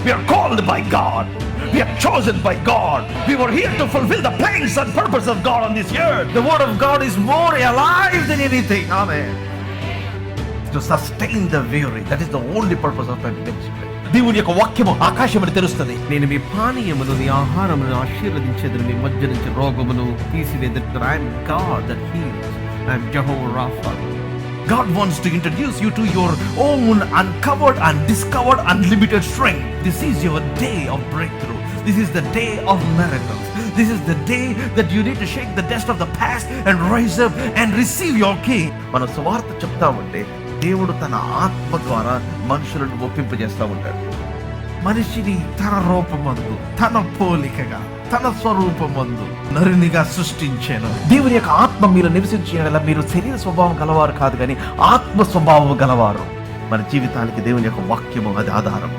We are called by God. We are chosen by God. We were here to fulfill the plans and purpose of God on this earth. The word of God is more alive than anything. Amen. To sustain the weary. That is the only purpose of my ministry. దేవుని యొక్క వాక్యము ఆకాశమును తెరుస్తుంది. నేను మీ పానీయమును మీ ఆహారమును ఆశీర్వదించేదని మీ మధ్య నుంచి రోగమును తీసివేదను. I am God that heals. I am Jehovah Rapha. God wants to introduce you to your own uncovered and discovered unlimited strength. This is your day of breakthrough. This is the day of miracles. This is the day that you need to shake the dust of the past and rise up and receive your king. మన సువార్త చెప్తా ఉంటే దేవుడు తన ఆత్మ ద్వారా మనుషులను ఒప్పింపజేస్తూ ఉంటాడు. మనిషిని తన రూపమందు, తన పోలికగా, తన స్వరూపమందు నరునిగా సృష్టించాను. దేవుని యొక్క ఆత్మ మీరు నివసించేలా మీరు శరీర స్వభావం గలవారు కాదు, కానీ ఆత్మ స్వభావం గలవారు. మన జీవితానికి దేవుని యొక్క వాక్యము అది ఆధారం.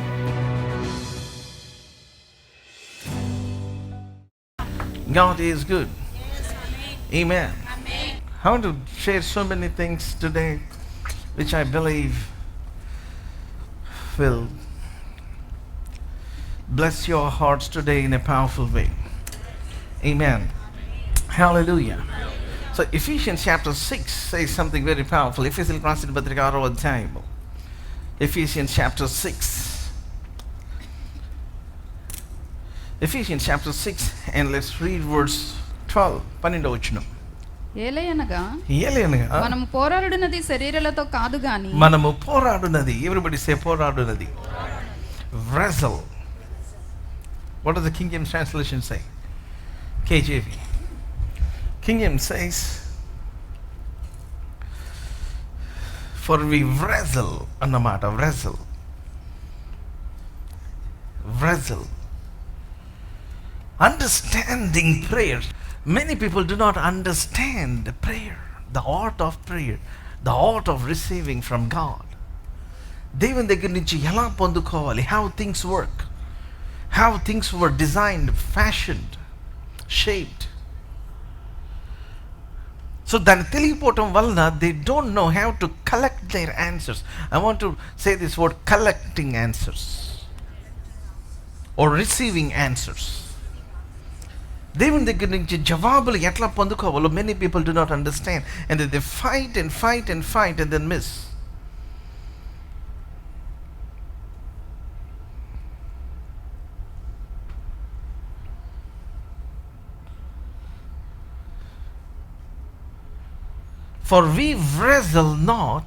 God is good. Amen. I want to share so many things today which I believe will bless your hearts today in a powerful way. Amen. Hallelujah. So Ephesians chapter 6 says something very powerful. Ephesians రాసిన పత్రిక 6వ అధ్యాయము. Ephesians chapter 6. Ephesians chapter 6 and let's read verse 12. 12వ వచనం. ఏలయనగా మనము పోరాడునది శరీరాలతో కాదు గాని మనము పోరాడునది, everybody say పోరాడునది, wrestle. What does the King James translation say? KJV. King James says, for we wrestle అన్నమాట. wrestle understanding prayer. Many people do not understand prayer, the art of prayer, the art of receiving from God. దేవుని దగ్గర నుంచి ఎలా పొందుకోవాలి, how things work, how things were designed, fashioned, shaped. So దాన్ని తెలియపోవటం వలన they don't know how to collect their answers. I want to say this word, collecting answers or receiving answers. దేవుని దగ్గర నుంచి జవాబులు ఎట్లా పొందుకోవాలో many people do not understand, and they fight and fight and fight and then miss. For we wrestle not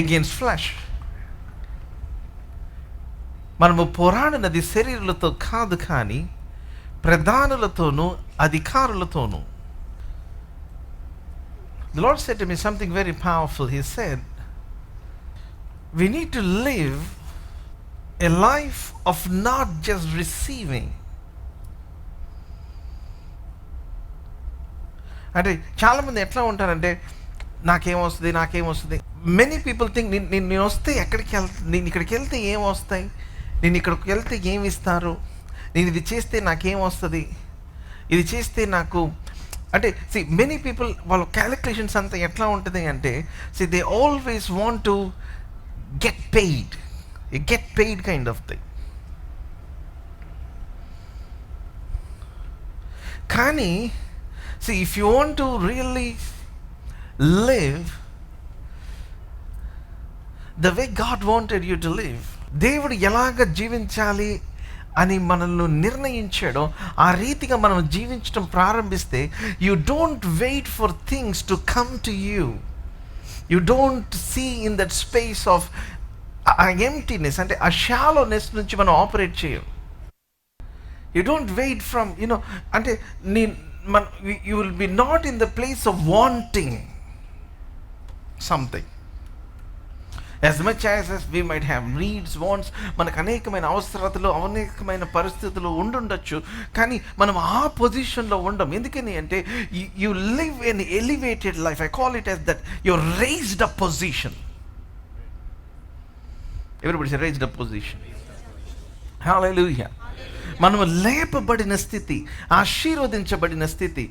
against flesh. మనము పోరాడినది శరీరులతో కాదు, కానీ ప్రధానులతోనూ అధికారులతోనూ. The Lord said to me something very powerful. He said, we need to live a life of not just receiving. అంటే చాలామంది ఎట్లా ఉంటారంటే నాకేమొస్తుంది. Many people think నేను వస్తే ఎక్కడికి వెళ్తాను, నేను ఇక్కడికి వెళ్తే ఏం వస్తాయి, నేను ఇక్కడికి వెళ్తే ఏమి ఇస్తారు, నేను ఇది చేస్తే నాకేం వస్తుంది, ఇది చేస్తే నాకు అంటే మెనీ పీపుల్ వాళ్ళ క్యాలిక్యులేషన్స్ అంతా ఎట్లా ఉంటుంది అంటే they always want to get paid kind of thing. కానీ if you want to really live the way God wanted you to live, దేవుడు ఎలాగ జీవించాలి అని మనల్ని నిర్ణయించాడో ఆ రీతిగా మనం జీవించడం ప్రారంభిస్తే, you don't wait for things to come to you. You don't see in that space of emptiness, అంటే ఆ shallowness నుంచి మనం ఆపరేట్ చేయం. You don't wait from, అంటే you will be not in the place of wanting something. As much as we might have needs, wants, మనకు అనేకమైన అవసరతలు, అనేకమైన పరిస్థితులు ఉండుండొచ్చు, కానీ మనం ఆ పొజిషన్లో ఉండం. ఎందుకని అంటే you live an elevated life. I call it as that you're raised up position. Everybody say raised up position. Hallelujah. మనము లేపబడిన స్థితి, ఆశీర్వదించబడిన స్థితి,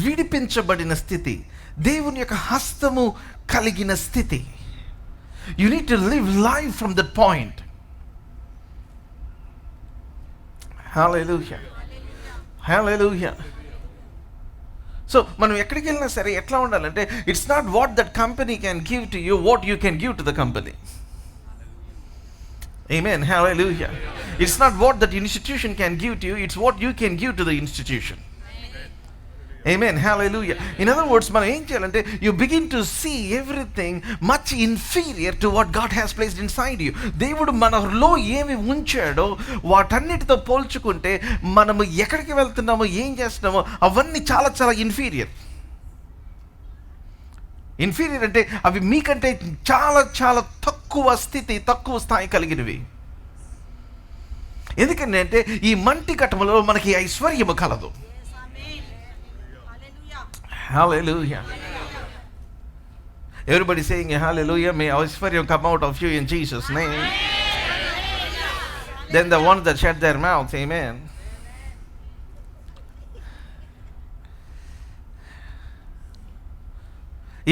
విడిపించబడిన స్థితి, దేవుని యొక్క హస్తము కలిగిన స్థితి. You need to live life from that point. Hallelujah, hallelujah. So మనం ఎక్కడికి వెళ్ళినా సరే ఎట్లా ఉండాలంటే, it's not what that company can give to you, what you can give to the company. Amen. Hallelujah. It's not what that institution can give to you, it's what you can give to the institution. Amen. Hallelujah. In other words, మనం ఏం చేయాలంటే, you begin to see everything much inferior to what God has placed inside you. దేవుడు మనలో ఏమి ఉంచాడో వాటన్నిటితో పోల్చుకుంటే మనము ఎక్కడికి వెళ్తున్నామో, ఏం చేస్తున్నామో అవన్నీ చాలా చాలా ఇన్ఫీరియర్. ఇన్ఫీరియర్ అంటే అవి మీకంటే చాలా చాలా తక్కువ స్థితి, తక్కువ స్థాయి కలిగినవి. ఎందుకంటే ఈ మంటి కట్టములో మనకి ఐశ్వర్యము కలదు. Hallelujah. Everybody saying hallelujah. May ఐశ్వర్యం come out of you in Jesus' name. Then the ones that shut their mouths, amen.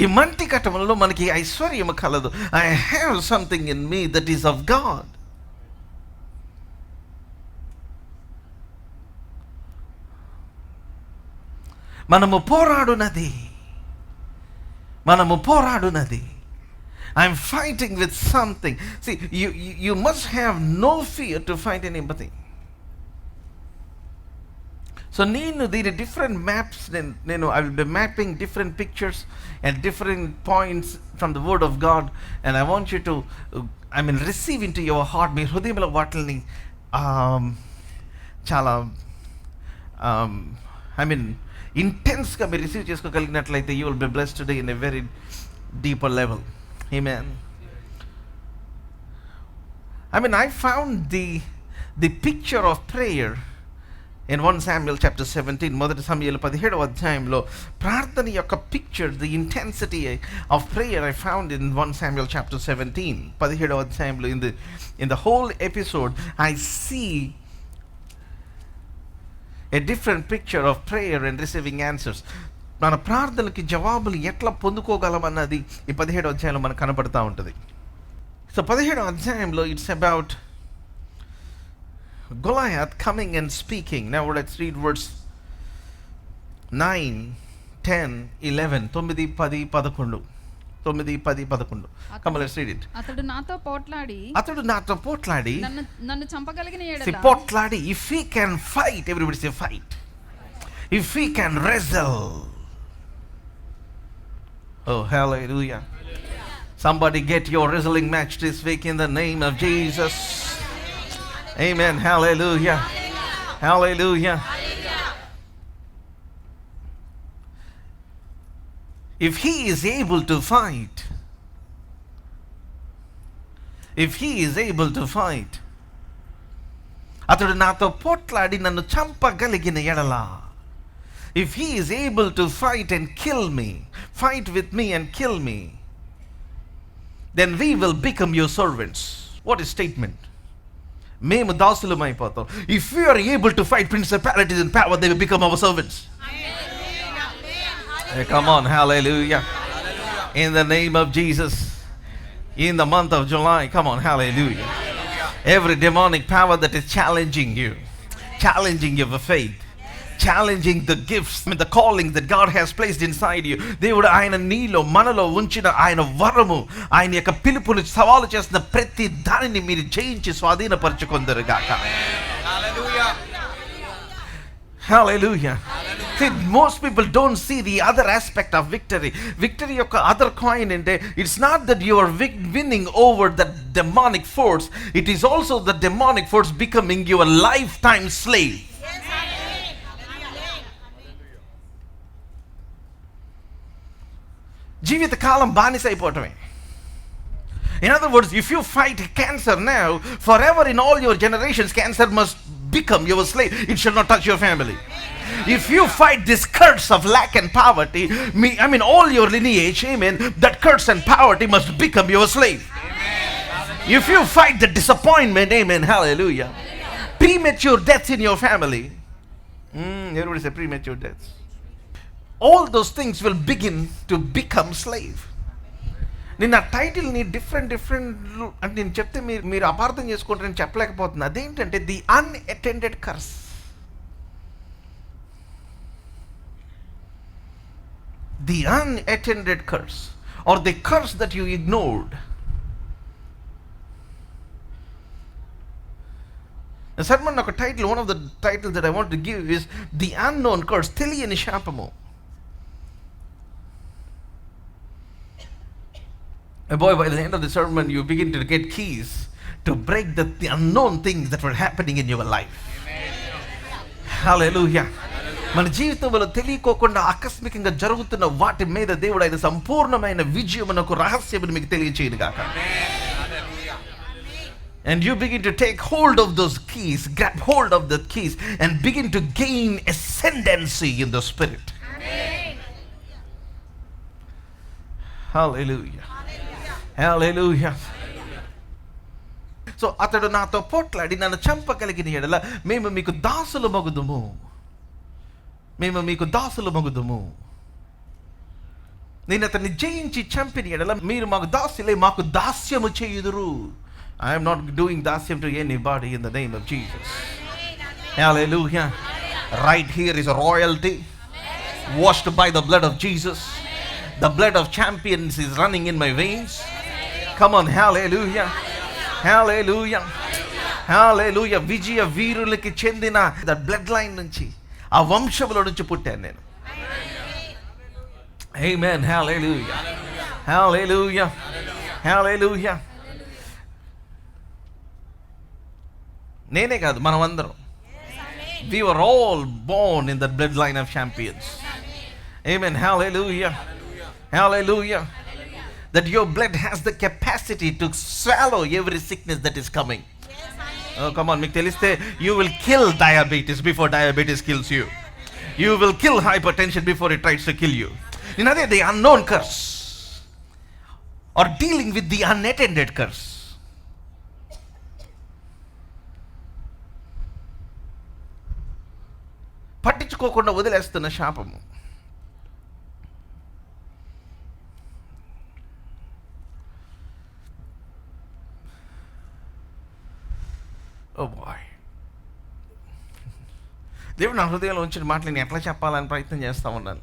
ఈ మంటి కట్టములలో మనకి ఐశ్వర్యము కలదు. I have something in me that is of God. మనము పోరాడునది. I'm fighting with something. See, you must have no fear to fight anything. So నేను దీని different maps, నేను I will be mapping different pictures and different points from the word of God, and I want you to receive into your heart. మీ హృదయంలో వాటిని చాలా ఇంటెన్స్గా మీరు receive చేసుకోగలిగినట్లయితే you will be blessed today in a very deeper level. Amen. I found the picture of prayer in 1 Samuel chapter 17. మొదటి సమూయేలు 17వ అధ్యాయంలో ప్రార్థన యొక్క picture, the intensity of prayer I found in 1 Samuel chapter 17. 17వ అధ్యాయంలో in the whole episode I see a different picture of prayer and receiving answers. మన ప్రార్థనకి జవాబులు ఎట్లా పొందుకోగలం అన్నది ఈ 17వ అధ్యాయంలో మనకు కనబడతా ఉంటుంది. సో 17వ అధ్యాయంలో it's about Goliath coming and speaking. Now let's read verse 9, 10, 11. 9, 10, 11. 9, 10, 11. Come on, let's read it. అతడు నాతో పోట్లాడి నన్ను చంపగలిగిన ఎడల. See, పోట్లాడి, if he can fight, everybody say fight. If he can wrestle. Oh, hallelujah. Somebody get your wrestling match this week in the name of Jesus. Amen. Hallelujah. Hallelujah. If he is able to fight, అతడు నాతో పోట్లాడి నన్ను చంపగలిగిన ఎడల, if he is able to fight with me and kill me, then we will become your servants. What is statement? మేము దాసులమైపోతాం. If we are able to fight principalities and power, they will become our servants. Hey, come on, hallelujah. In the name of Jesus, in the month of July, come on, hallelujah. Every demonic power that is challenging your faith, challenging the gifts, the calling that God has placed inside you, దేవుడు ఆయన నీలో మనలో ఉంచిన ఆయన వరము, ఆయన యొక్క పిలుపును సవాలు చేసిన ప్రతి దానిని మీరు జయించి స్వాధీనపరచుకొందరుగాక. Hallelujah. See, most people don't see the other aspect of victory. Victory యొక్క other coin అంటే, it's not that you are winning over the demonic force, it is also the demonic force becoming your lifetime slave. జీవితకాలం బానిస అయిపోవటమే. In other words, if you fight cancer now, forever in all your generations, cancer must become your slave. It shall not touch your family. If you fight this curse of lack and poverty, all your lineage, amen, that curse and poverty must become your slave. If you fight the disappointment, amen, hallelujah, premature deaths in your family. Everybody say premature deaths. All those things will begin to become slave. నేను ఆ టైటిల్ని different అంటే నేను చెప్తే మీరు అపార్థం చేసుకుంటారని చెప్పలేకపోతున్నా. అదేంటంటే the unattended curse. The unattended curse or the curse that you ignored. The sermon ఒక title, one of the titles that I want to give is the unknown curse. తెలియని శాపము. Boy, by the end of the sermon you begin to get keys to break the unknown things that were happening in your life. Hallelujah. మన జీవితంలో తెలియకోకుండా ఆకస్మికంగా జరుగుతున్న వాటి మీద దేవుడు ఆయన సంపూర్ణమైన విజయమునకు రహస్యమును మీకు తెలియచేయను గాక. And you begin to take hold of those keys, grab hold of the keys and begin to gain ascendancy in the spirit. Hallelujah. Hallelujah. So అతడు నాతో పోట్లాడి నన్ను చంపగలిగిన యెడల మేము మీకు దాసులు మగుదుము. నేను అతన్ని జయించి చంపిన యెడల మీరు మాకు దాసులై మాకు దాస్యము చేయుదురు. I am not doing dasyam to anybody in the name of Jesus. Hallelujah. Right here is a royalty washed by the blood of Jesus. The blood of champions is running in my veins. Come on, hallelujah. Hallelujah. Hallelujah. విజయ వీరులకి చెందిన that bloodline నుంచి, ఆ వంశములో నుంచి పుట్టాను నేను. Amen. Hallelujah. Hallelujah. Hallelujah. నేనే కాదు, మనం అందరం. We were all born in the bloodline of champions. Amen. Hallelujah. Hallelujah. That your blood has the capacity to swallow every sickness that is coming. Oh, come on, మీకు తెలిస్తే you will kill diabetes before diabetes kills you. You will kill hypertension before it tries to kill you. You know, the unknown curse or dealing with the unattended curse. పట్టించుకోకుండా వదిలేస్తున్న శాపము. Oh boy. దేవుడు నా హృదయంలో ఉంచిన మాటలు నేను ఎట్లా చెప్పాలని ప్రయత్నం చేస్తూ ఉన్నాను.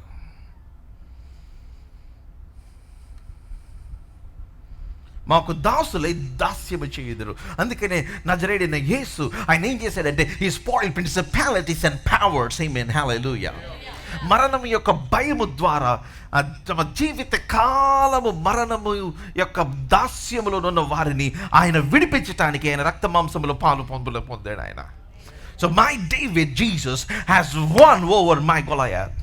మాకు దాసులై దాస్యము చేయుదురు. అందుకనే నజరేయుడైన యేసు ఆయన ఏం చేశాడంటే he spoiled principalities and powers. Amen. Hallelujah. మరణము యొక్క భయము ద్వారా తమ జీవిత కాలము మరణము యొక్క దాస్యములో ఉన్న వారిని ఆయన విడిపించటానికి ఆయన రక్త మాంసములో పాలు పొందాడు ఆయన. So my David Jesus has won over my Goliath.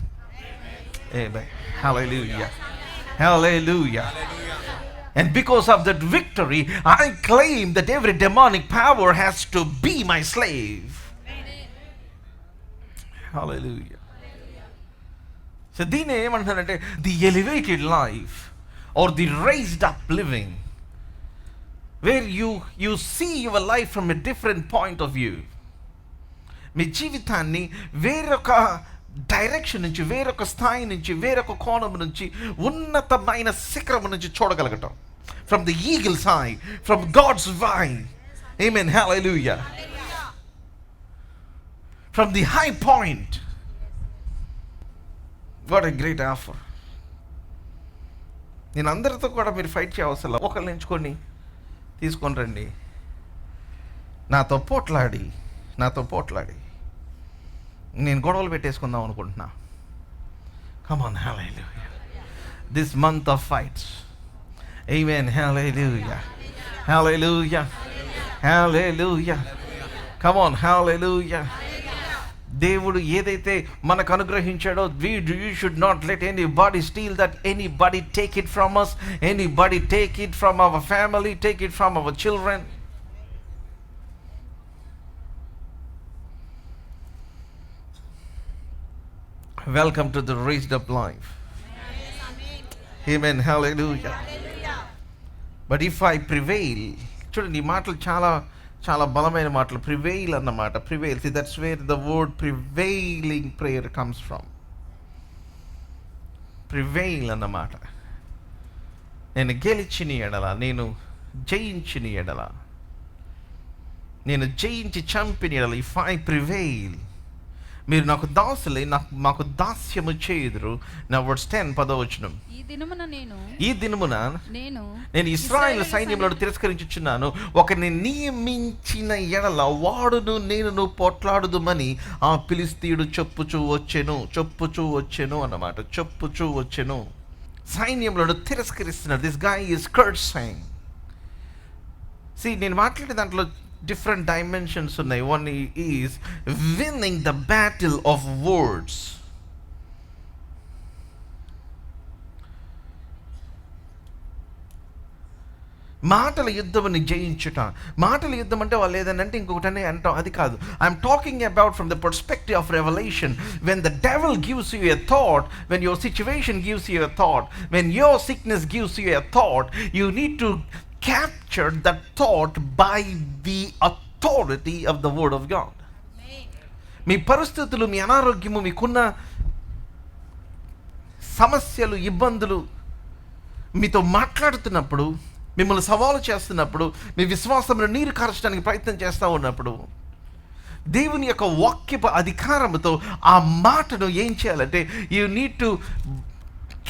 Amen. Hallelujah. Hallelujah. And because of that victory, I claim that every demonic power has to be my slave. Hallelujah. So దీన్ని ఏమంటారంటే the elevated life or the raised up living, where you see your life from a different point of view. మీ జీవితాన్ని వేరొక direction నుంచి, వేరొక స్థాయి నుంచి, వేరొక కోణం నుంచి, ఉన్నతమైన శిఖరము నుంచి చూడగలగటం. From the eagle's eye, from God's eye. Amen. Hallelujah. From the high point. What a great offer. నేను అందరితో కూడా మీరు ఫైట్ చేయవసరం, ఒకరిని ఎంచుకొని తీసుకొని రండి. నాతో పోట్లాడి నేను గొడవలు పెట్టేసుకుందాం అనుకుంటున్నా. Come on, hallelujah. This month of fights. Amen. Hallelujah. Hallelujah. Hallelujah. Come on, hallelujah. దేవుడు ఏదైతే మనకు అనుగ్రహించాడో, you should not let anybody steal that. Anybody take it from us. Anybody take it from our family, take it from our children. Welcome to the raised up life. Amen. Hallelujah. But if I prevail, చూడండి ఈ మాటలు చాలా చాలా బలమైన మాటలు. Prevail అన్నమాట. Prevail, see that's where the word prevailing prayer comes from. Prevail అన్నమాట. నేను గెలిచిన ఎడల, నేను జయించిన ఎడల, నేను జయించి చంపిన ఎడల, ఇఫ్ ఐ ప్రివెయిల్, మీరు నాకు దాసులై మాకు దాస్యము చేయుదురు. నా వర్డ్స్ 10 10వ ఈ దినమున నేను ఇశ్రాయేలు సైన్యములను తిరస్కరించుచున్నాను. ఒకరిని నియమించిన ఎడల వాడును నేనును పోట్లాడుదుమని ఆ ఫిలిష్తీయుడు చెప్పుచూ వచ్చెను అన్నమాట. చెప్పుచూ వచ్చెను. సైన్యములను తిరస్కరిస్తున్నాడు. This guy is cursing. నేను మాట్లాడే దాంట్లో different dimensions ఉన్నాయి. One is winning the battle of words. మాటల యుద్ధముని జయించుట. మాటల యుద్ధం అంటే వాళ్ళు ఏదనంటే ఇంకొకటనే అంటాం, అది కాదు. I'm talking about from the perspective of revolution. When the devil gives you a thought, when your situation gives you a thought, when your sickness gives you a thought, you need to capture that thought by the authority of the word of God. మీ పరిస్థితులు, మీ అనారోగ్యము, మీకున్న సమస్యలు, ఇబ్బందులు మీతో మాట్లాడుతున్నప్పుడు, మిమ్మల్ని సవాలు చేస్తున్నప్పుడు, మీ విశ్వాసంలో నీరు కార్చడానికి ప్రయత్నం చేస్తూ ఉన్నప్పుడు, దేవుని యొక్క వాక్యపు అధికారముతో ఆ మాటను ఏం చేయాలంటే you need to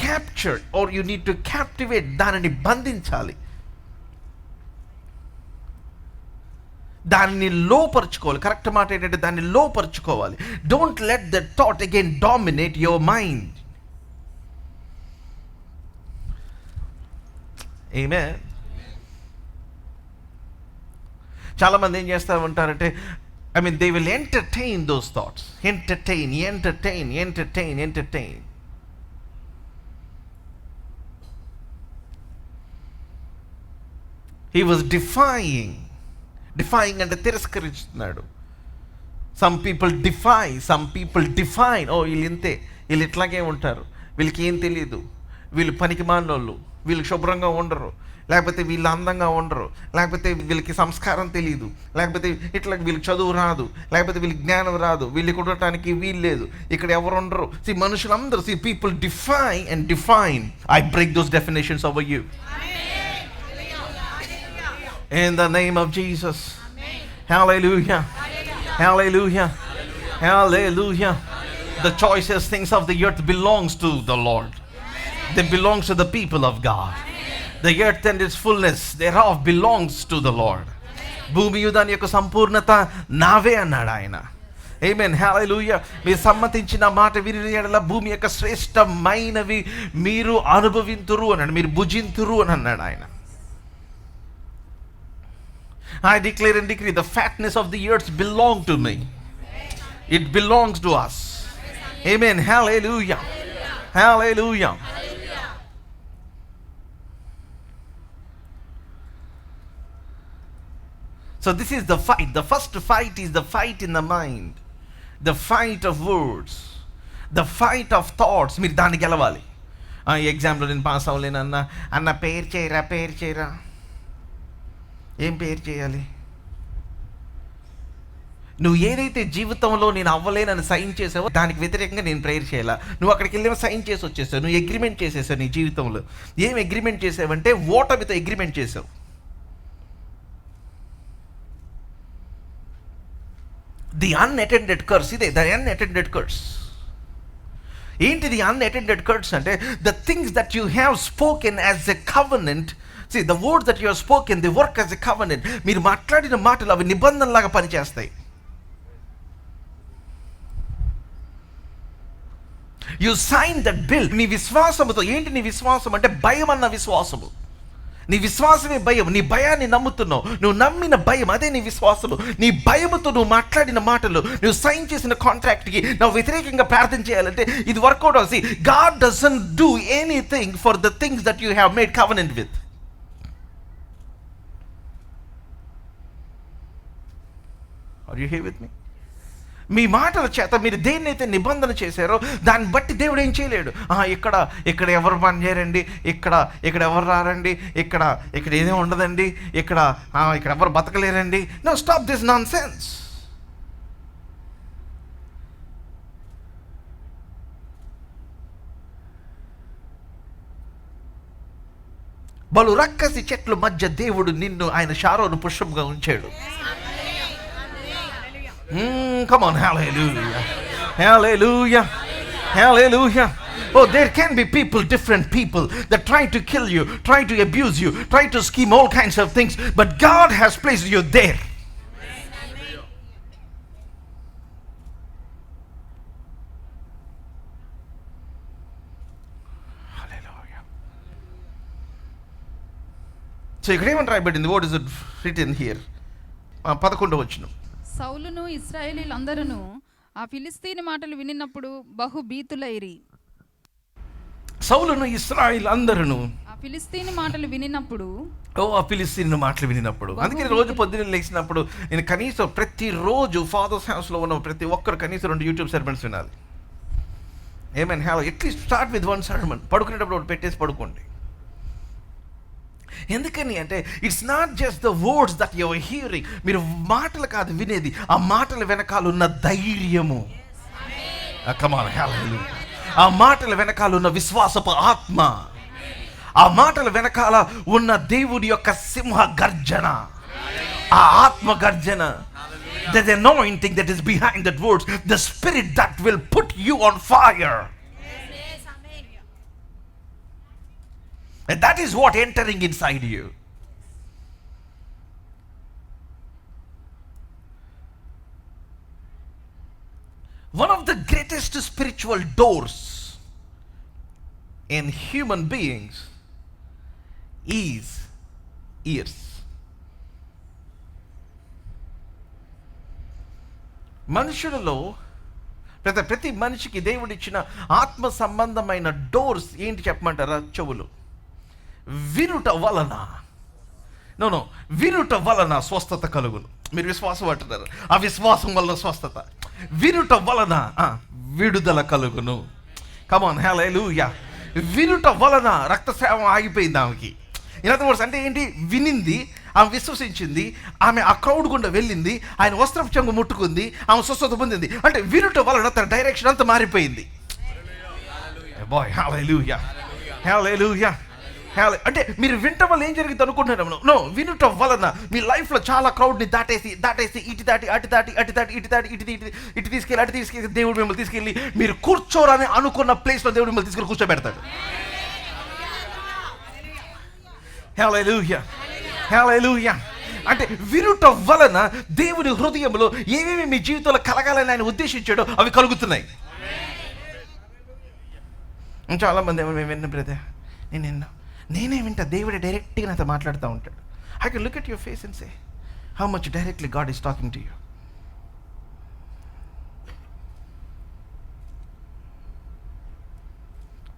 capture or you need to captivate, దానిని బంధించాలి, దాన్ని లోపరుచుకోవాలి. కరెక్ట్ మాట ఏంటంటే దాన్ని లోపరుచుకోవాలి. Don't let the thought again dominate your mind. Amen. చాలా మంది ఏం చేస్తూ ఉంటారంటే they will entertain those thoughts. Entertain. He was defying అంటే తిరస్కరిస్తున్నాడు. Some people define. వీళ్ళు ఇంతే, వీళ్ళు ఇట్లాగే ఉంటారు, వీళ్ళకి ఏం తెలియదు, వీళ్ళు పనికి మాలినోళ్ళు, వీళ్ళు శుభ్రంగా ఉండరు, లేకపోతే వీళ్ళు అందంగా ఉండరు, లేకపోతే వీళ్ళకి సంస్కారం తెలియదు, లేకపోతే ఇట్లా వీళ్ళకి చదువు రాదు, లేకపోతే వీళ్ళకి జ్ఞానం రాదు, వీళ్ళకి ఉండటానికి వీలు లేదు, ఇక్కడ ఎవరు ఉండరు. మనుషులందరూ people define. I break those definitions over you. In the name of Jesus. Amen. Hallelujah. Hallelujah. Hallelujah. The choicest things of the earth belongs to the Lord. They belongs to the people of God. The earth and its fullness thereof belongs to the Lord. భూమియు దాని యొక్క సంపూర్ణత నావే అన్నాడు ఆయన. ఆమేన్. హల్లెలూయా. మీరు సమ్మతించిన మాట విని ఎడల భూమి యొక్క శ్రేష్టమైనవి మీరు అనుభవింతురు అన్నాడు, మీరు భుజింతురు అని అన్నాడు ఆయన. I declare and decree the fatness of the earth belong to me. It belongs to us. Amen. Hallelujah. Hallelujah. So this is the fight. The first fight is the fight in the mind. The fight of words. The fight of thoughts. మీరు దాన్ని గెలవాలి. ఈ ఎగ్జామ్లో నేను pass అవ్వలేనన్నా, అన్న పేరు చేయరా. ఏం పేరు చేయాలి? నువ్వు ఏదైతే జీవితంలో నేను అవ్వలేనని సైన్ చేసావో దానికి వ్యతిరేకంగా నేను ప్రేయర్ చేయాలా? నువ్వు అక్కడికి వెళ్ళి సైన్ చేసి వచ్చేసావు, నువ్వు అగ్రిమెంట్ చేసేసావు నీ జీవితంలో. ఏం అగ్రిమెంట్ చేసావంటే ఓటమితో అగ్రిమెంట్ చేసావు. ది అన్అటెండెడ్ కర్స్, ఇదే ద అన్అటెండెడ్ కర్స్. ఏంటిది అన్అటెండెడ్ కర్స్ అంటే the things that you have spoken as a covenant. See, the words that you have spoken, they work as a covenant. మీరు మాట్లాడిన మాటలు అవి నిబంధనలాగా పనిచేస్తాయి. You sign that bill. నీ విశ్వాసముతో. ఏంటి నీ విశ్వాసం అంటే భయం అన్న విశ్వాసము. నీ విశ్వాసమే భయం. నీ భయాన్ని నమ్ముతున్నావు, నువ్వు నమ్మిన భయం, అదే నీ విశ్వాసము. నీ భయముతో నువ్వు మాట్లాడిన మాటలు, నువ్వు సైన్ చేసిన కాంట్రాక్ట్కి నువ్వు వ్యతిరేకంగా ప్రార్థన చేయాలంటే ఇది వర్కౌట్ అవుతుంది. God doesn't do anything for the things that you have made covenant with. Are you here with me? మీ మాటల చేత మీరు దేన్నైతే నిబంధన చేశారో దాన్ని బట్టి దేవుడు ఏం చేయలేడు. ఇక్కడ ఎవరు పని చేయరండి, ఇక్కడ ఎవరు రారండి, ఇక్కడ ఏదేం ఉండదండి, ఇక్కడ ఎవరు బతకలేరండి. No, stop this nonsense. బలు రక్కసి చెట్ల మధ్య దేవుడు నిన్ను ఆయన షారోను పుష్పంగా ఉంచాడు. Come on, hallelujah, hallelujah, hallelujah. Oh, there can be different people that try to kill you, try to abuse you, try to scheme all kinds of things, but God has placed you there. Hallelujah. So ఇక్కడ ఏమని రాయబడింది? What is it written here? 11వ వచనం. సౌలును ఇశ్రాయేలీలందరూ ఆ ఫిలిస్తీని మాటలు వినినప్పుడు బహు భీతులైరి. సౌలును ఇశ్రాయేలు అందరూ ఆ ఫిలిస్తీని మాటలు వినినప్పుడు అందుకే రోజు పొద్దున్న లేచినప్పుడు నేను కనీసం ప్రతిరోజు ఫాదర్స్ హౌస్లో ఉన్న ప్రతి ఒక్కరు కనీసం 2 యూట్యూబ్ సెర్మన్స్ వినాలి. ఏమైనా hello at least start with 1 sermon. పడుకునేటప్పుడు ఒకటి పెట్టేసి పడుకోండి. ఎందుకని అంటే it's not just the words that you are hearing. మీరు మాటలు కాదు వినేది, ఆ మాటల వెనకాల ఉన్న ధైర్యము. Come on, hallelujah. ఆ మాటల వెనకాల ఉన్న విశ్వాసపు ఆత్మ, ఆ మాటల వెనకాల ఉన్న దేవుడి యొక్క సింహ గర్జన, ఆ ఆత్మ గర్జన. There's an anointing that is behind that words, the spirit that will put you on fire. And that is what entering inside you. One of the greatest spiritual doors in human beings is ears. మనుషులలో ప్రతి మనిషికి దేవుడిచ్చిన ఆత్మ సంబంధమైన doors ఏంటి చెప్పమంటారా? చెవులు. వినుట వలన స్వస్థత కలుగును. మీరు విశ్వాసం అంటున్నారు, ఆ విశ్వాసం వలన స్వస్థత. వినుట వలన విడుదల కలుగును. కమ్ ఆన్, హల్లెలూయా. వినుట వలన రక్తస్రావం ఆగిపోయింది ఆమెకి. ఇన్ అదర్ వర్డ్స్ అంటే ఏంటి? వినింది, ఆమె విశ్వసించింది, ఆమె ఆ క్రౌడ్ గుండా వెళ్ళింది, ఆయన వస్త్రపు చెంగు ముట్టుకుంది, ఆమె స్వస్థత పొందింది. అంటే వినుట వలన తన డైరెక్షన్ అంతా మారిపోయింది. బాయ్, హల్లెలూయా, హల్లెలూయా. అంటే మీరు వినటం వల్ల ఏం జరిగింది అనుకుంటున్నాను? నో, వినటం వలన మీ లైఫ్లో చాలా క్రౌడ్ని దాటేసి ఇటు దాటి ఇటు తీసుకెళ్ళి దేవుడు మిమ్మల్ని తీసుకెళ్ళి మీరు కూర్చోరని అనుకున్న ప్లేస్లో దేవుడు మిమ్మల్ని తీసుకెళ్ళి కూర్చోబెడతాడు. హల్లెలూయా, హల్లెలూయా. అంటే వినటం వలన దేవుని హృదయంలో ఏమేమి మీ జీవితంలో కలగాలని ఆయన ఉద్దేశించాడో అవి కలుగుతున్నాయి. చాలామంది ఏమో మేము విన్నాం బ్రదర్, నేనే వింటా, దేవుడే డైరెక్ట్గా నాతో మాట్లాడుతూ ఉంటాడు. I can look at your face and say how much directly God is talking to you.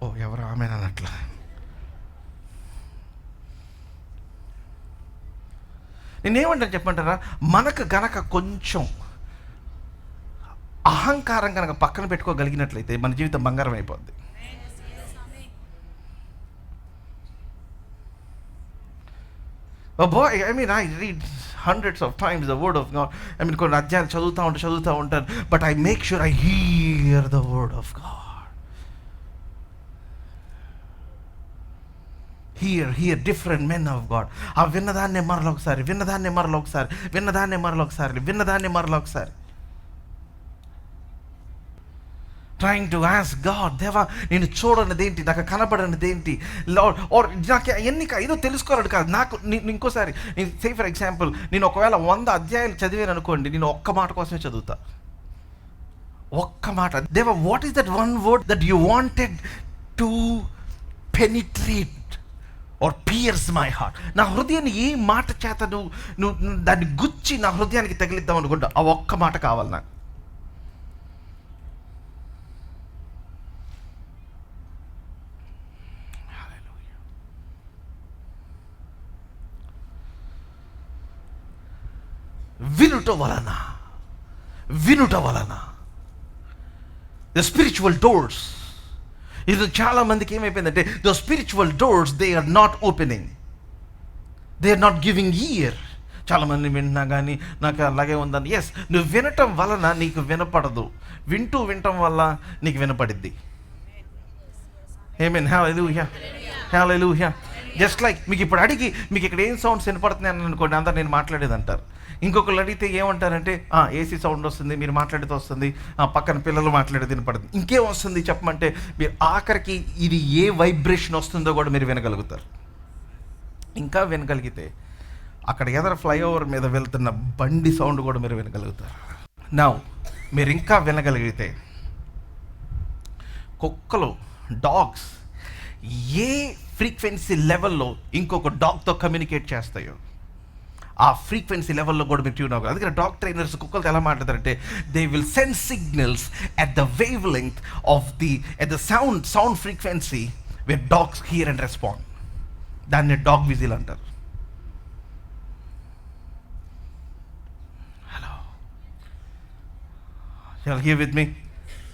ఓ ఎవరు ఆమె అన్నట్లా. నేనేమంటాను చెప్పంటారా? మనకు గనక కొంచెం అహంకారం కనుక పక్కన పెట్టుకోగలిగినట్లయితే మన జీవితం బంగారం అయిపోద్ది. Oh boy, I mean, I read hundreds of times the word of God. I mean, కొన్ని అధ్యాయాలు చదువుతూ ఉంటాను, but I make sure I hear the word of God. Hear different men of God. ఆ విన్నదాన్నే మరొకసారి trying to ask God, దేవా నేను చూడనిదేంటి, నాకు కనబడనిదేంటి, lord are నాకు ఏదో తెలుసుకోవాలని కాదు. నాకు ఇంకోసారి నేను సే ఫర్ ఎగ్జాంపుల్, నేను ఒకవేళ 100 అధ్యాయాలు చదివాను అనుకోండి, నేను ఒక్క మాట కోసమే చదువుతా. ఒక్క మాట, దేవా what is that one word that you wanted to penetrate or pierce my heart. నా హృదయాన్ని ఏ మాట చేత నువ్వు దాన్ని గుచ్చి నా హృదయానికి తగిలిద్దాం అనుకుంటా, ఆ ఒక్క మాట కావాలి నాకు. వినుట వలన. ద స్పిరిచువల్ డోర్స్, ఇది చాలా మందికి ఏమైపోయిందంటే the spiritual doors they are not opening, they are not giving ear. చాలామంది వింటున్నా కానీ నాకు అలాగే ఉందని. ఎస్, నువ్వు వినటం వలన నీకు వినపడదు, వినటం వల్ల నీకు వినపడిద్ది. ఆమేన్, హల్లెలూయా, హల్లెలూయా. జస్ట్ లైక్ మీకు ఇప్పుడు అడిగి మీకు ఇక్కడ ఏం సౌండ్స్ వినపడుతున్నాయి అని అనుకోండి, అందరు నేను మాట్లాడేది అంటారు. ఇంకొకళ్ళు అడిగితే ఏమంటారంటే ఏసీ సౌండ్ వస్తుంది, మీరు మాట్లాడితే వస్తుంది, పక్కన పిల్లలు మాట్లాడేది వినపడుతుంది. ఇంకేం వస్తుంది చెప్పమంటే మీరు ఆఖరికి ఇది ఏ వైబ్రేషన్ వస్తుందో కూడా మీరు వినగలుగుతారు. ఇంకా వినగలిగితే అక్కడ ఎదర ఫ్లైఓవర్ మీద వెళ్తున్న బండి సౌండ్ కూడా మీరు వినగలుగుతారు. నౌ మీరు ఇంకా వినగలిగితే కుక్కలు, డాగ్స్ ఏ ఫ్రీక్వెన్సీ లెవెల్లో ఇంకొక డాగ్తో కమ్యూనికేట్ చేస్తాయో ఆ ఫ్రీక్వెన్సీ లెవెల్లో కూడా మీరు ట్యూన్ అవ్వాలి. అందుకని డాగ్ ట్రైనర్స్ కుక్కలతో ఎలా మాట్లాడతారంటే they will send signals at the wave length of the sound frequency with dogs hear and respond. దాన్ని డాగ్ విజిల్ అంటారు. Hello, here with me.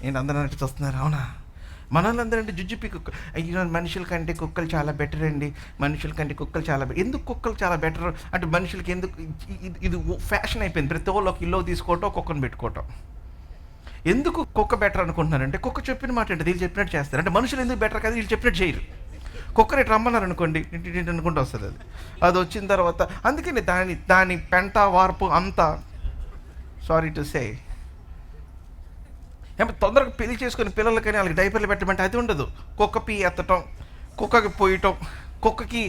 ఏంటి అందరూ అంటే చూస్తున్నారు? అవునా, మనల్ని అందరంటే జుజ్జుపి కుక్క, అయ్యో మనుషుల కంటే కుక్కలు చాలా బెటర్ అండి, మనుషుల కంటే కుక్కలు చాలా బెటర్. ఎందుకు కుక్కలు చాలా బెటర్ అంటే మనుషులకి ఎందుకు ఇది ఫ్యాషన్ అయిపోయింది. ప్రతి ఒళ్ళు ఒక ఇల్లు తీసుకోవటం, కుక్కను పెట్టుకోవటం. ఎందుకు కుక్క బెటర్ అనుకుంటున్నారంటే కుక్క చెప్పిన మాట అంటే వీళ్ళు చెప్పినట్టు చేస్తారు. అంటే మనుషులు ఎందుకు బెటర్ కదా, వీళ్ళు చెప్పినట్టు చేయరు. కుక్కర్ ఇటు రమ్మన్నారు అనుకోండి, ఇంటి అనుకుంటూ వస్తుంది. అది వచ్చిన తర్వాత అందుకని దాని పెంట వార్పు అంతా, సారీ టు సే, ఏమో తొందరగా పెళ్లి చేసుకుని పిల్లలకని వాళ్ళకి డైపర్లు పెట్టమంటే అది ఉండదు. కుక్క పీ ఎత్తటం, కుక్కకి పోయటం, కుక్కకి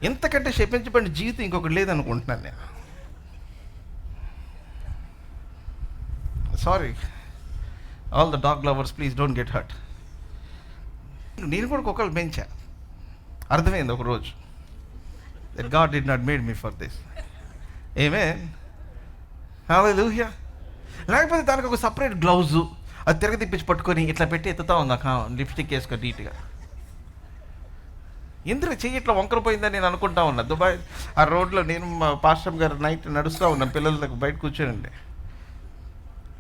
ఇంతకంటే శపించబడిన జీవితం ఇంకొకటి లేదనుకుంటున్నాను నేను. Sorry all the dog lovers, please don't get hurt. నేను కూడా కుక్కలు పెంచా, అర్థమైంది ఒకరోజు that God did not made me for this. Amen, hallelujah. లేకపోతే దానికి ఒక సపరేట్ గ్లౌజు, అది తిరగతిప్పించి పట్టుకొని ఇట్లా పెట్టి ఎత్తుతా ఉంది, లిప్స్టిక్ వేసుకొని నీట్గా. ఎందుకు చెయ్యి ఇట్లా వంకరపోయిందని నేను అనుకుంటా ఉన్నా. దుబాయ్ ఆ రోడ్లో నేను మా పాస్టర్ గారు నైట్ నడుస్తూ ఉన్నాను, పిల్లలకు బయట కూర్చోనండి.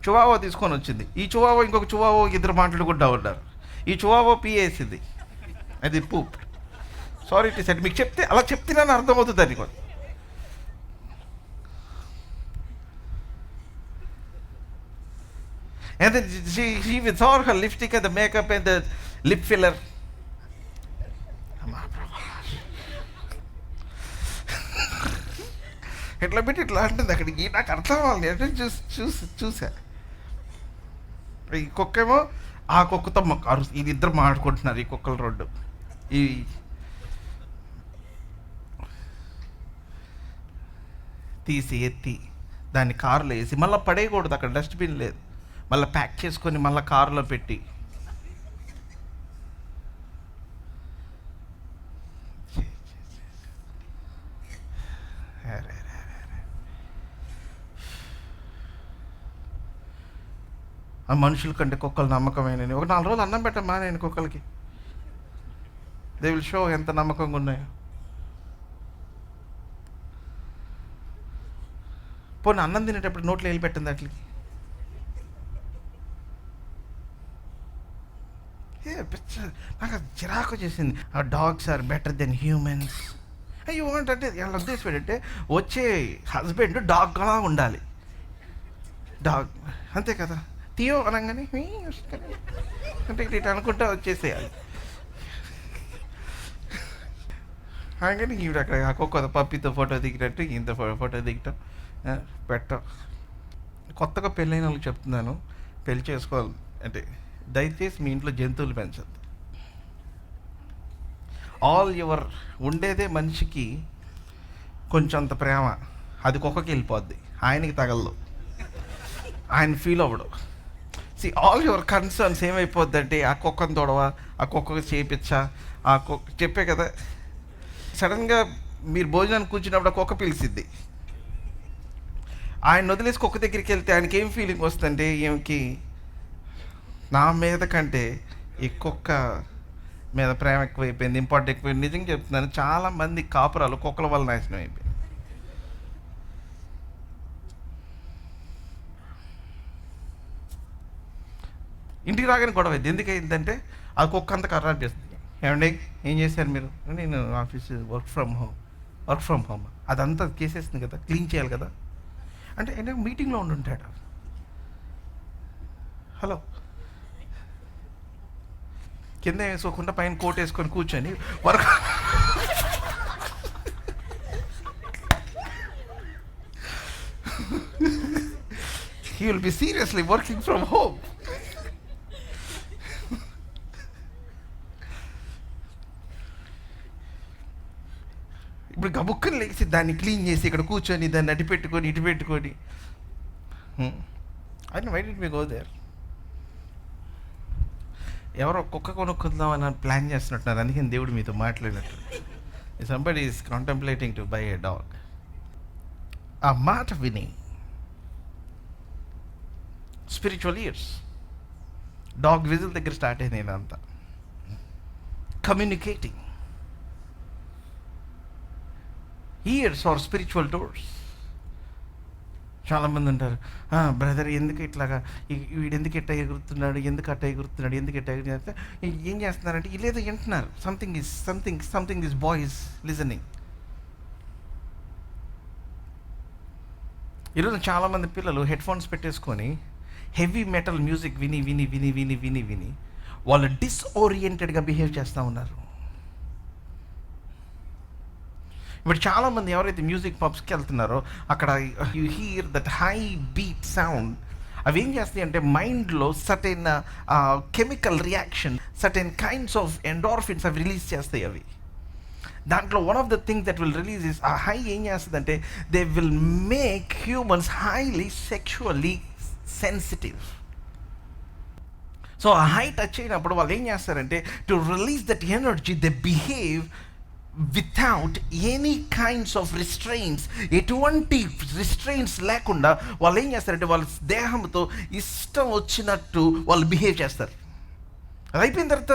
చువావో తీసుకొని వచ్చింది. ఈ చువావో ఇంకొక చువావో ఇద్దరు మాట్లాడుకుంటా ఉన్నారు. ఈ చువావో పిఏసింది, అది పూప్. సారీ టు సెట్, మీకు చెప్తే అలా చెప్తున్నాను అర్థమవుతుంది దానికి. And then she withdraw her lipstick and the makeup and the lip filler. ఎట్లా పెట్టి ఇట్లా అంటుంది అక్కడికి. నాకు అర్థం అవ్వాలి అంటే చూసా. ఈ కుక్కేమో ఆ కుక్కతో ఇది ఇద్దరు మాట్లాడుకుంటున్నారు. ఈ కుక్కల రోడ్డు ఈ తీసి ఎత్తి దాన్ని కారులో వేసి మళ్ళీ పడేయకూడదు, అక్కడ డస్ట్బిన్ లేదు, మళ్ళీ ప్యాక్ చేసుకొని మళ్ళీ కారులో పెట్టి ఆ మనుషుల కంటే కుక్కలు నమ్మకమైనవి. ఒక 4 రోజులు అన్నం పెట్టమ్మా నేను కుక్కలకి, దే విల్ షో ఎంత నమ్మకంగా ఉన్నాయో. పోనీ అన్నం తినేటప్పుడు నోట్లో వెళ్ళి పెట్టింది అట్లకి. నాకు చిరాకు చేసింది. ఆ dogs are better than humans. అయ్యో అంటే వాళ్ళ ఉద్దేశం ఏంటంటే వచ్చే హస్బెండ్ డాగ్గా ఉండాలి. డాగ్ అంతే కదా, తీయో అనగానే అంటే ఇట్లా అనుకుంటా వచ్చేసేయాలి. అనగానే ఈవిడ అక్కడ ఒక్కొక్క పప్పితో ఫోటో దిగినట్టు ఇంత ఫోటో దిగటం పెట్టం. కొత్తగా పెళ్ళైన వాళ్ళకి చెప్తున్నాను, పెళ్లి చేసుకోవాలి అంటే దయచేసి మీ ఇంట్లో జంతువులు పెంచద్దు. ఆల్ యువర్ ఉండేదే మనిషికి కొంచెం అంత ప్రేమ, అది కుక్కకి వెళ్ళిపోద్ది, ఆయనకి తగలదు, ఆయన ఫీల్ అవ్వడు. ఆల్ యువర్ కన్సర్న్స్ ఏమైపోద్ది అంటే ఆ కుక్కను తొడవా, ఆ కుక్కకు చేపించా, ఆ కుక్క చెప్పే కదా. సడన్గా మీరు భోజనానికి కూర్చున్నప్పుడు ఆ కుక్క పిలిచిద్ది, ఆయన వదిలేసి కుక్క దగ్గరికి వెళ్తే ఆయనకి ఏం ఫీలింగ్ వస్తుందంటే ఏమికి నా మీద కంటే ఈ కుక్క మీద ప్రేమ ఎక్కువైపోయింది, ఇంపార్టెంట్ ఎక్కువైంది. నిజంగా చెప్తున్నాను, చాలామంది కాపురాలు కుక్కల వల్ల నాశనం అయిపోయింది. ఇంటికి రాగానే గొడవ అయింది. ఎందుకు అయిందంటే అది కుక్క అంతా కర్రాట్ చేస్తుంది. ఏమండి ఏం చేశారు మీరు? నేను ఆఫీస్ వర్క్ ఫ్రమ్ హోమ్ అదంతా కేసేస్తుంది కదా, క్లీన్ చేయాలి కదా అంటే మీటింగ్లో ఉండుంటాడు. హలో, కింద వేసుకోకుండా పైన కోట్ వేసుకొని కూర్చొని work he will be seriously working from home. ఇప్పుడు గబుక్కని లేచి దాన్ని క్లీన్ చేసి ఇక్కడ కూర్చొని దాన్ని అటు పెట్టుకొని ఇటు పెట్టుకొని అని why did we go there? ఎవరో కుక్క కొనుక్కుందామని ప్లాన్ చేస్తున్నట్టున్నారు, అందుకని దేవుడు మీతో మాట్లాడినట్టు. Somebody is contemplating to buy a dog. ఆ మాట విని స్పిరిచువల్ ఇయర్స్, డాగ్ విజిల్ దగ్గర స్టార్ట్ అయింది ఇదంతా. Communicating ears are spiritual doors. చాలామంది ఉంటారు, బ్రదర్ ఎందుకు ఇట్లాగా, వీడు ఎందుకు ఎట్ట ఎగురుతున్నాడు, ఎందుకు అట్ట ఎగురుతున్నాడు, ఎందుకు ఎట్ట ఎగురుతున్నాడు, ఏం చేస్తున్నారంటే లేదో వింటున్నారు. Something is boys listening. ఈరోజు చాలామంది పిల్లలు హెడ్ ఫోన్స్ పెట్టేసుకొని హెవీ మెటల్ మ్యూజిక్ విని విని విని విని విని విని వాళ్ళు డిస్ఓరియంటెడ్గా బిహేవ్ చేస్తూ ఉన్నారు. ఇప్పుడు చాలామంది ఎవరైతే మ్యూజిక్ పబ్స్కి వెళ్తున్నారో అక్కడ you hear that high beat sound. అవి ఏం చేస్తాయి అంటే మైండ్లో certain chemical reaction, certain kinds of endorphins అవి రిలీజ్ చేస్తాయి. అవి దాంట్లో one of the things that will release is, ఆ హై ఏం చేస్తుందంటే they will make humans highly sexually sensitive. So ఆ హై టచ్ అయినప్పుడు వాళ్ళు ఏం చేస్తారంటే to release that energy they behave without any kinds of restraints. ఎటువంటి రిస్ట్రెయిన్స్ లేకుండా వాళ్ళు ఏం చేస్తారంటే వాళ్ళ దేహంతో ఇష్టం వచ్చినట్టు వాళ్ళు బిహేవ్ చేస్తారు. అది అయిపోయిన తర్వాత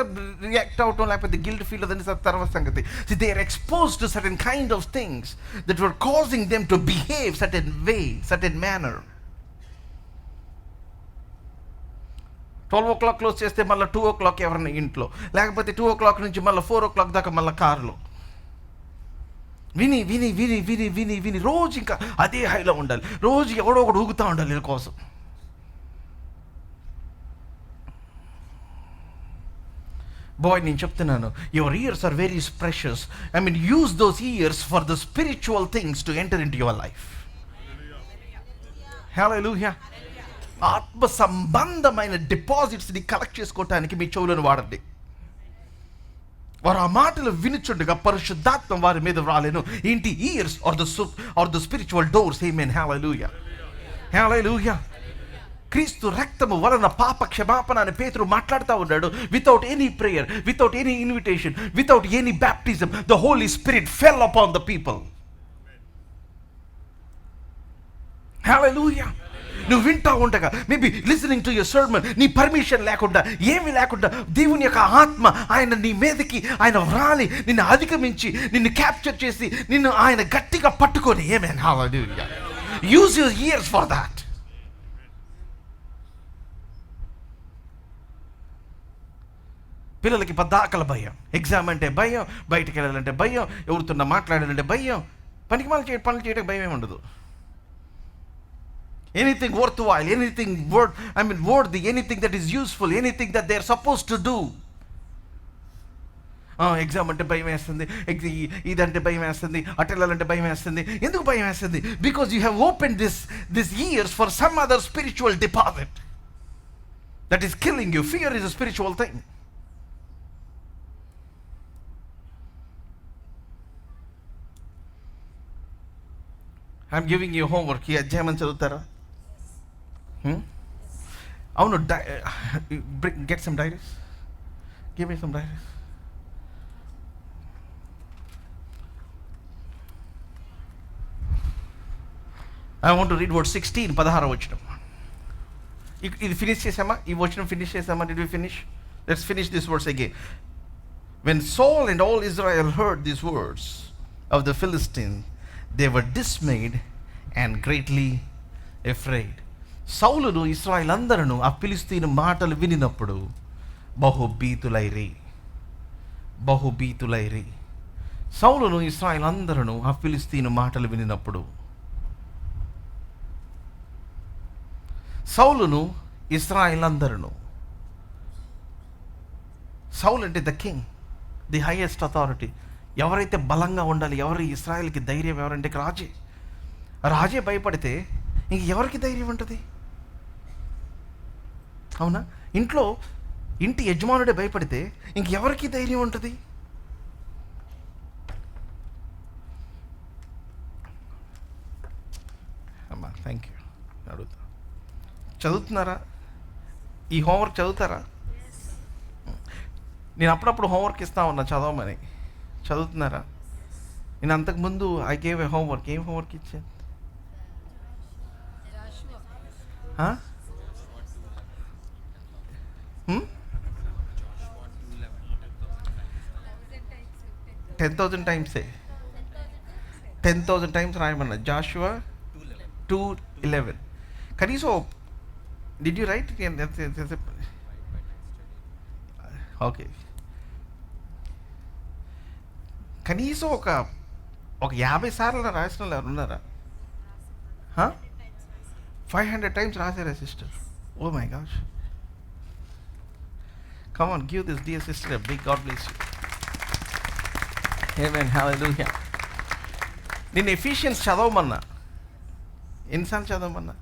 రియాక్ట్ అవటం లేకపోతే గిల్ట్ ఫీల్ అదని తర్వాత సంగతి. So they are exposed to certain kind of things that were causing them to behave certain way, certain manner. 12 o'clock close చేస్తే మళ్ళీ 2 o'clock ఎవరైనా ఇంట్లో, లేకపోతే 2 o'clock నుంచి మళ్ళీ 4 o'clock దాకా మళ్ళీ కార్లో విని విని విని విని విని విని రోజు ఇంకా అదే హైలో ఉండాలి. రోజు ఎవడో ఒకడు ఊగుతూ ఉండాలి వీళ్ళ కోసం. బాయ్, నేను చెప్తున్నాను, your ears are very precious. I mean use those ears for the spiritual things to enter in to your life. Hallelujah. ఆత్మ సంబంధమైన డిపాజిట్స్ని కలెక్ట్ చేసుకోవటానికి మీ చెవులను వాడండి. వారు ఆ మాటలు వినుచుండగా పరిశుద్ధాత్మ వారి మీద రాలేను. ఏంటి? Ears are the spiritual doors. Amen. Hallelujah, hallelujah. క్రీస్తు రక్తము వలన పాప క్షమాపణ అని పేతురు మాట్లాడుతూ ఉన్నాడు. Without any prayer, without any invitation, without any baptism, the Holi spirit fell upon the people. Hallelujah. నువ్వు వింటా ఉండగా, maybe listening to your sermon, నీ పర్మిషన్ లేకుండా, ఏమి లేకుండా దేవుని యొక్క ఆత్మ ఆయన నీ మీదకి ఆయన రాలి నిన్ను అధిగమించి నిన్ను క్యాప్చర్ చేసి నిన్ను ఆయన గట్టిగా పట్టుకొని, amen, hallelujah. Use your ears for that. పిల్లలకి పద్దాకల భయం, ఎగ్జామ్ అంటే భయం, బయటికి వెళ్ళాలంటే భయం, ఎవరితో మాట్లాడాలంటే భయం, పనికి పనులు చేయడానికి భయం ఏమి ఉండదు. Anything worthwhile, anything worthy, anything that is useful, anything that they are supposed to do. Exam అంటే భయం వేస్తుంది, ఇదంటే భయం వేస్తుంది, అటు వెళ్ళాలంటే భయం వేస్తుంది. ఎందుకు భయం వేస్తుంది? Because you have open this years for some other spiritual deposit that is killing you. Fear is a spiritual thing. I'm giving you homework. ఈ అధ్యాయం చదువుతారా? అవును, get some diaries. Give me some diaries. I want to read verse 16, 16వ వచనం. ఇది finish చేసామా? ఈ వచనం finish చేసామా? Did we finish? Let's finish this verse again. When Saul and all Israel heard these words of the Philistines, they were dismayed and greatly afraid. సౌలును ఇశ్రాయేలందరూ ఆ ఫిలిష్తీయుని మాటలు వినినప్పుడు బహుభీతులైరి. సౌలును ఇశ్రాయేలందరూ ఆ ఫిలిష్తీయుని మాటలు వినినప్పుడు, సౌలును ఇశ్రాయేలందరూ, సౌల్ అంటే the king, the highest authority. ఎవరైతే బలంగా ఉండాలి, ఎవరు ఇశ్రాయేల్కి ధైర్యం ఎవరంటే రాజే భయపడితే ఇంక ఎవరికి ధైర్యం ఉంటుంది? అవునా? ఇంటి యజమానుడే భయపడితే ఇంకెవరికి ధైర్యం ఉంటుంది? అమ్మా థ్యాంక్ యూ. అడుగుతా, చదువుతున్నారా? ఈ హోంవర్క్ చదువుతారా? నేను అప్పుడప్పుడు హోంవర్క్ ఇస్తా ఉన్నా చదవమని. చదువుతున్నారా? నేను అంతకుముందు ఐ గేవ్ ఏ హోంవర్క్. ఏం హోంవర్క్ ఇచ్చాను? 10,000 టైమ్సే 10,000 టైమ్స్ రాయమన్నా. జాషువా 2:11. కనీసం డిడ్ యూ రైట్? ఓకే, కనీసం ఒక 50 సార్లు రాసిన వాళ్ళు ఎవరు ఉన్నారా? 500 టైమ్స్ రాశారా sister? Oh my gosh, come on, give this dear sister a big God bless you. Amen, hallelujah. నేను ఎఫిషియన్స్ చదవమన్నా. ఎన్నిసార్లు చదవమన్నా?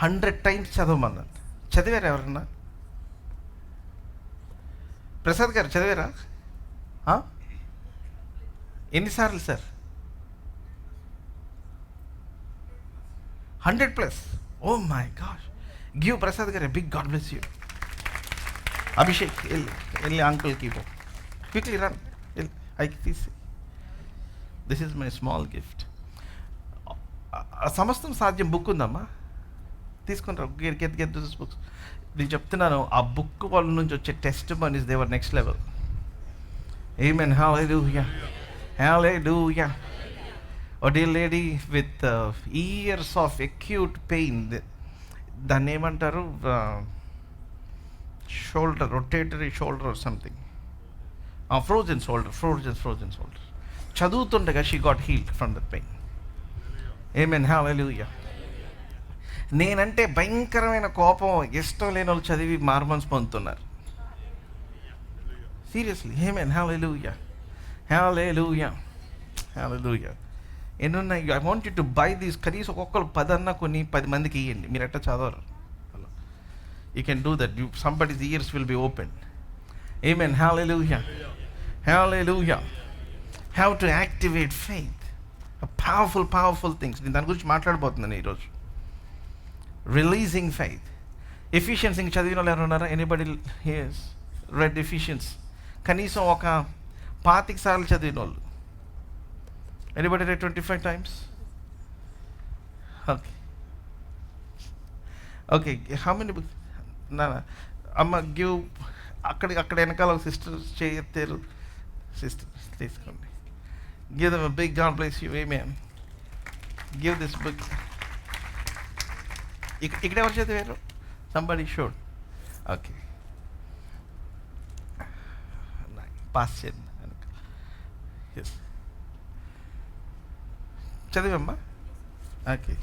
100 టైమ్స్ చదవమన్నా. చదివారా ఎవరన్నా? ప్రసాద్ గారు చదివారా? ఎన్నిసార్లు sir? 100+. Oh my gosh, give Prasad గారు big God bless you. Abhishek వెళ్ళి అంకుల్కి ఇవ్వు, క్విక్లీ రన్, ఐకి తీసి. This is my small gift. సమస్తం సాధ్యం బుక్ ఉందమ్మా, తీసుకుంటారు. Get this books. నేను చెప్తున్నాను, ఆ బుక్ వాళ్ళ నుంచి వచ్చే testimonies they were next level. Amen, hallelujah, hallelujah. A dear lady with years of acute pain, దాన్ని ఏమంటారు, shoulder, rotatory shoulder or something, frozen shoulder. చదువుతుండగా she got healed from that pain. Amen, hallelujah. నేనంటే భయంకరమైన కోపం, ఇష్టం లేని వాళ్ళు చదివి మార్మన్స్ పొందుతున్నారు. సీరియస్లీ. ఆమేన్, హల్లెలూయా, హల్లెలూయా, హల్లెలూయా. ఎన్నున్నాయి? I want you to buy these. కనీసం ఒక్కొక్కరు 10 అన్నా కొన్ని 10 మందికి ఇవ్వండి. మీరు ఎట్లా చదవరు? You can do that. Somebody's ears will be open. Amen, hallelujah, hallelujah. Have to activate faith. Powerful things. నేను దాని గురించి మాట్లాడబోతున్నాను ఈరోజు. Releasing faith. ఎఫిషియన్స్ ఇంక చదివిన వాళ్ళు ఎవరు ఉన్నారా? Anybody here's read Ephesians? కనీసం ఒక 25 సార్లు చదివిన వాళ్ళు. Anybody read 25 times? Okay. How many books? అమ్మ గివ్. అక్కడ వెనకాల ఒక సిస్టర్ చేయరు. సిస్టర్ తీసుకోండి. Give them a big God bless you. Amen. Give this book. ఇక్కడ ఎవరు చదివారు? Somebody showed. ఓకే, పాస్ చేయండి. ఎస్, చదివమ్మా. Okay,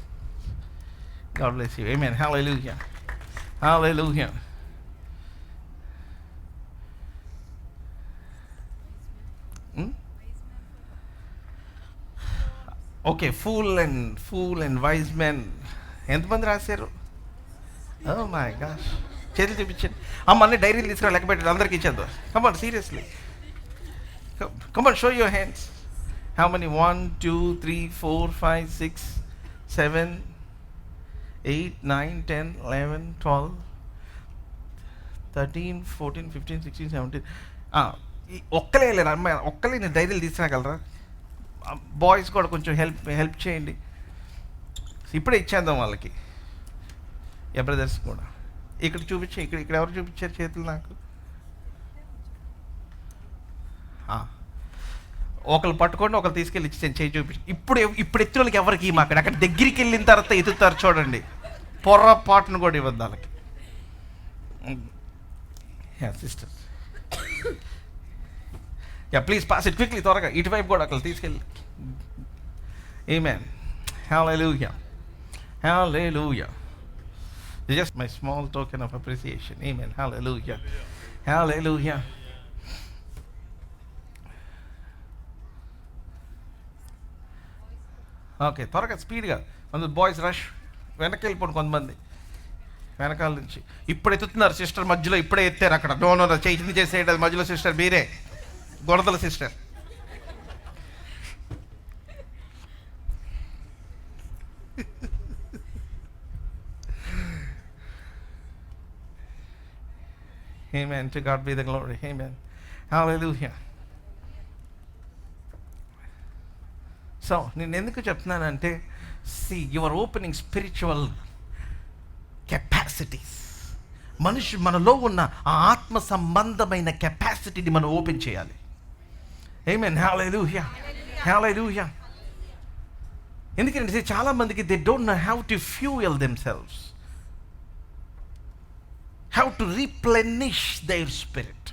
God bless you. Amen, hallelujah, hallelujah. Okay, fool and wise men ఎంతమంది రాశారు? ఓ మై గాష్, చేతులు చూపించండి. అమ్మ అన్ని డైరీలు తీసుకురా, లెక్క పెట్టండి, అందరికి ఇచ్చేద్దాం. Come on, seriously, come on, show your hands. How many? 1, 2, 3, 4, 5, 6, 7, 8, 9, 10, 11, 12, 13, 14, 15, 16, 17. ఒక్కలే లేరు అమ్మాయి, ఒక్కలే నేను డైరీలు తీసుకురాగలరా? బాయ్స్ కూడా కొంచెం హెల్ప్ చేయండి. ఇప్పుడే ఇచ్చేద్దాం వాళ్ళకి, బ్రదర్స్ కూడా. ఇక్కడ చూపించే, ఇక్కడ ఎవరు చూపించారు చేతులు నాకు? ఒకళ్ళు పట్టుకోండి, ఒకళ్ళు తీసుకెళ్ళి ఇచ్చి చేయి చూపించి. ఇప్పుడు ఎత్తిన వాళ్ళకి ఎవరికి మాకు అక్కడ దగ్గరికి వెళ్ళిన తర్వాత ఎత్తుతారు చూడండి, పొర్రపాటును కూడా ఇవ్వద్దు వాళ్ళకి. Sister please pass it quickly, త్వరగా ఇటువైపు కూడా అక్కడ తీసుకెళ్ళి. ఆమేన్. హల్లెలూయా, హల్లెలూయా. Just my small token of appreciation. Amen. Hallelujah. Hallelujah. Okay, త్వరగా స్పీడ్గా కొంత బాయ్స్ రష్. వెనక్కి వెళ్ళిపోండి కొంతమంది వెనకాల నుంచి. ఇప్పుడు ఎత్తుతున్నారు సిస్టర్, మధ్యలో ఇప్పుడే ఎత్తారు అక్కడ. నో చేయించింది చేసేది మధ్యలో సిస్టర్ మీరే, గొడవల sister. Amen. To God be the glory. Amen. Hallelujah. So నేను ఎందుకు చెప్తున్నానంటే, see, you are opening spiritual capacities. మనలో ఉన్న ఆ ఆత్మ సంబంధమైన కెపాసిటీని మనం ఓపెన్ చేయాలి. Amen. Hallelujah. Hallelujah. ఎందుకంటే చాలా మందికి they don't know how to fuel themselves, how to replenish their spirit.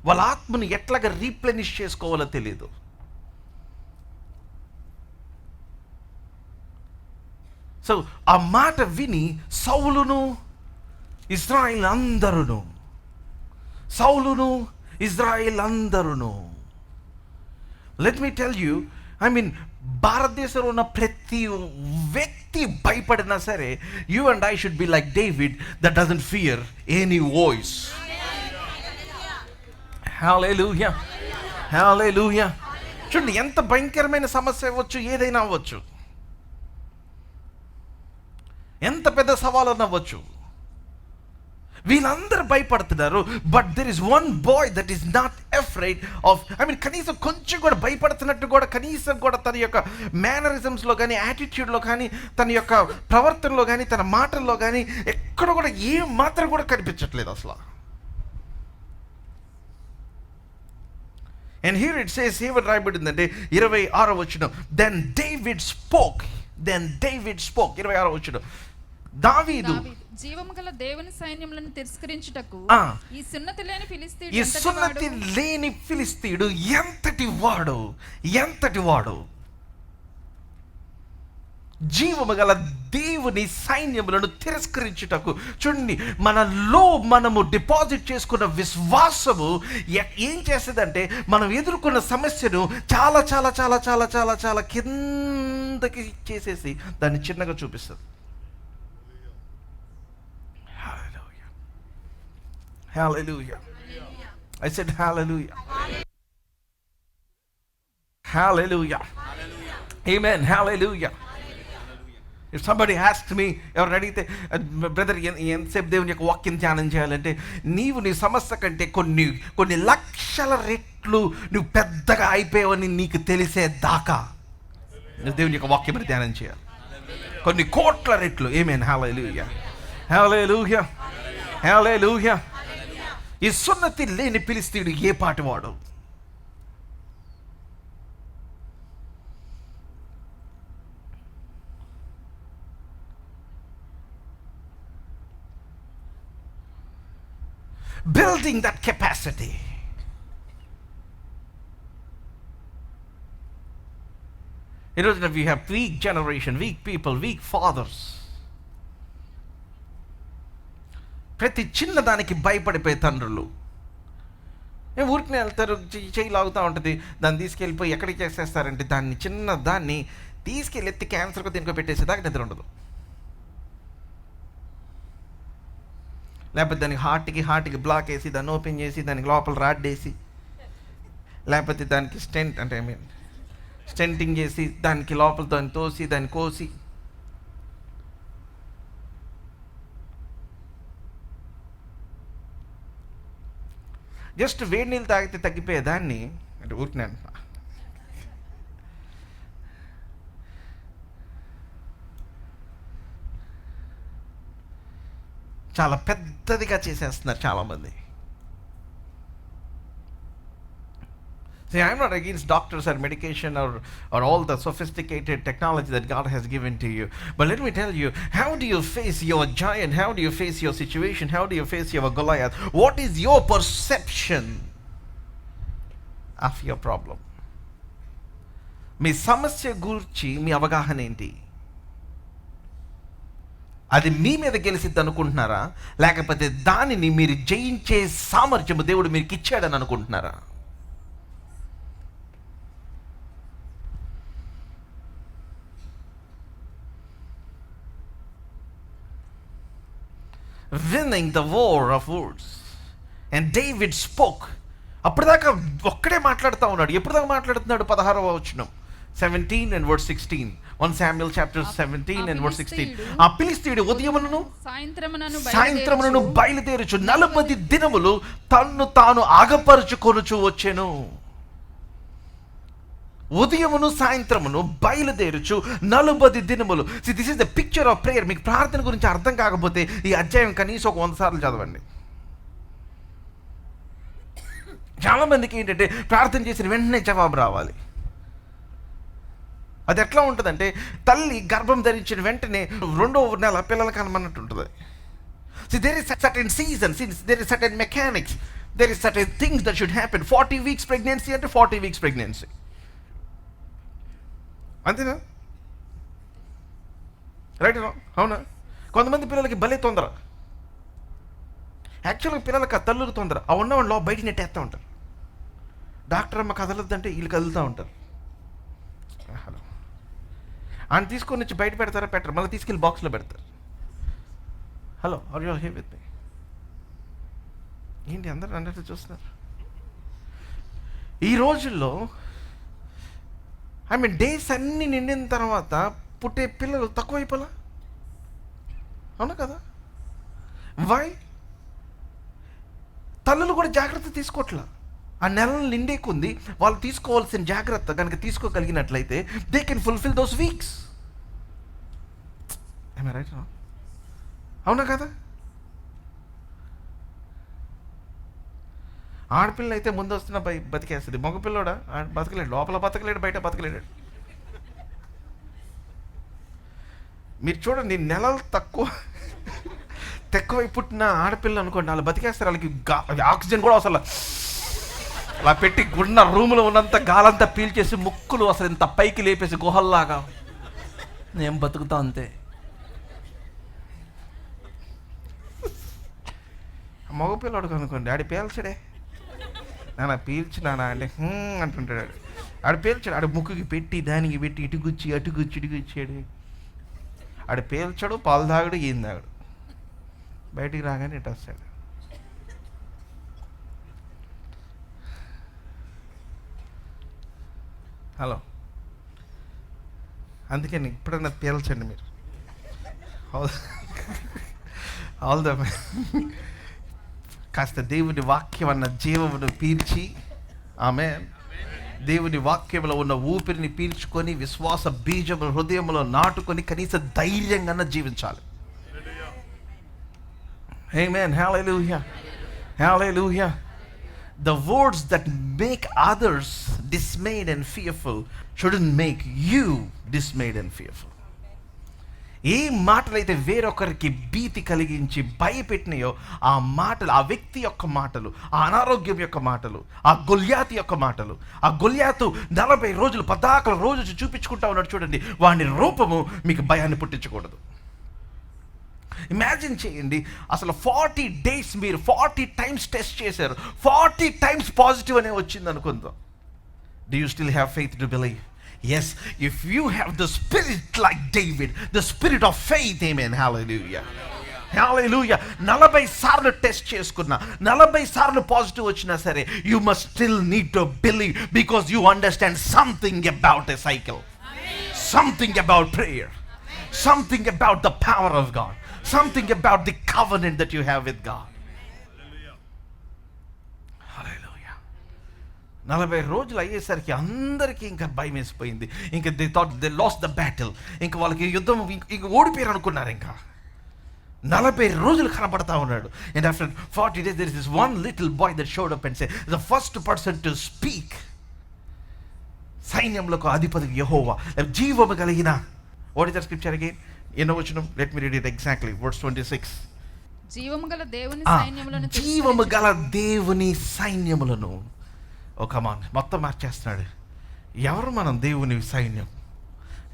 వాళ్ళ ఆత్మను ఎట్లాగా రీప్లెనిష్ చేసుకోవాలో తెలియదు. సో ఆ మాట విని సౌలును ఇజ్రాయిల్ అందరును let me tell you, I mean భారతదేశంలో ఉన్న ప్రతి వ్యక్తి భయపడినా సరే, you and I should be like David that doesn't fear any voice. Hallelujah, hallelujah. చూడండి, ఎంత భయంకరమైన సమస్య అవ్వచ్చు, ఏదైనా అవ్వచ్చు, ఎంత పెద్ద సవాలు అవ్వచ్చు, వీళ్ళందరూ భయపడుతున్నారు. But there is one boy that is not afraid of, I mean కనీసం కొంచెం కూడా భయపడుతున్నట్టు కూడా, కనీసం కూడా తన యొక్క మేనరిజమ్స్లో కానీ, యాటిట్యూడ్లో కానీ, తన యొక్క ప్రవర్తనలో కానీ, తన మాటల్లో కానీ ఎక్కడ కూడా ఏం మాత్రం కూడా కనిపించట్లేదు అసలు. అండ్ హియర్ ఇట్ సేస్, ఏమని రాయబడిందంటే 26వ వచనం, దెన్ డేవిడ్ స్పోక్ 26వ వచనం, దావీదు జీవము గల దేవుని సైన్యములను తిరస్కరించుటకు ఈ సున్నతి లేని ఫిలిస్తీయుడు ఎంతటి వాడు, జీవము గల దేవుని సైన్యములను తిరస్కరించుటకు. చూడండి, మనలో మనము డిపాజిట్ చేసుకున్న విశ్వాసము ఏం చేస్తుందంటే, మనం ఎదుర్కొన్న సమస్యను చాలా చాలా చాలా చాలా చాలా చాలా కిందకి చేసేసి దాన్ని చిన్నగా చూపిస్తుంది. Hallelujah. I said hallelujah. Hallelujah. Amen. Hallelujah. If somebody asked me, ఎవరు అడిగితే, బ్రదర్ ఎంతసేపు దేవుని యొక్క వాక్యం ధ్యానం చేయాలంటే, నీవు నీ సమస్య కంటే కొన్ని లక్షల రెట్లు నువ్వు పెద్దగా అయిపోయావని నీకు తెలిసే దాకా నువ్వు దేవుని యొక్క వాక్యం ధ్యానం చేయాలి. కొన్ని కోట్ల రెట్లు. Amen. Hallelujah. Hallelujah. Hallelujah. ఈ సున్నతి లేని ఫిలిస్తీయుడు ఏ పాటివాడు? Building that capacity. You know, we have weak generation, weak people, weak fathers. ప్రతి చిన్నదానికి భయపడిపోయే తండ్రులు. ఊరికి వెళ్తారు, చేయి లాగుతూ ఉంటుంది, దాన్ని తీసుకెళ్ళిపోయి ఎక్కడికి చేసేస్తారంటే, దాన్ని తీసుకెళ్ళి ఎత్తి క్యాన్సర్కు దీనికో పెట్టేసేదాకా నిద్ర ఉండదు. లేకపోతే దానికి హార్ట్కి బ్లాక్ వేసి దాన్ని ఓపెన్ చేసి దానికి లోపల రాడ్ వేసి, లేకపోతే దానికి స్టెంటింగ్ చేసి దానికి లోపల దాన్ని తోసి దాన్ని కోసి, జస్ట్ వేడి నీళ్ళు తాగితే తగ్గిపోయేదాన్ని అంటే ఊరికినే చాలా పెద్దదిగా చేసేస్తున్నారు చాలామంది. See, I'm not against doctors or medication or all the sophisticated technology that God has given to you. But let me tell you, how do you face your giant? How do you face your situation? How do you face your Goliath? What is your perception of your problem? మీ సమస్య గురించి మీ అవగాహన ఏంటి? అది మీ మీద గెలిసిద్ది అనుకుంటున్నారా, లేకపోతే దానిని మీరు జయించే సామర్థ్యము దేవుడు మీకు ఇచ్చాడని అనుకుంటున్నారా? Winning the war of words. And David spoke. అప్పటిదాకా ఒక్కడే మాట్లాడుతూ ఉన్నాడు. ఎప్పటిదాకా మాట్లాడుతున్నాడు? 16వ వచనం 17 and verse 16. 1 Samuel chapter 17 and verse 16. ఆ ఫిలిష్తీయుడు ఉదయమునను సాయంత్రమునను బయలుదేరుచు 40 దినములు తన్ను తాను ఆగపరుచుకొనుచు వచ్చెను. ఉదయమును సాయంత్రమును బయలుదేరుచు 40 దినములు. This is the picture of prayer. మీకు ప్రార్థన గురించి అర్థం కాకపోతే ఈ అధ్యాయం కనీసం ఒక 100 సార్లు చదవండి. చాలా మందికి ఏంటంటే ప్రార్థన చేసిన వెంటనే జవాబు రావాలి. అది ఎట్లా ఉంటుందంటే, తల్లి గర్భం ధరించిన వెంటనే 2వ నెల పిల్లలు కనమన్నట్టు ఉంటుంది. See, there is certain seasons, there is certain mechanics, there is certain things that should happen. 40 weeks pregnancy అంటే 40 weeks pregnancy. అంతేనా? రైట్? అవునా? కొంతమంది పిల్లలకి భలే తొందర. యాక్చువల్గా పిల్లలకి ఆ తల్లుకు తొందర. ఆ ఉన్నవాళ్ళు బయట నెట్టేస్తూ ఉంటారు. డాక్టర్ అమ్మ కదలొద్దంటే వీళ్ళు కదులుతూ ఉంటారు. హలో, ఆయన తీసుకొని వచ్చి బయట పెడతారా? పెట్టరు. మళ్ళీ తీసుకెళ్ళి బాక్స్లో పెడతారు. Hello, are you here with me? ఏంటి అందరూ అన్నట్టు చూస్తున్నారు? ఈ రోజుల్లో డేస్ అన్నీ నిండిన తర్వాత పుట్టే పిల్లలు తక్కువైపోలా? అవునా కదా? వై? తల్లులు కూడా జాగ్రత్త తీసుకోవట్లా. ఆ నెలలు నిండే కొంది వాళ్ళు తీసుకోవాల్సిన జాగ్రత్త కనుక తీసుకోగలిగినట్లయితే they can fulfil those weeks. Right? అవునా కదా? ఆడపిల్ల అయితే ముందు వస్తున్న బతికేస్తుంది. మగపిల్లోడా బతకలేడు. లోపల బతకలేడు, బయట బతకలేడు. మీరు చూడండి, నెలలు తక్కువ పుట్టిన ఆడపిల్ల అనుకోండి, వాళ్ళు బతికేస్తారు. వాళ్ళకి ఆక్సిజన్ కూడా అసలు అలా పెట్టి గున్న రూములో ఉన్నంత గాలంతా పీల్చేసి ముక్కులు అసలు ఇంత పైకి లేపేసి గుహల్లాగా నేను బతుకుతా అంతే. మగపిల్లడు అనుకోండి, ఆడి పేల్చడే, నాన్న పీల్చినానా అంటే అంటుంటాడు. ఆడు పేల్చాడు. ఆడు ముక్కుకి పెట్టి దానికి పెట్టి ఇటుగుచ్చి ఇటుగుచ్చాడు. ఆడు పేల్చాడు, పాలు తాగాడు, ఏం తాగాడు. బయటికి రాగానే ఇటు వస్తాడు. హలో, అందుకని ఇప్పుడన్నా పేల్చండి మీరు. ఆల్ ద కాస్త దేవుని వాక్యం అన్న జీవమును పీల్చి, ఆమేన్, దేవుని వాక్యంలో ఉన్న ఊపిరిని పీల్చుకొని విశ్వాస బీజము హృదయంలో నాటుకొని కనీస ధైర్యంగా జీవించాలి. ఆమేన్. హల్లెలూయా, హల్లెలూయా. The words that make others dismayed and fearful shouldn't make you dismayed and fearful. ఏ మాటలైతే వేరొకరికి భీతి కలిగించి భయపెట్టినాయో ఆ మాటలు, ఆ వ్యక్తి యొక్క మాటలు, ఆ అనారోగ్యం యొక్క మాటలు, ఆ గొల్యాతు యొక్క మాటలు, ఆ గొల్యాతు 40 రోజులు 14 రోజులు చూపించుకుంటా ఉన్నాడు చూడండి, వాని రూపము మీకు భయాన్ని పుట్టించకూడదు. ఇమాజిన్ చేయండి, అసలు 40 days మీరు 40 times టెస్ట్ చేశారు, 40 times పాజిటివ్ అనే వచ్చింది అనుకుందాం. Do you still have faith to believe? Yes, if you have the spirit like David, the spirit of faith, amen, hallelujah, hallelujah. 40 సార్లు టెస్ట్ చేసుకున్నా, 40 సార్లు పాజిటివ్ వచ్చినా సరే, you must still need to believe because you understand something about a cycle, something about prayer, something about the power of God, something about the covenant that you have with God. 40 రోజులు అయ్యేసరికి అందరికీ ఇంకా భయం వేసిపోయింది. ఇంకా they thought they last the battle. ఇంకా వాళ్ళకి యుద్ధం ఇంక ఓడిపోయారు అనుకున్నారు. ఇంకా 40 రోజులు కనబడతా ఉన్నాడు. And after 40 days there is this one little boy that showed up and said, the first person to speak సైన్యములకు అధిపతి యెహోవా, జీవము కలిగిన. What is the scripture again? ఎన్నో వచనం? Let me read it exactly. Verse 26. జీవము గల దేవుని సైన్యములను జీవము గల దేవుని సైన్యములను. ఓ కమాన్, మొత్తం మార్చేస్తున్నాడు. ఎవరు మనం? దేవుని సైన్యం.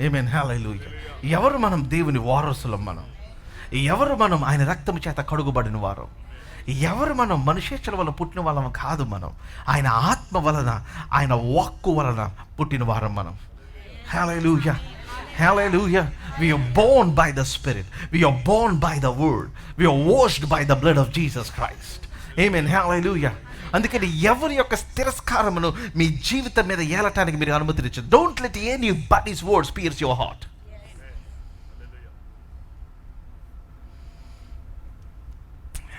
ఆమేన్, హల్లెలూయా. ఎవరు మనం? దేవుని వారసులం మనం. ఎవరు మనం? ఆయన రక్తము చేత కడుగుబడిన వారు. ఎవరు మనం? మనుష్యేచ్ఛల వల్ల పుట్టిన వాళ్ళం కాదు మనం. ఆయన ఆత్మ వలన, ఆయన వాక్కు వలన పుట్టిన వారం మనం. హల్లెలూయా, hallelujah. We are born by the Spirit. We are born by the Word. We are washed by the blood of Jesus Christ. Amen, hallelujah. అందుకని ఎవరి యొక్క తిరస్కారమును మీ జీవితం మీద ఏలటానికి మీరు అనుమతించండి. Don't let anybody's words pierce your heart.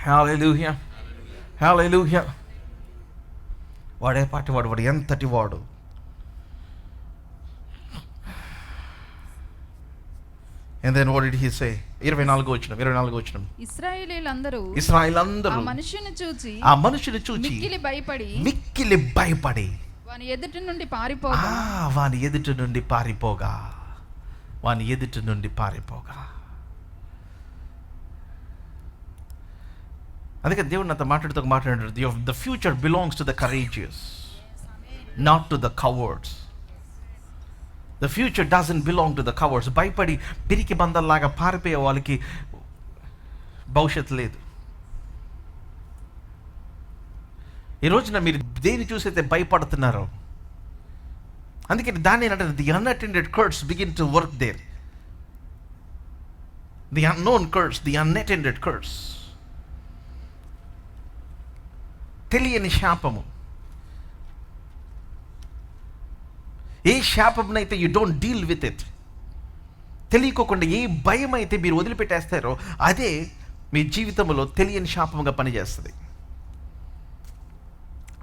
Hallelujah, hallelujah. వాడే పాటి వాడు ఎంతటి వాడు. And then what did he say? 24 వచనం. ఇశ్రాయేలీయులందరూ ఇశ్రాయేలీయులందరూ ఆ మనుషుని చూచి మిక్కిలి భయపడి వాని ఎదుట నుండి పారిపోగా వాని ఎదుట నుండి పారిపోగా. అందుకే దేవుడు నాతో మాట్లాడుతూ the future belongs to the courageous, not to the cowards. The future doesn't belong to the cowards. భయపడి పిరికి బందల్లాగా పారిపోయే వాళ్ళకి భవిష్యత్తు లేదు. ఈ రోజున మీరు దేని చూసైతే భయపడుతున్నారో, అందుకే దాన్ని ఏంటంటే the unattended curse begin to work there. The unknown curse, the unattended curse. తెలియని శాపము. ఏ శాపమునైతే you don't deal with it, తెలియకోకుండా ఏ భయం అయితే మీరు వదిలిపెట్టేస్తారో అదే మీ జీవితంలో తెలియని శాపముగా పనిచేస్తుంది.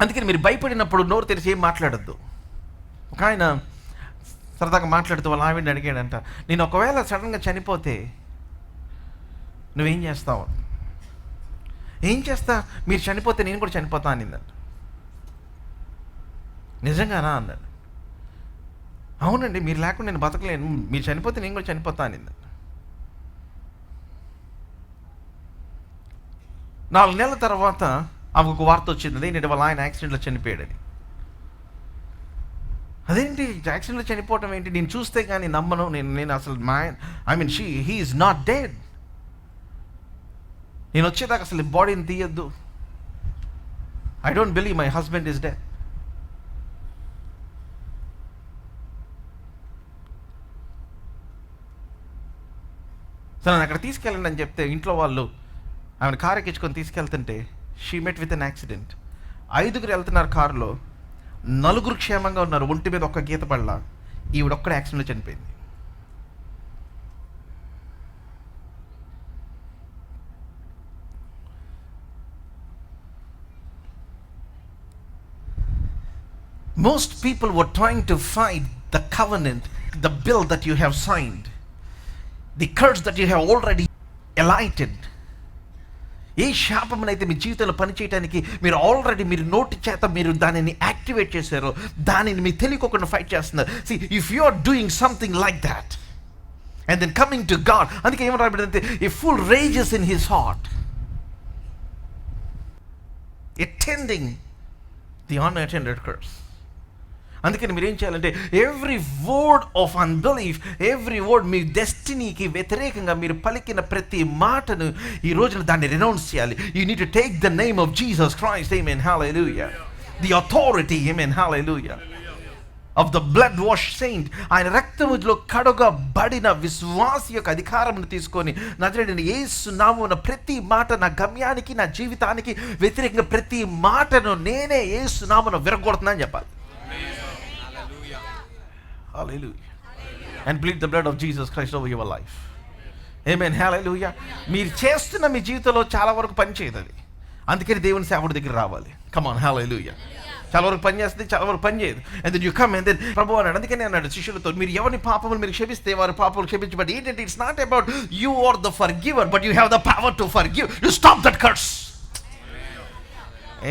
అందుకని మీరు భయపడినప్పుడు నోరు తెరిచి ఏం మాట్లాడద్దు. ఒక ఆయన సరదాగా మాట్లాడుతూ వాళ్ళ ఆవిడని అడిగాడంట, నేను ఒకవేళ సడన్గా చనిపోతే నువ్వేం చేస్తావు? ఏం చేస్తా? మీరు చనిపోతే నేను కూడా చనిపోతా అనిందంట. నిజంగానా అన్నాడు. అవునండి, మీరు లేకుండా నేను బతకలేను, మీరు చనిపోతే నేను కూడా చనిపోతా అనింది. 4 నెలల తర్వాత ఆమెకు ఒక వార్త వచ్చింది, అదేంటి వాళ్ళ ఆయన యాక్సిడెంట్లో చనిపోయాడని. అదేంటి యాక్సిడెంట్లో చనిపోవటం ఏంటి? నేను చూస్తే కానీ నమ్మను. నేను అసలు హీ ఈజ్ నాట్ డెడ్. నేను వచ్చేదాకా అసలు బాడీని తీయద్దు. I don't believe my husband is dead. సరే అక్కడ తీసుకెళ్ళండి అని చెప్తే ఇంట్లో వాళ్ళు ఆమెను కారు ఎక్కించుకొని తీసుకెళ్తుంటే she met with an accident. 5 వెళ్తున్నారు కారులో, 4 క్షేమంగా ఉన్నారు, ఒంటి మీద ఒక్క గీత పడలా. ఈవిడ ఒక్కడ యాక్సిడెంట్లో చనిపోయింది. Most people were trying to fight the covenant, the bill that you have signed, the curse that you have already alighted. ఏ శాపమునైతే మీ జీవితంలో పనిచేయడానికి మీరు ఆల్రెడీ మీరు నోటి చేత మీరు దానిని యాక్టివేట్ చేశారో దానిని మీరు తెలియకోకుండా ఫైట్ చేస్తున్నారు. See, if you are doing something like that and then coming to God, అందుకే ఏమని రాబడిందంటే a fool rages in his heart, attending the unattended curse. అందుకని మీరు ఏం చేయాలంటే every word of unbelief, every word మీ డెస్టినీకి వ్యతిరేకంగా మీరు పలికిన ప్రతి మాటను ఈ రోజున దాన్ని రెనౌన్స్ చేయాలి. You need to take the name of Jesus Christ, amen, hallelujah, the authority, amen, hallelujah, of the blood wash Saint. ఆయన రక్తములో కడగబడిన విశ్వాసి యొక్క అధికారమును తీసుకొని నజరేయుడైన యేసు నామమున ప్రతి మాట, నా గమ్యానికి నా జీవితానికి వ్యతిరేకంగా ప్రతి మాటను నేనే యేసు నామమున విరగొడుతున్నా అని చెప్పాలి. Hallelujah. And plead the blood of Jesus Christ over your life. Amen. Hallelujah. మీరు చేస్తున్న మీ జీవితంలో చాలా వరకు పని చేయదు అది. అందుకని దేవుని సేవకుడి దగ్గర రావాలి. Come on, hallelujah. చాలా వరకు పని చేస్తుంది, చాలా వరకు పని చేయదు. And then you come and then ప్రభు అన్నాడు, అందుకని అన్నాడు శిష్యులతో, మీరు ఎవరిని పాపములు మీరు క్షమిస్తే వారి పాపములు క్షమించబడి. ఏంటంటే it's not about you are the forgiver, but you have the power to forgive. You stop that curse.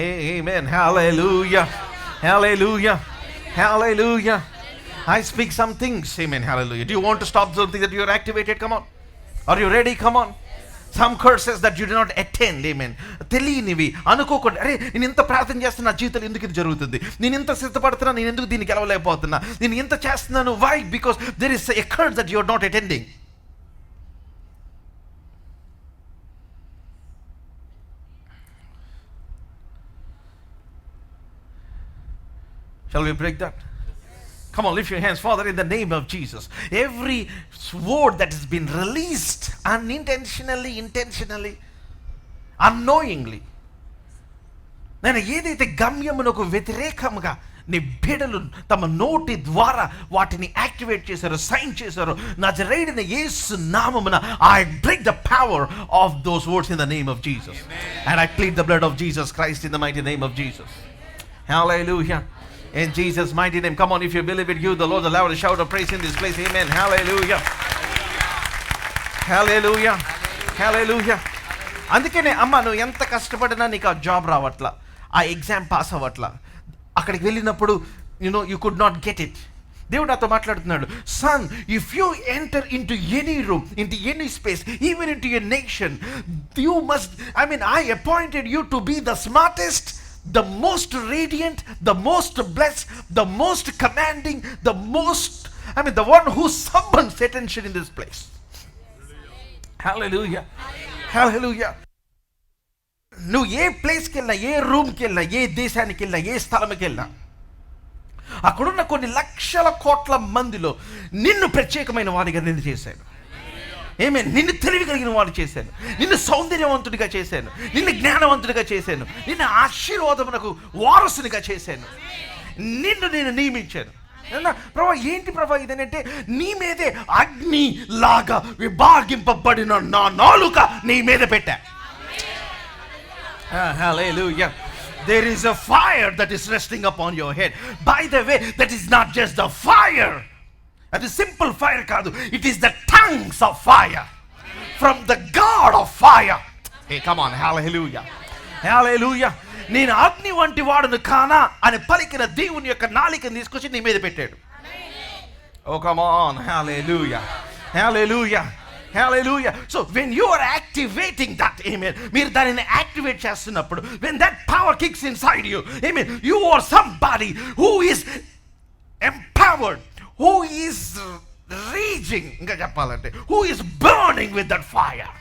Amen. Hallelujah. Hallelujah. Hallelujah. I speak some things. Amen. Hallelujah. Do you want to stop something that you are activated? Come on. Are you ready? Come on. Some curses that you did not attend. Amen. తెలియనివి అనుకోకుండా, అరే నేను ఇంత ప్రార్థన చేస్తున్నా నా జీవితంలో ఎందుకు ఇది జరుగుతుంది, నేను ఇంత సిద్ధపడుతున్నా, నేను ఎందుకు దీన్ని గెలవలేకపోతున్నా, నేను ఇంత చేస్తున్నాను. Why? Because there is a curse that you are not attending. Shall we break that? Come on, lift your hands. Father, in the name of Jesus, every word that has been released unintentionally, intentionally, unknowingly, నేను ఏదైతే గమ్యమునకు వ్యతిరేకంగా నీ బిడ్డలు తమ నోటి ద్వారా వాటిని activate చేశారో, సైన్ చేశారో, నజరేయుడైన యేసు నామమున I break the power of those words in the name of Jesus. And I plead the blood of Jesus Christ in the mighty name of Jesus. Hallelujah. In Jesus' mighty name. Come on, if you believe it, give the Lord a loud shout of praise in this place. Amen. Hallelujah. Hallelujah. Hallelujah. అందుకనే అమ్మ నువ్వు ఎంత కష్టపడినా నీకు ఆ job రావట్లా, ఆ exam pass అవ్వట్లా, అక్కడికి వెళ్ళినప్పుడు you could not get it. దేవుడు నాతో మాట్లాడుతున్నాడు, son, if you enter into any room, into any space, even into a nation, you must, I appointed you to be the smartest, the most radiant, the most blessed, the most commanding, the most, the one who summons attention in this place. Hallelujah. Hallelujah. నువ్వు ఏ ప్లేస్కి వెళ్ళినా, ఏ రూమ్కి వెళ్ళినా, ఏ దేశానికి వెళ్ళినా, ఏ స్థలంకి వెళ్ళినా, అక్కడున్న కొన్ని లక్షల కోట్ల మందిలో నిన్ను ప్రత్యేకమైన వారిగా నేను చేశాను. ఏమే, నిన్ను తెలివి కలిగిన వాడు చేశాను, నిన్ను సౌందర్యవంతుడిగా చేశాను, నిన్ను జ్ఞానవంతుడిగా చేశాను, నిన్ను ఆశీర్వాదమునకు వారసునిగా చేశాను, నిన్ను నేను నియమించాను. ప్రభా ఏంటి ప్రభా ఇదేనంటే, నీ మీదే అగ్ని లాగా విభాగింపబడిన నా నాలుక నీ మీద పెట్టా. Hallelujah. There is a fire that is resting upon your head. By the way, that is not just the fire. That is simple fire kaadu. It is the tongues of fire from the God of fire. Hey, come on. Hallelujah. Hallelujah. నేను అగ్ని వంటి వాడును కానా అని పలికిన దేవుని యొక్క నాలికను తీసుకొచ్చి నీ మీద పెట్టాడు. Oh, come on. Hallelujah. Hallelujah. Hallelujah. So when you are activating that, amen, మీరు దానిని యాక్టివేట్ చేస్తున్నప్పుడు, when that power kicks inside you, amen, you are somebody who is empowered, who is raging, ఇంకా చెప్పాలంటే who is burning with that fire.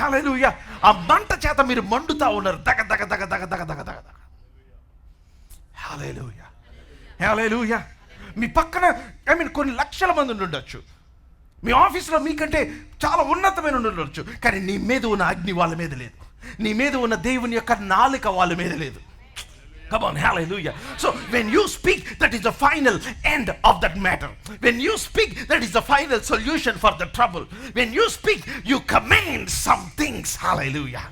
Hallelujah. ఆ మంట చేత మీరు మండుతా ఉన్నారు, దగ దగ దగ దగ దగ దగ దగ దగ. Hallelujah. Hallelujah. మీ పక్కన కొన్ని లక్షల మంది ఉండొచ్చు, మీ ఆఫీస్లో మీకంటే చాలా ఉన్నతమైన ఉండొచ్చు, కానీ నీ మీద ఉన్న అగ్ని వాళ్ళ మీద లేదు, నీ మీద ఉన్న దేవుని యొక్క నాలుక వాళ్ళ మీద లేదు. Come on, hallelujah. So when you speak, that is the final end of that matter. When you speak, that is the final solution for the trouble. When you speak, you command some things. Hallelujah.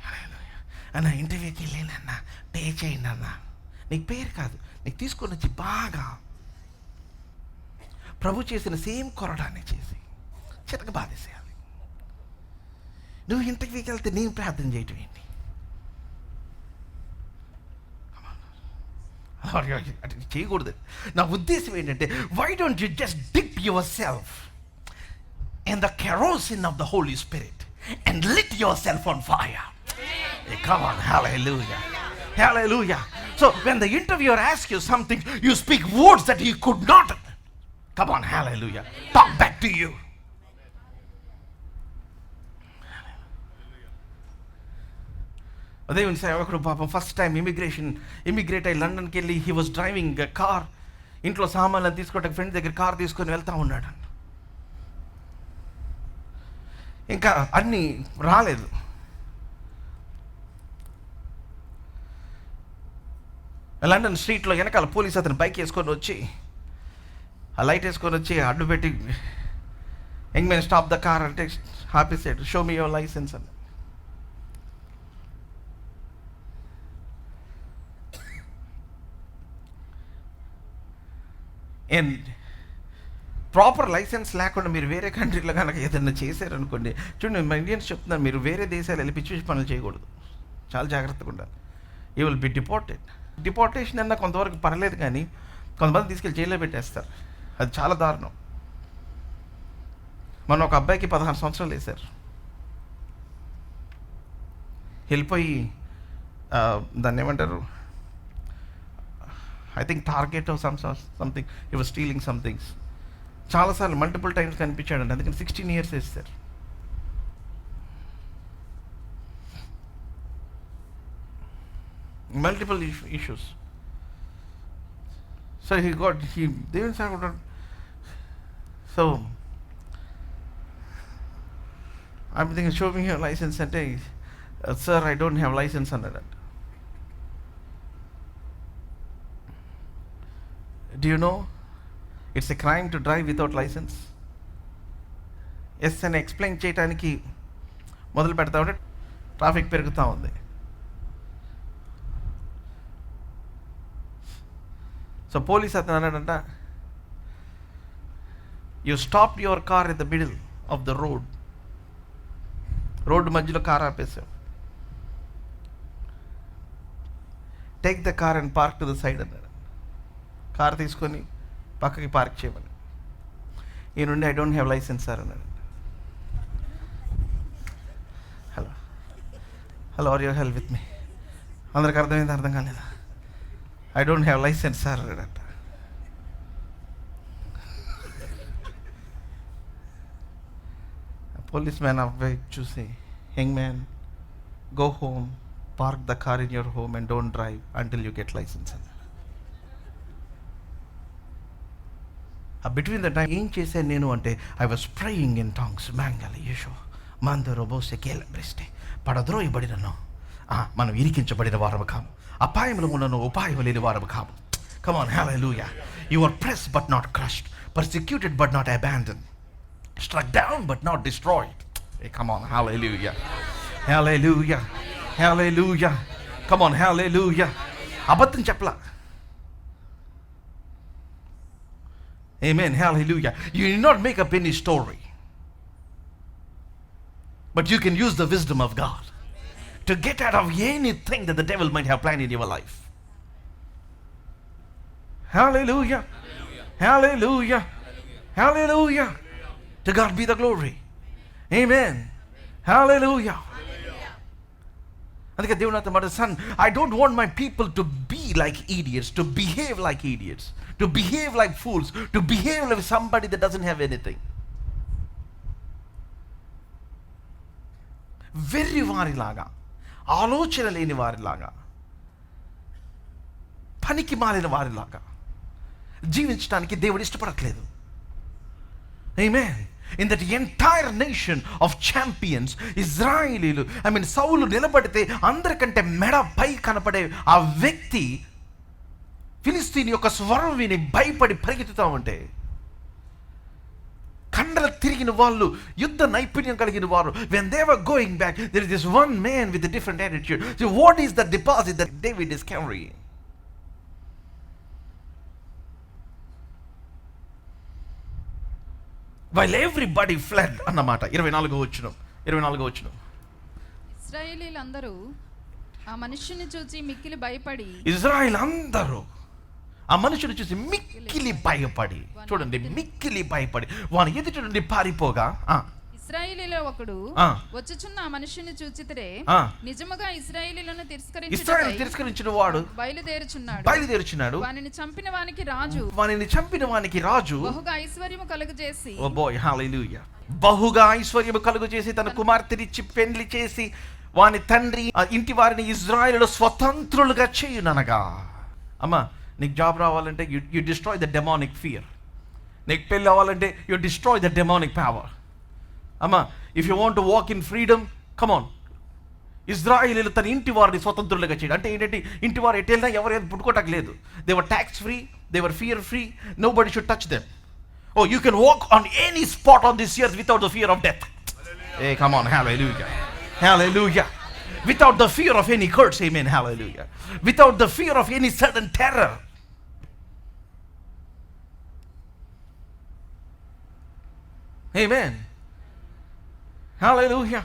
Hallelujah. అన్న ఇంటర్వ్యూకి వెళ్ళానన్నా, pay చేయండి అన్న. నీకు పేరు కాదు, నీకు తీసుకొని వచ్చి బాగా ప్రభు చేసిన సేమ్ కొరడాన్ని చేసి చితక బాధేసేయాలి. నువ్వు ఇంటర్వ్యూకి వెళ్తే నేను ప్రార్థన చేయటం ఏంటి? అది చేయకూడదు. నా ఉద్దేశం ఏంటంటే, why don't you just dip yourself in the kerosene of the Holi Spirit and lit yourself on fire. Come on, hallelujah. Hallelujah. So when the interviewer asks you something, you speak words that he could not. Come on, hallelujah. Talk back to you. దేవుని సేవకుడు పాపం first time immigrate అయ్యి లండన్కి వెళ్ళి, he was driving car, ఇంట్లో సామాన్లను తీసుకోవడానికి friend దగ్గర car తీసుకొని వెళ్తూ ఉన్నాడు. ఇంకా అన్నీ రాలేదు. లండన్ స్ట్రీట్లో వెనకాల పోలీస్ అతను బైక్ వేసుకొని వచ్చి, ఆ లైట్ వేసుకొని వచ్చి అడ్డు పెట్టి, young man stop the car అంటే ఆపేసాడు. షో మీ యువర్ లైసెన్స్ అని. అండ్ ప్రాపర్ లైసెన్స్ లేకుండా మీరు వేరే కంట్రీలో కనుక ఏదైనా చేశారనుకోండి, చూడండి మా ఇండియన్స్ చెప్తున్నారు, మీరు వేరే దేశాలు వెళ్ళి పిచ్చి పనులు చేయకూడదు, చాలా జాగ్రత్తగా ఉండాలి. You will B deported. Deportation అన్న కొంతవరకు పర్లేదు, కానీ కొంతమంది తీసుకెళ్ళి జైల్లో పెట్టేస్తారు. అది చాలా దారుణం. మొన్న ఒక అబ్బాయికి 16 సంవత్సరాలు వేశారు. వెళ్ళిపోయి దాన్ని ఏమంటారు, I think target something, he was stealing somethings. చాలాసార్లు మల్టిపుల్ టైమ్స్ కనిపించాడండి, అందుకని 16 years వేస్తారు. Multiple issues. సో దేవుని sir. So I think show me your license అంటే, sir I don't have license అన్నాడంట. Do you know it's a crime to drive without license? Yes అని explain చేయడానికి మొదలు పెడతా ఉంటే ట్రాఫిక్ పెరుగుతూ ఉంది. సో పోలీస్ అతను అన్నాడంట, you stop your car in the middle of the road మధ్యలో కార్ ఆపేసావు. Take the car and park to the side అన్నాడు. కార్ తీసుకొని పక్కకి పార్క్ చేయమని. ఈ నుండి I don't have license sir అన్నాడు. Hello are your help with me. అందరికి అర్థమైంది? అర్థం కాలేదా? I don't have license sir అన్నాడంట. పోలీస్ మ్యాన్ అబ్బాయి చూసి, young man, go home, park the car in your home and don't drive until you get license అన్నాడు. Between the time ఏం చేశాను నేను అంటే, I was praying in tongues, మ్యాంగల్ యేషో మందరోబోసే కేలబ్రెస్టే. పడద్రోయబడినను మనం ఇరికించబడిన వారము కాము, అపాయములు ఉన్నను ఉపాయము లేని వారము కాము. Come on, hallelujah. You are pressed but not crushed, persecuted but not abandoned, struck down but not destroyed. Come on, hallelujah, hallelujah, hallelujah. Come on, hallelujah. అబద్ధం చెప్పలా. Amen, hallelujah. You did not make up any story, but you can use the wisdom of God to get out of anything that the devil might have planned in your life. Hallelujah, hallelujah, hallelujah. To God be the glory. Amen, hallelujah. అందుకే దేవుడు నాతో మాట, son, I don't want my people to be like idiots, to behave like idiots, to behave like fools, to behave like somebody that doesn't have anything. వెర్రి వారిలాగా, ఆలోచన లేని వారిలాగా, పనికి మాలిన వారిలాగా జీవించడానికి దేవుడు ఇష్టపడట్లేదు. ఆమేన్. In that entire nation of champions, ఇజ్రాయేలీలు, సౌలు నిలబడితే అందరికంటే మెడ పై కనపడే ఆ వ్యక్తి ఫిలిస్తీన్ యొక్క స్వరం విని భయపడి పరిగెత్తుతా ఉంటే, కండలు తిరిగిన వాళ్ళు, యుద్ధ నైపుణ్యం కలిగిన వారు, when they were going back, there is this one man with a different attitude. So what is the deposit that David is carrying? While everybody fled అన్నమాట. 24వ వచనం. ఇశ్రాయేలీలందరూ ఆ మనుష్యుని చూసి మిక్కిలి భయపడి, ఇజ్రాయెల్ అందరూ ఆ మనుషుని చూసి మిక్కిలి భయపడి, చూడండి, మిక్కిలి భయపడి వాని ఎదుటి నుండి పారిపోగా, ఇశ్రాయేలీలో ఒకడు వచ్చుచున్న ఆ మనుష్యుని చూచితరే, నిజముగా ఇశ్రాయేలీలను తిరస్కరించిన వాడు బయలుదేరుచున్నాడు. వానిని చంపిన వానికి రాజు బహుగా ఐశ్వర్యము కలుగజేసి, ఓ బాయ్, హల్లెలూయా, బహుగా ఐశ్వర్యము కలుగజేసి తన కుమార్తెనిచ్చి పెండ్లి చేసి వాని తండ్రి ఇంటి వారిని ఇజ్రాయేలులో స్వతంత్రులుగా చేయుననగా. అమ్మా, నీకు జాబ్ రావాలంటే you destroy the demonic fear. నీకు పెళ్ళి అవ్వాలంటే you destroy the demonic power. అమ్మా, if you want to walk in freedom, come on. ఇజ్రాయేలీలు తన ఇంటి వారిని స్వతంత్రులుగా చేయడం అంటే ఏంటంటే, ఇంటి వారు ఎటైనా ఎవరు పుట్టుకోవటానికి లేదు. They were tax free, they were fear free, nobody should touch them. Oh, you can walk on any spot on this earth without the fear of death. ఏ come on, hallelujah, hallelujah. Without the fear of any curse, amen, hallelujah. Without the fear of any sudden terror. Amen, hallelujah.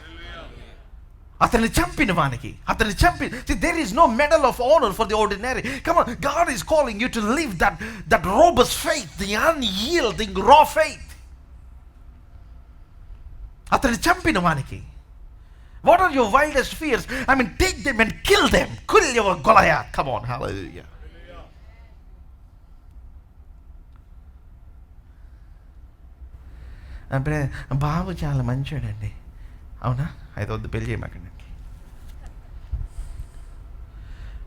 అతన్ని చంపిన వానికి, అతన్ని చంపి, there is no medal of honor for the ordinary. Come on, God is calling you to live that robust faith, the unyielding raw faith. అతన్ని చంపిన వానికి. What are your wildest fears? I mean, take them and kill them. Kill your Goliath. Come on, hallelujah. అంటే బాబు చాలా మంచోడండి, అవునా? అయితే వద్దు, పెళ్లి చేయమాకండి.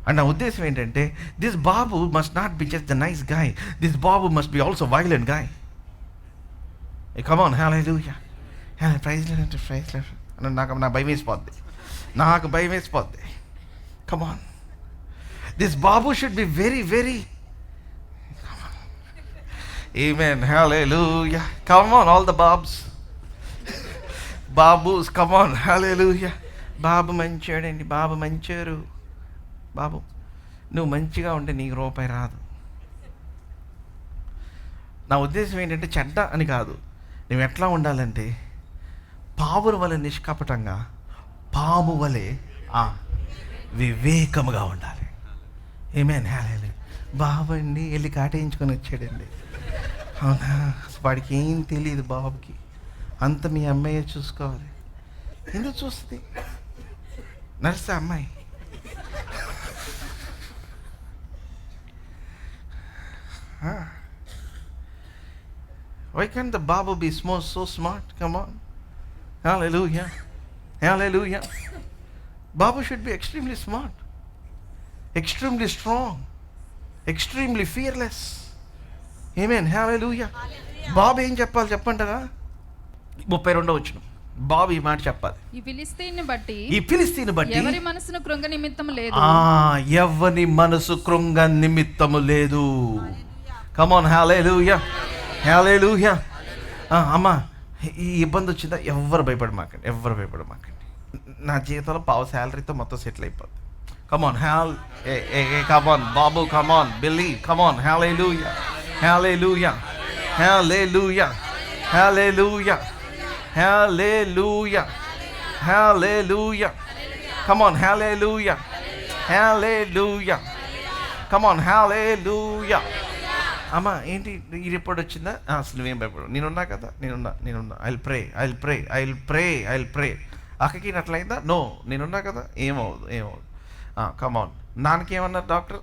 అండ్ నా ఉద్దేశం ఏంటంటే, దిస్ బాబు must not be just the nice guy, this బాబు must be also violent guy. Come on, hallelujah, praise lord, praise lord. నాకు భయం వేసిపోద్ది, నాకు భయం వేసిపోద్ది. కమ్ ఆన్, దిస్ బాబు should be very very. Amen, hallelujah. Come on, all the Bobs. Babus, come on, hallelujah. బాబు మంచోడండి, బాబు మంచోరు. బాబు, నువ్వు మంచిగా ఉంటే నీకు రూపాయి రాదు. నా ఉద్దేశం ఏంటంటే చెడ్డ అని కాదు, నువ్వు ఎట్లా ఉండాలంటే పావుల వలె నిష్కపటంగా, పాము వలె వివేకముగా ఉండాలి. ఆమేన్, హల్లెలూయా. బాబు అండి వెళ్ళి కాటేయించుకొని వచ్చాడండి, అవునా? వాడికి ఏం తెలియదు బాబుకి, అంత మీ అమ్మాయి చూసుకోవాలి. ఎందుకు చూస్తుంది? నర్స్ అమ్మాయి. Why can't the Babu be so smart? Come on. Hallelujah. Hallelujah. Babu should be extremely smart, extremely strong, extremely fearless. Amen. Hallelujah. బాబు ఏం చెప్పాలి చెప్పంటారా? 32వ వచనం, బాబు ఈ మాట చెప్పాలి. ఈ ఫిలిస్తీయుని బట్టి ఎవరి మనసును కృంగ నిమిత్తము లేదు. ఎవరి మనసు కృంగ నిమిత్తము లేదు. కమ్ ఆన్, హల్లెలూయా, హల్లెలూయా. అమ్మా, ఈ ఇబ్బంది వచ్చిందా? ఎవ్వరు భయపడమాకండి, ఎవ్వరు భయపడమాకండి. నా జీవితంలో పావు శాలరీతో మొత్తం సెటిల్ అయిపోద్ది. కమ్ ఆన్, కమ్ ఆన్ బాబు, come on Billy, come on, hallelujah, hallelujah, hallelujah, hallelujah, hallelujah, hallelujah. Come on, hallelujah, hallelujah. Come on, hallelujah. అమ్మా, ఏంటి ఈ రిపోర్ట్ వచ్చిందా? అసలు నువ్వేం భయపడవు, నేనున్నా కదా, నేనున్నా. I'll pray. అక్కకి అట్లయిందా? నో, నేనున్నా కదా, ఏమవుదు. Come on. నాన్నకేమన్నారు డాక్టర్?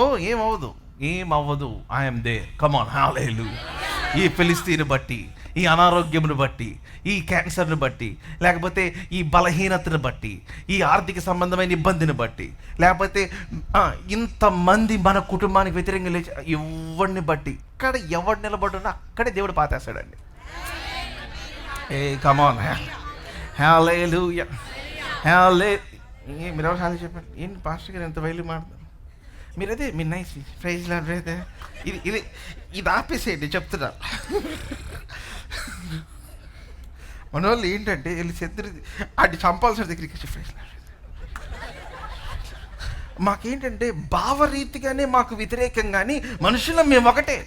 నో, ఏమవ్వదు, I'm there. Come on, hallelujah. ఈ ఫిలిస్తీన్ బట్టి, ఈ అనారోగ్యమును బట్టి, ఈ క్యాన్సర్ని బట్టి, లేకపోతే ఈ బలహీనతను బట్టి, ఈ ఆర్థిక సంబంధమైన ఇబ్బందిని బట్టి, లేకపోతే ఇంతమంది మన కుటుంబానికి వ్యతిరేకంగా లేచి ఎవరిని బట్టి, ఇక్కడ ఎవరు నిలబడున్నా అక్కడే దేవుడు పాతేస్తాడండి. కమ్ ఆన్, హల్లెలూయా, మీరు ఎవరు హాలి చెప్పండి. ఏంటి పాస్టర్ గారు ఎంత వైలు మాట్లాడు? మీరు అదే మీ నైస్ ప్రైజ్ లార్డ్ అయితే ఇది ఆపేసేయండి చెప్తున్నా. మన వాళ్ళు ఏంటంటే వెళ్ళి చెద్దరి అటు చంపాల్సిన దగ్గరికి ప్రైజ్ లార్డ్. మాకేంటంటే భావరీతిగానే మాకు వ్యతిరేకంగానే మనుషులం మేము ఒకటే.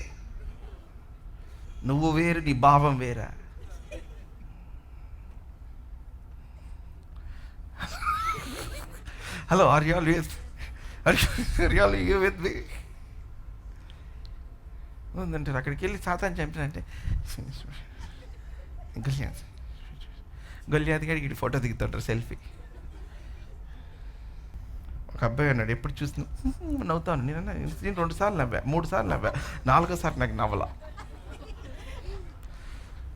నువ్వు వేరు, నీ భావం వేరా. Hello, are you always with me? ఉందంటారు. అక్కడికి వెళ్ళి సాతాను చంపినంటే గొల్యాది గారికి ఇటు ఫోటో దిగుతుంటారు, సెల్ఫీ. ఒక అబ్బాయి అన్నాడు, ఎప్పుడు చూసిన నవ్వుతాను. నేను 2 సార్లు నవ్వా, 3 సార్లు నవ్వా, 4వ నాకు నవ్వలా.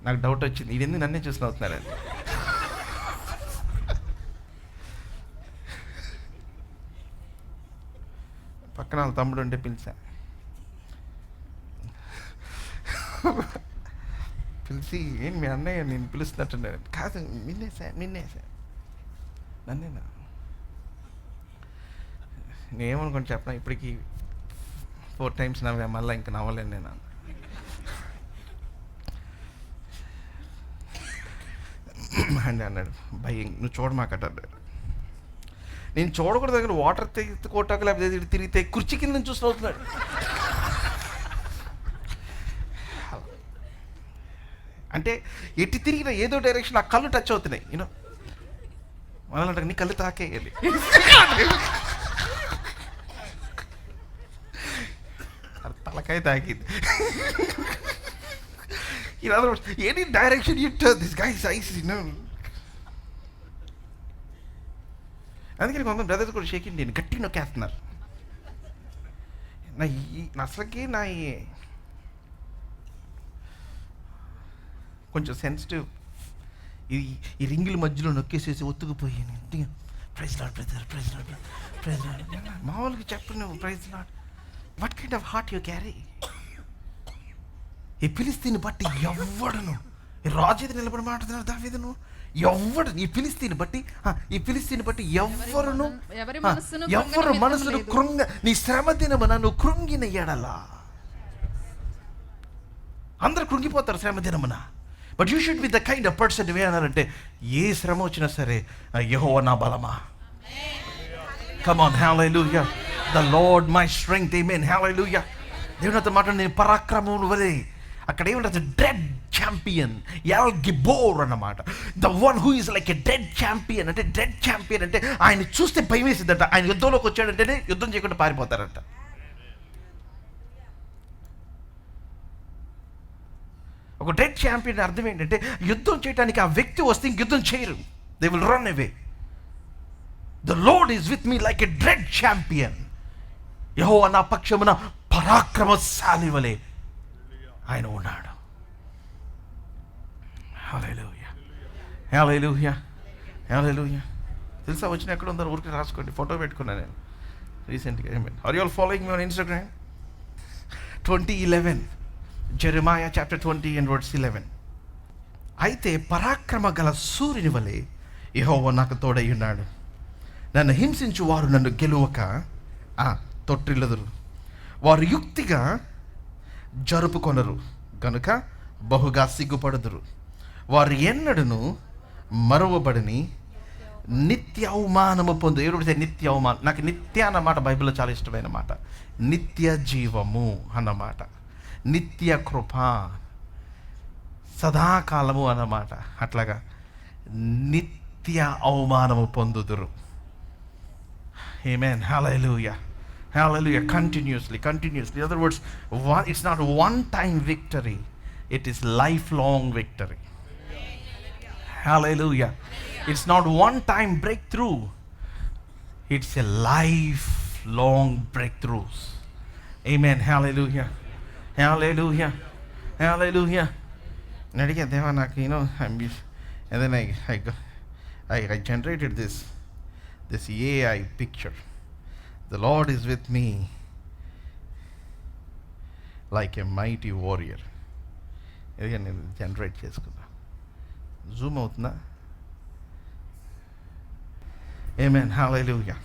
నాకు డౌట్ వచ్చింది, ఇది ఎందుకు నన్నే చూసి నవ్వుతున్నారని. పక్కన వాళ్ళ తమ్ముడు ఉంటే పిలిచా, పిలిచి ఏం మీ అన్నయ్య నేను పిలుస్తున్నట్టున్నాడు. కాదు, నిన్నేసా నన్నేనా. నేనేమనుకోండి చెప్పనా, ఇప్పటికీ 4 times నవ్వా, మళ్ళీ ఇంకా నవ్వలేను నేను. అని అన్నాడు, భయం నువ్వు చూడమాకట అన్నాడు. నేను చూడకూడదు, దగ్గర వాటర్ కొట్టాక లేకపోతే తిరిగితే కుర్చీ కింద చూసి అవుతున్నాడు. అంటే ఎట్టి తిరిగిన ఏదో డైరెక్షన్ ఆ కళ్ళు టచ్ అవుతున్నాయి. యూనో వాళ్ళంటే నీ కళ్ళు తాకేయాలి. తలకాయ తాకింది. In other words, any direction you turn, this guy's eyes, అందుకని కొంతమంది బ్రదర్స్ కూడా షేకింగ్ నేను గట్టి నొక్కేస్తున్నారు. అసలుకి కొంచెం సెన్సిటివ్, ఈ రింగుల మధ్యలో నొక్కేసేసి ఒత్తుకుపోయి praise lord brother, praise lord, praise lord. మామూలుగా చెప్పు నువ్వు praise lord. What kind of heart you carry? ఈ ఫిలిస్తీన్ని బట్టి ఎవ్వడను, రాజు ఎదురు నిలబడి మాట్లాడుతున్నాడు దావీదును, ఎవ్వడు ఈ ఫిలిస్తీన్ని బట్టి ఎవ్వరు మనసును కృంగ, నీ శ్రమ దినమున నువ్వు కృంగిన ఎడలా. అందరు కృంగిపోతారు శ్రమ దినమున. But you should be the kind of person ఏమన్నారంటే, ఏ శ్రమ వచ్చినా సరే యెహోవా నా బలమా. Come on, hallelujah. The lord my strength, amen, hallelujah. దేవునితో మాట నేను పరాక్రమమును వలె, అక్కడ ఏమంటారు, డ్రెడ్ ఛాంపియన్, ఎల్ గిబోర్ అన్నమాట. The one who is like a dread champion. అంటే డ్రెడ్ ఛాంపియన్ అంటే ఆయన చూస్తే భయం వేసిద్దంట. ఆయన యుద్ధంలోకి వచ్చాడంటేనే యుద్ధం చేయకుండా పారిపోతారంట. ఒక డ్రెడ్ ఛాంపియన్ అర్థం ఏంటంటే, యుద్ధం చేయడానికి ఆ వ్యక్తి వస్తే ఇంక యుద్ధం చేయరు. They will run away. The lord is with me like a dread champion. యెహోవా నా పక్షమున పరాక్రమశాలి వలె ఆయన ఉన్నాడు. హల్లెలూయా, హల్లెలూయా, హల్లెలూయా. తెలుసా వచ్చిన ఎక్కడ ఉందో ఊరికి రాసుకోండి, ఫోటో పెట్టుకున్నాను నేను రీసెంట్గా. Are you all following me on Instagram? 20:11 Jeremiah chapter 20 and verse 11. అయితే పరాక్రమ గల సూర్యుని వలె యెహోవా నాకు తోడై ఉన్నాడు. నన్ను హింసించు వారు నన్ను గెలువక తొట్టిల్లదురు. వారు యుక్తిగా జరుపుకొనరు గనుక బహుగా సిగ్గుపడుదురు. వారు ఎన్నడను మరువబడిని నిత్య అవమానము పొందు. ఎవరు నిత్య అవమానం? నాకు నిత్య అన్నమాట బైబిల్లో చాలా ఇష్టమైన మాట. నిత్య జీవము అన్నమాట, నిత్య కృప, సదాకాలము అన్నమాట. అట్లాగా నిత్య అవమానము పొందుదురు. ఆమేన్, హల్లెలూయా, hallelujah. Continuously. In other words, it's not one time victory, it is lifelong victory. Hallelujah. It's not one time breakthrough, it's a lifelong breakthroughs. Amen, hallelujah, hallelujah, hallelujah. Nadiga deva nak, and then I generated this AI picture. The Lord is with me like a mighty warrior. ఇది నేను generate చేసుకున్నా. Zoom అవుతుందా? ఆమేన్, హల్లెలూయా,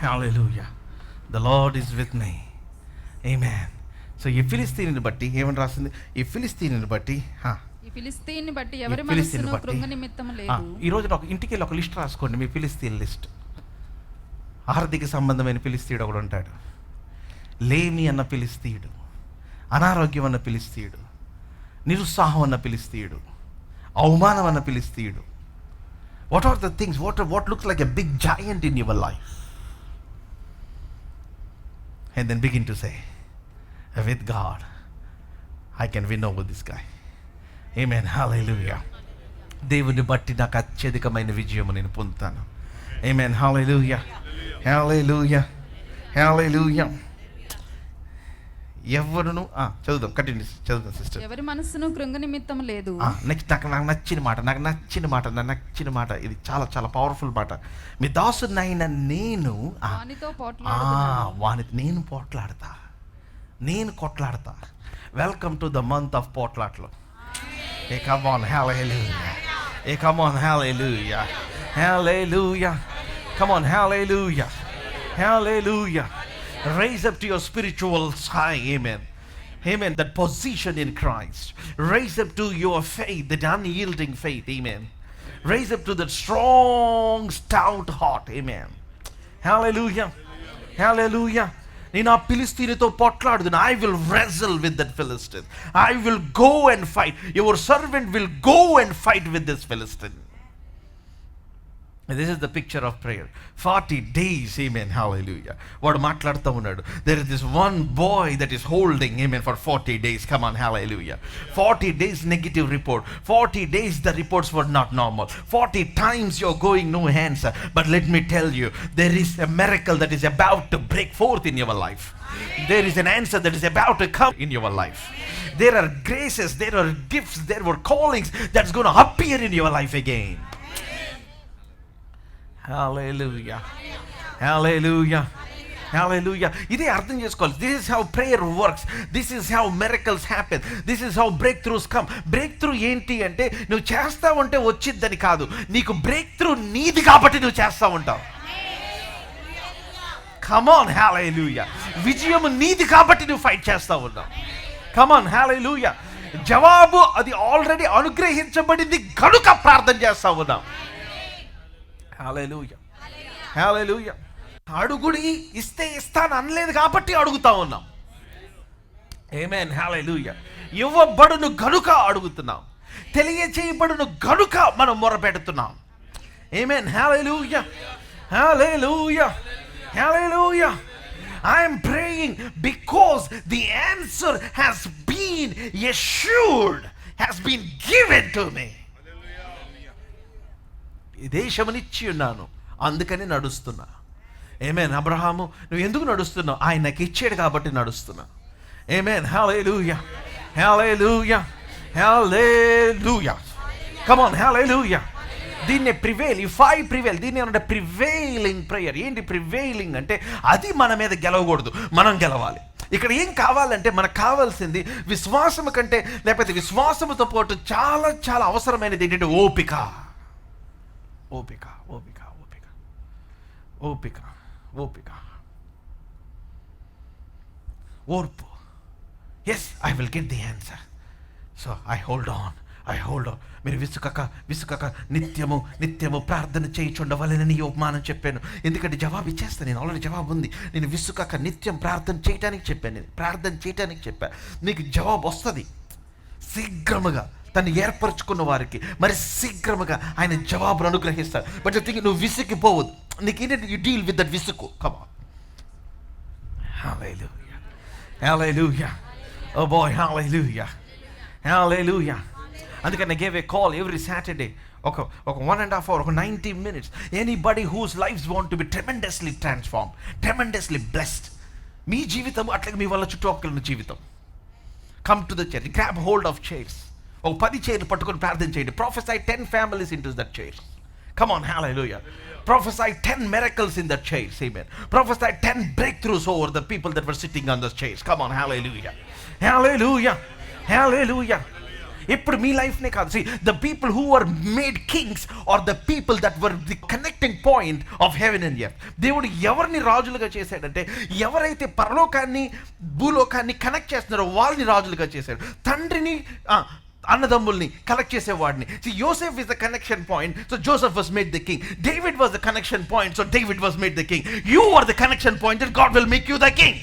హల్లెలూయా. The Lord is with me. Amen. So ఈ ఫిలిస్తీన్ని బట్టి ఏమని రాసింది? ఈ ఫిలిస్తీన్ని బట్టి ఎవరి మనసును కృంగ నిమిత్తము లేదు. ఈ రోజు ఇంటికి వెళ్ళి ఒక లిస్ట్ రాసుకోండి, మీ ఫిలిస్తీన్ లిస్ట్. ఆర్థిక సంబంధమైన ఫిలిస్తీయుడు ఒకడు ఉంటాడు, లేమి అన్న ఫిలిస్తీయుడు, అనారోగ్యం అన్న ఫిలిస్తీయుడు, నిరుత్సాహం అన్న ఫిలిస్తీయుడు, అవమానం అన్న ఫిలిస్తీయుడు. What are the things what looks like a big giant in your life? And then begin to say, with God I can win over this guy. Amen, hallelujah. దేవుని బట్టి నాకు అత్యధికమైన విజయము నేను పొందుతాను. ఆమేన్, హల్లెలూయా, హల్లెలూయా, హల్లెలూయా. ఎవరును చదువుదాం, కంటిన్యూ చదువుదాం సిస్టర్. ఎవరి మనసును కృంగ నిమిత్తం లేదు. నెక్స్ట్ నాకు నచ్చిన మాట ఇది చాలా చాలా పవర్ఫుల్ మాట. మీ దాసునైన నేను నేను కొట్లాడతా. Welcome to the month of పోట్లాట్లు. Come on, hallelujah, come on, hallelujah, hallelujah. Come on, hallelujah, hallelujah. Raise up to your spiritual high, amen, amen, that position in Christ. Raise up to your faith, that unyielding faith, amen. Raise up to that strong, stout heart, amen. Hallelujah, hallelujah. నేను ఆ ఫిలిస్తీనితో పోట్లాడుదును. I will wrestle with that Philistine. I will go and fight. Your servant will go and fight with this Philistine. This is the picture of prayer. 40 days, amen, hallelujah. వాడు మాట్లాడుతూ ఉన్నాడు. There is this one boy that is holding, amen, for 40 days. Come on, hallelujah. 40 days negative report. 40 days the reports were not normal. 40 times you're going no answer. But let me tell you, there is a miracle that is about to break forth in your life. There is an answer that is about to come in your life. There are graces, there are gifts, there were callings that's going to appear in your life again. Hallelujah. Hallelujah. Hallelujah. ఇదే అర్థం చేసుకోవాలి. This is how prayer works. This is how miracles happen. This is how breakthroughs come. Break through ఏంటి అంటే నువ్వు చేస్తా ఉంటే వచ్చిద్దని కాదు, నీకు బ్రేక్ త్రూ నీది కాబట్టి నువ్వు చేస్తా ఉంటావు. Come on, hallelujah. విజయం నీది కాబట్టి నువ్వు ఫైట్ చేస్తా ఉన్నావు. Come on, hallelujah. జవాబు అది ఆల్రెడీ అనుగ్రహించబడింది కనుక ప్రార్థన చేస్తా ఉన్నాం. హల్లెలూయా. హల్లెలూయా. అడుగుడి ఇస్తే ఇస్తాను అనలేదు కాబట్టి అడుగుతా ఉన్నాం. ఆమేన్. హల్లెలూయా. ఇవ్వబడును గనుక అడుగుతున్నాం, తెలియచేయబడును గనుక మనం మొరపెడుతున్నాం. ఆమేన్. హల్లెలూయా. హల్లెలూయా. హల్లెలూయా. I am praying because the answer has been assured, has been given to me. ఈ దేశమునిచ్చి ఉన్నాను, అందుకని నడుస్తున్నా. ఆమేన్. అబ్రహాము, నువ్వు ఎందుకు నడుస్తున్నావు? ఆయన నాకు ఇచ్చాడు కాబట్టి నడుస్తున్నా. ఆమేన్. హల్లెలూయా. హల్లెలూయా. హల్లెలూయా. కమ్ ఆన్, హల్లెలూయా. దీన్నే ప్రివేల్, ఇఫ్ ఐ ప్రివేల్, దీన్ని ఏమంటే ప్రివేలింగ్ ప్రేయర్. ఏంటి ప్రివేలింగ్ అంటే? అది మన మీద గెలవకూడదు, మనం గెలవాలి. ఇక్కడ ఏం కావాలంటే మనకు కావాల్సింది విశ్వాసము కంటే, లేకపోతే విశ్వాసముతో పాటు చాలా చాలా అవసరమైనది ఏంటంటే ఓపిక. ఓపిక, ఓపిక, ఓపిక, ఓపిక, ఓపిక, ఓర్పు. Yes, I will get the answer. So I hold on, I hold on. మీరు విసుకక నిత్యము నిత్యము ప్రార్థన చేయుచుండవలెనని ఉపమానం చెప్పాను. ఎందుకంటే జవాబు ఇచ్చేస్తాను, నేను ఆల్రెడీ జవాబు ఉంది. నేను విసుకక నిత్యం ప్రార్థన చేయటానికి చెప్పాను, నేను ప్రార్థన చేయటానికి చెప్పాను. నీకు జవాబు వస్తుంది శీఘ్రముగా. తను ఏర్పరచుకున్న వారికి మరి శీఘ్రముగా ఆయన జవాబును అనుగ్రహిస్తాడు. బట్ థింక్, నువ్వు విసిగిపోవద్దు. నీకేంటంటే యు డీల్ విత్ దట్ విసుకు. Come on. Hallelujah. Hallelujah. Oh boy, hallelujah. Hallelujah. అందుకని I gave a call every Saturday, ఒక 1.5 hour, ఒక 90 minutes. Anybody whose lives want to be tremendously transformed, tremendously blessed. మీ జీవితం అట్లాగే మీ వాళ్ళ చుట్టుపక్కల జీవితం. Come to the church, grab hold of chairs. ఒక 10 చైర్లు పట్టుకొని ప్రార్థన చేయండి. Prophesy 10 families into that chair. Come on, hallelujah. Prophesy 10 miracles in that chairs. Amen. Prophesy 10 breakthroughs over the people that were sitting on those chairs. Come on, hallelujah. Hallelujah. Hallelujah. ఇప్పుడు మీ లైఫ్నే కాదు. See, the people who were made kings are the people that were the connecting point of heaven and earth. దేవుడు ఎవరిని రాజులుగా చేశాడంటే, ఎవరైతే పరలోకాన్ని భూలోకాన్ని connect చేస్తున్నారో వాళ్ళని రాజులుగా చేశాడు. తండ్రిని అన్నదమ్ముల్ని కనెక్ట్ చేసేవాడిని. See, Joseph is the connection point, so Joseph was made the king. David was the connection point, so David was made the king. You are the connection point, and God will make you the king.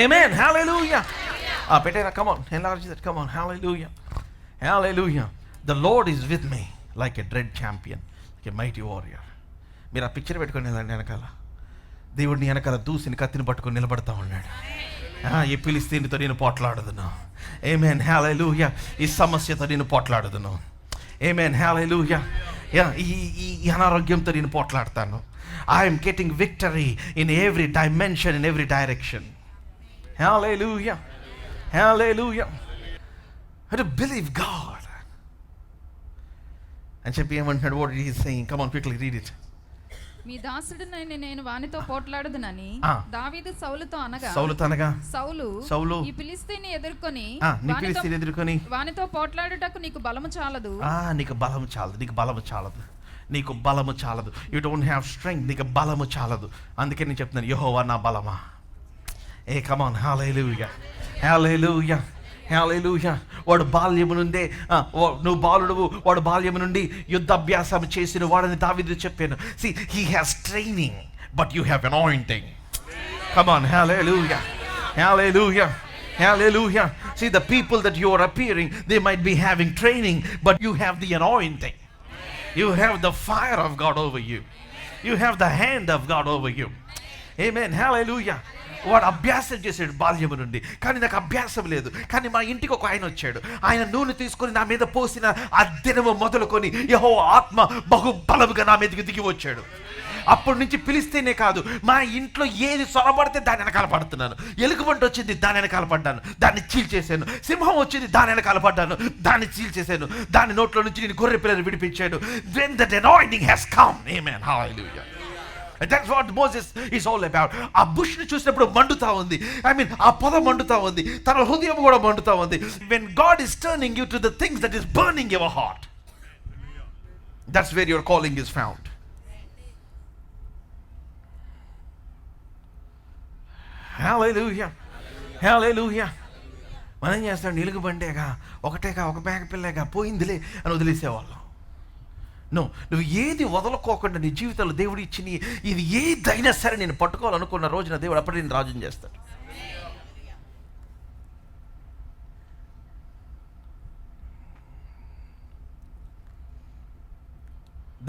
Amen. Hallelujah. Petera, come on, enlarge that. Come on, hallelujah. Hallelujah. The Lord is with me like a dread champion, like a mighty warrior. మీరు ఆ picture పెట్టుకొని వెళ్ళండి. వెనకాల దేవుడిని వెనకాల దూసిని కత్తిని పట్టుకొని నిలబడతా ఉన్నాడు. ఈ ఫిలిస్తీన్తో నేను పోట్లాడుదును. ఆమేన్. హల్లెలూయా. ఈ సమస్యతో నేను పోట్లాడుదును. ఆమేన్. హల్లెలూయా. ఈ అనారోగ్యంతో నేను పోట్లాడతాను. I'm getting victory in every dimension, in every direction. Hallelujah. Hallelujah. I have to believe God. And చెప్పి ఏమంటున్నాడు? What he is saying? Come on, quickly read it. మీ దాసుడినైన నేను వానితో పోట్లాడుదునని దావీదు సౌలుతో అనగా, సౌలు ఈ ఫిలిస్తీని ఎదుర్కొని వానితో పోట్లాడుటకు నీకు బలము చాలదు. నీకు బలము చాలదు, నీకు బలము చాలదు, నీకు బలము చాలదు. యూ డోంట్ హ్యావ్ స్ట్రెంగ్త్, నీకు బలము చాలదు. అందుకే నేను చెప్తున్నాను, యెహోవా నా బలమా. ఏ కమ్ ఆన్, హల్లెలూయా. హల్లెలూయా. హల్లెలూయా. వాడు బాల్యము నుండే, నువ్వు బాలుడువు, వాడు బాల్యము నుండి యుద్ధాభ్యాసం చేసిన వాడని దావీదు చెప్పాను. See, he has training, but you have anointing. Come on, hallelujah. Hallelujah. Hallelujah. See, the people that you are appearing, they might be having training, but you have the anointing. You have the fire of God over you. You have the hand of God over you. Amen. Hallelujah. వాడు అభ్యాసం చేసాడు బాల్యము నుండి, కానీ నాకు అభ్యాసం లేదు. కానీ మా ఇంటికి ఒక ఆయన వచ్చాడు. ఆయన నూనె తీసుకొని నా మీద పోసిన ఆ దినము మొదలుకొని యెహోవా ఆత్మ బహుబలముగా నా మీదకి దిగి వచ్చాడు. అప్పటి నుంచి పిలిస్తేనే కాదు, మా ఇంట్లో ఏది చొరబడితే దాని వెనకాల పడుతున్నాను. ఎలుగుబంటి వచ్చింది, దాని వెనకాల పడ్డాను, దాన్ని చీల్చేశాను. సింహం వచ్చింది, దాని వెనకాల పడ్డాను, దాన్ని చీల్చేశాను. దాని నోట్లో నుంచి నేను గొర్రె పిల్లని విడిపించాను. When that anointing has come, amen, hallelujah. That's what Moses is all about. ఆ బుష్ని చూసినప్పుడు మండుతా ఉంది. ఆ పొద మండుతా ఉంది, తన హృదయం కూడా మండుతా ఉంది. When God is turning you to the things that is burning your heart, that's where your calling is found. Hallelujah. Hallelujah. మనం చేస్తాం, నిలుగుబండేగా, ఒకటేగా, ఒక మేక పిల్లగా, పోయిందిలే అని వదిలేసేవాళ్ళం. నో, నువ్వు ఏది వదలుకోకుండా నీ జీవితంలో దేవుడు ఇచ్చి ఇది ఏదైనా సరే నేను పట్టుకోవాలనుకున్న రోజున దేవుడు అప్పటి నేను రాజుని చేస్తాడు.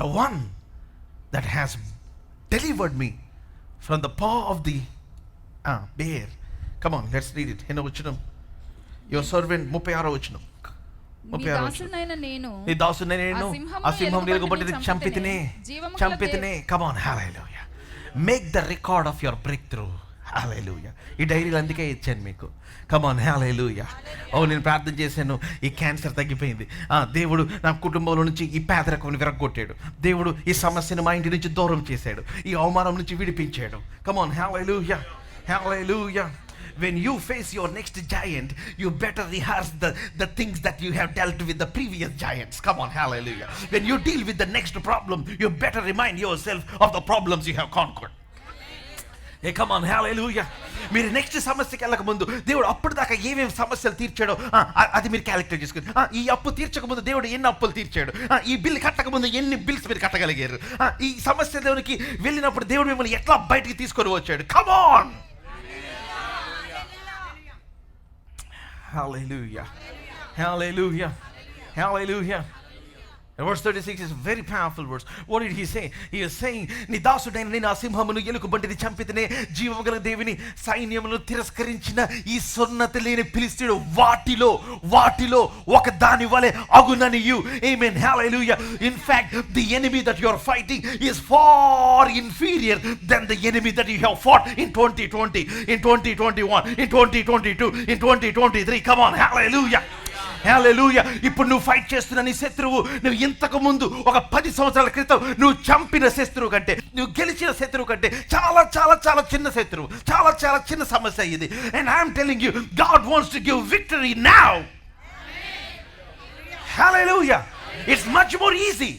The one that has delivered me from the paw of the bear. Come on, let's read it. ఎన్నో వచనం? Your servant 36వ వచనం. నీ దాసుడైన నేను ఆ సింహం ఎలుగుబంటిని చంపితినే. Come on, hallelujah. Make the record of your breakthrough. Hallelujah. ఈ డైరీలు అందుకే ఇచ్చాను మీకు. Come on, hallelujah. నేను ప్రార్థన చేశాను, ఈ క్యాన్సర్ తగ్గిపోయింది. దేవుడు నా కుటుంబంలో నుంచి ఈ పేదరికం విరగొట్టాడు. దేవుడు ఈ సమస్యను మా ఇంటి నుంచి దూరం చేశాడు, ఈ అవమానం నుంచి విడిపించాడు. Come on, hallelujah. Hallelujah. When you face your next giant, you better rehearse the things that you have dealt with the previous giants. Come on, hallelujah. When you deal with the next problem, you better remind yourself of the problems you have conquered. Hey, come on, hallelujah. మీరు next సమస్యకి వెళ్ళక ముందు దేవుడు అప్పటిదాకా ఏమేమి సమస్యలు తీర్చాడో అది మీరు క్యాలిక్యులేట్ చేసుకుని, ఈ అప్పు తీర్చక ముందు దేవుడు ఎన్ని అప్పులు తీర్చాడు, ఈ బిల్ కట్టక ముందు ఎన్ని బిల్స్ మీరు కట్టగలిగారు, ఈ సమస్య దేవునికి వెళ్ళినప్పుడు దేవుడు మిమ్మల్ని ఎట్లా బయటికి తీసుకొని వచ్చాడు. Come on. Hallelujah. Hallelujah. Hallelujah. Verse 36 is a very powerful verse. What did he say? He is saying, నీ దాసుడైన నేను ఆ సింహమును ఎలుగుబంటిని చంపితేనే, జీవము గల దేవుని సైన్యమును తిరస్కరించిన ఈ సున్నతి లేని ఫిలిష్తీయుడు వాటిలో ఒక దాని వలె అగుననియు. Amen. Hallelujah. In fact, the enemy that you are fighting is far inferior than the enemy that you have fought in 2020, in 2021, in 2022, in 2023. Come on. Hallelujah. హల్లెలూయా. ఇప్పుడు నువ్వు ఫైట్ చేస్తున్న నీ శత్రువు, నువ్వు ఇంతకు ముందు ఒక 10 సంవత్సరాల క్రితం నువ్వు చంపిన శత్రువు కంటే, నువ్వు గెలిచిన శత్రువు కంటే చాలా చాలా చాలా చిన్న శత్రువు, చాలా చాలా చిన్న సమస్య ఇది. And I'm telling you, God wants to give victory now. Hallelujah. It's much more easy.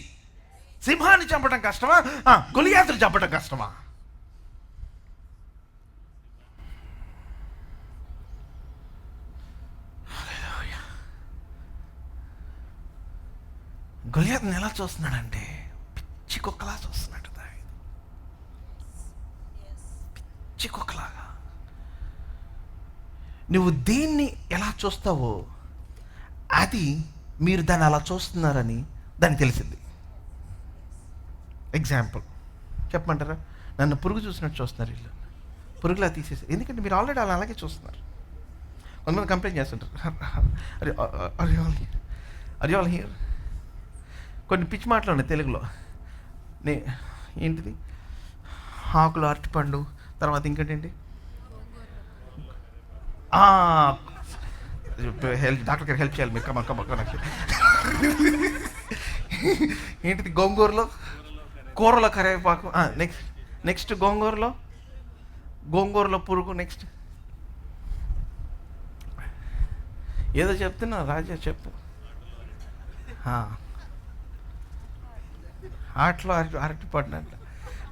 సింహాన్ని చంపడం కష్టమా, గొలియాతుని చంపడం కష్టమా? గొలియాతుని ఎలా చూస్తున్నాడంటే పిచ్చి కుక్కలా చూస్తున్నాడు. పిచ్చి కుక్కలాగా. నువ్వు దేన్ని ఎలా చూస్తావో అది మీరు దాన్ని అలా చూస్తున్నారని దానికి తెలిసింది. ఎగ్జాంపుల్ చెప్పమంటారా? నన్ను పురుగు చూసినట్టు చూస్తున్నారు వీళ్ళు, పురుగులా తీసేసారు. ఎందుకంటే మీరు ఆల్రెడీ అలా అలాగే చూస్తున్నారు. కొంతమంది కంప్లైంట్ చేస్తుంటారు, అరే ఆల్ హియర్. కొన్ని పిచ్చి మాటలు ఉన్నాయి తెలుగులో. ఏంటిది, ఆకులు, అరటిపండు, తర్వాత ఇంకేంటండి, డాక్టర్ గారు హెల్ప్ చేయాలి మీరు. కమక్క ఏంటిది, గోంగూరలో కూరలో కరివేపాకు, నెక్స్ట్ గోంగూరలో పురుగు, నెక్స్ట్ ఏదో చెప్తున్నా రాజా చెప్పు. ఆటలో అరటి పడినట్ల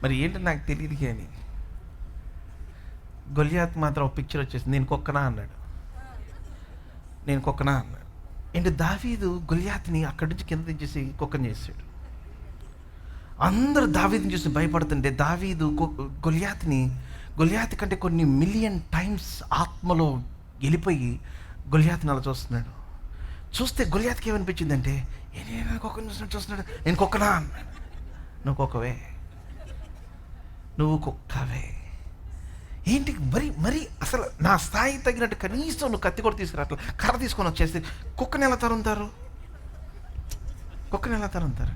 మరి ఏంటో నాకు తెలియదు. కానీ గొలియాత్ మాత్రం ఒక పిక్చర్ వచ్చేసింది, నేను కుక్కనా అన్నాడు. ఏంటి, దావీదు గొలియాత్ని అక్కడి నుంచి కింద దించేసి కుక్కని చేశాడు. అందరూ దావీదుని చూసి భయపడుతుంటే దావీదు గొలియాత్ కంటే కొన్ని మిలియన్ టైమ్స్ ఆత్మలో వెళ్ళిపోయి గొలియాత్ని అలా చూస్తున్నాడు. చూస్తే గొలియాత్కి ఏమనిపించిందంటే, నేను కుక్కను చూస్తున్నాడు. నేను కుక్కనా? నువ్వు కుక్కవే, నువ్వు కుక్కవే. ఏంటి మరి అసలు నా స్థాయి తగినట్టు కనీసం నువ్వు కత్తి కూడా తీసుకురా, అట్లా కర్ర తీసుకొని వచ్చేసి కుక్కని ఎలా తరుముతారు? కుక్కని ఎలా తరుముతారు?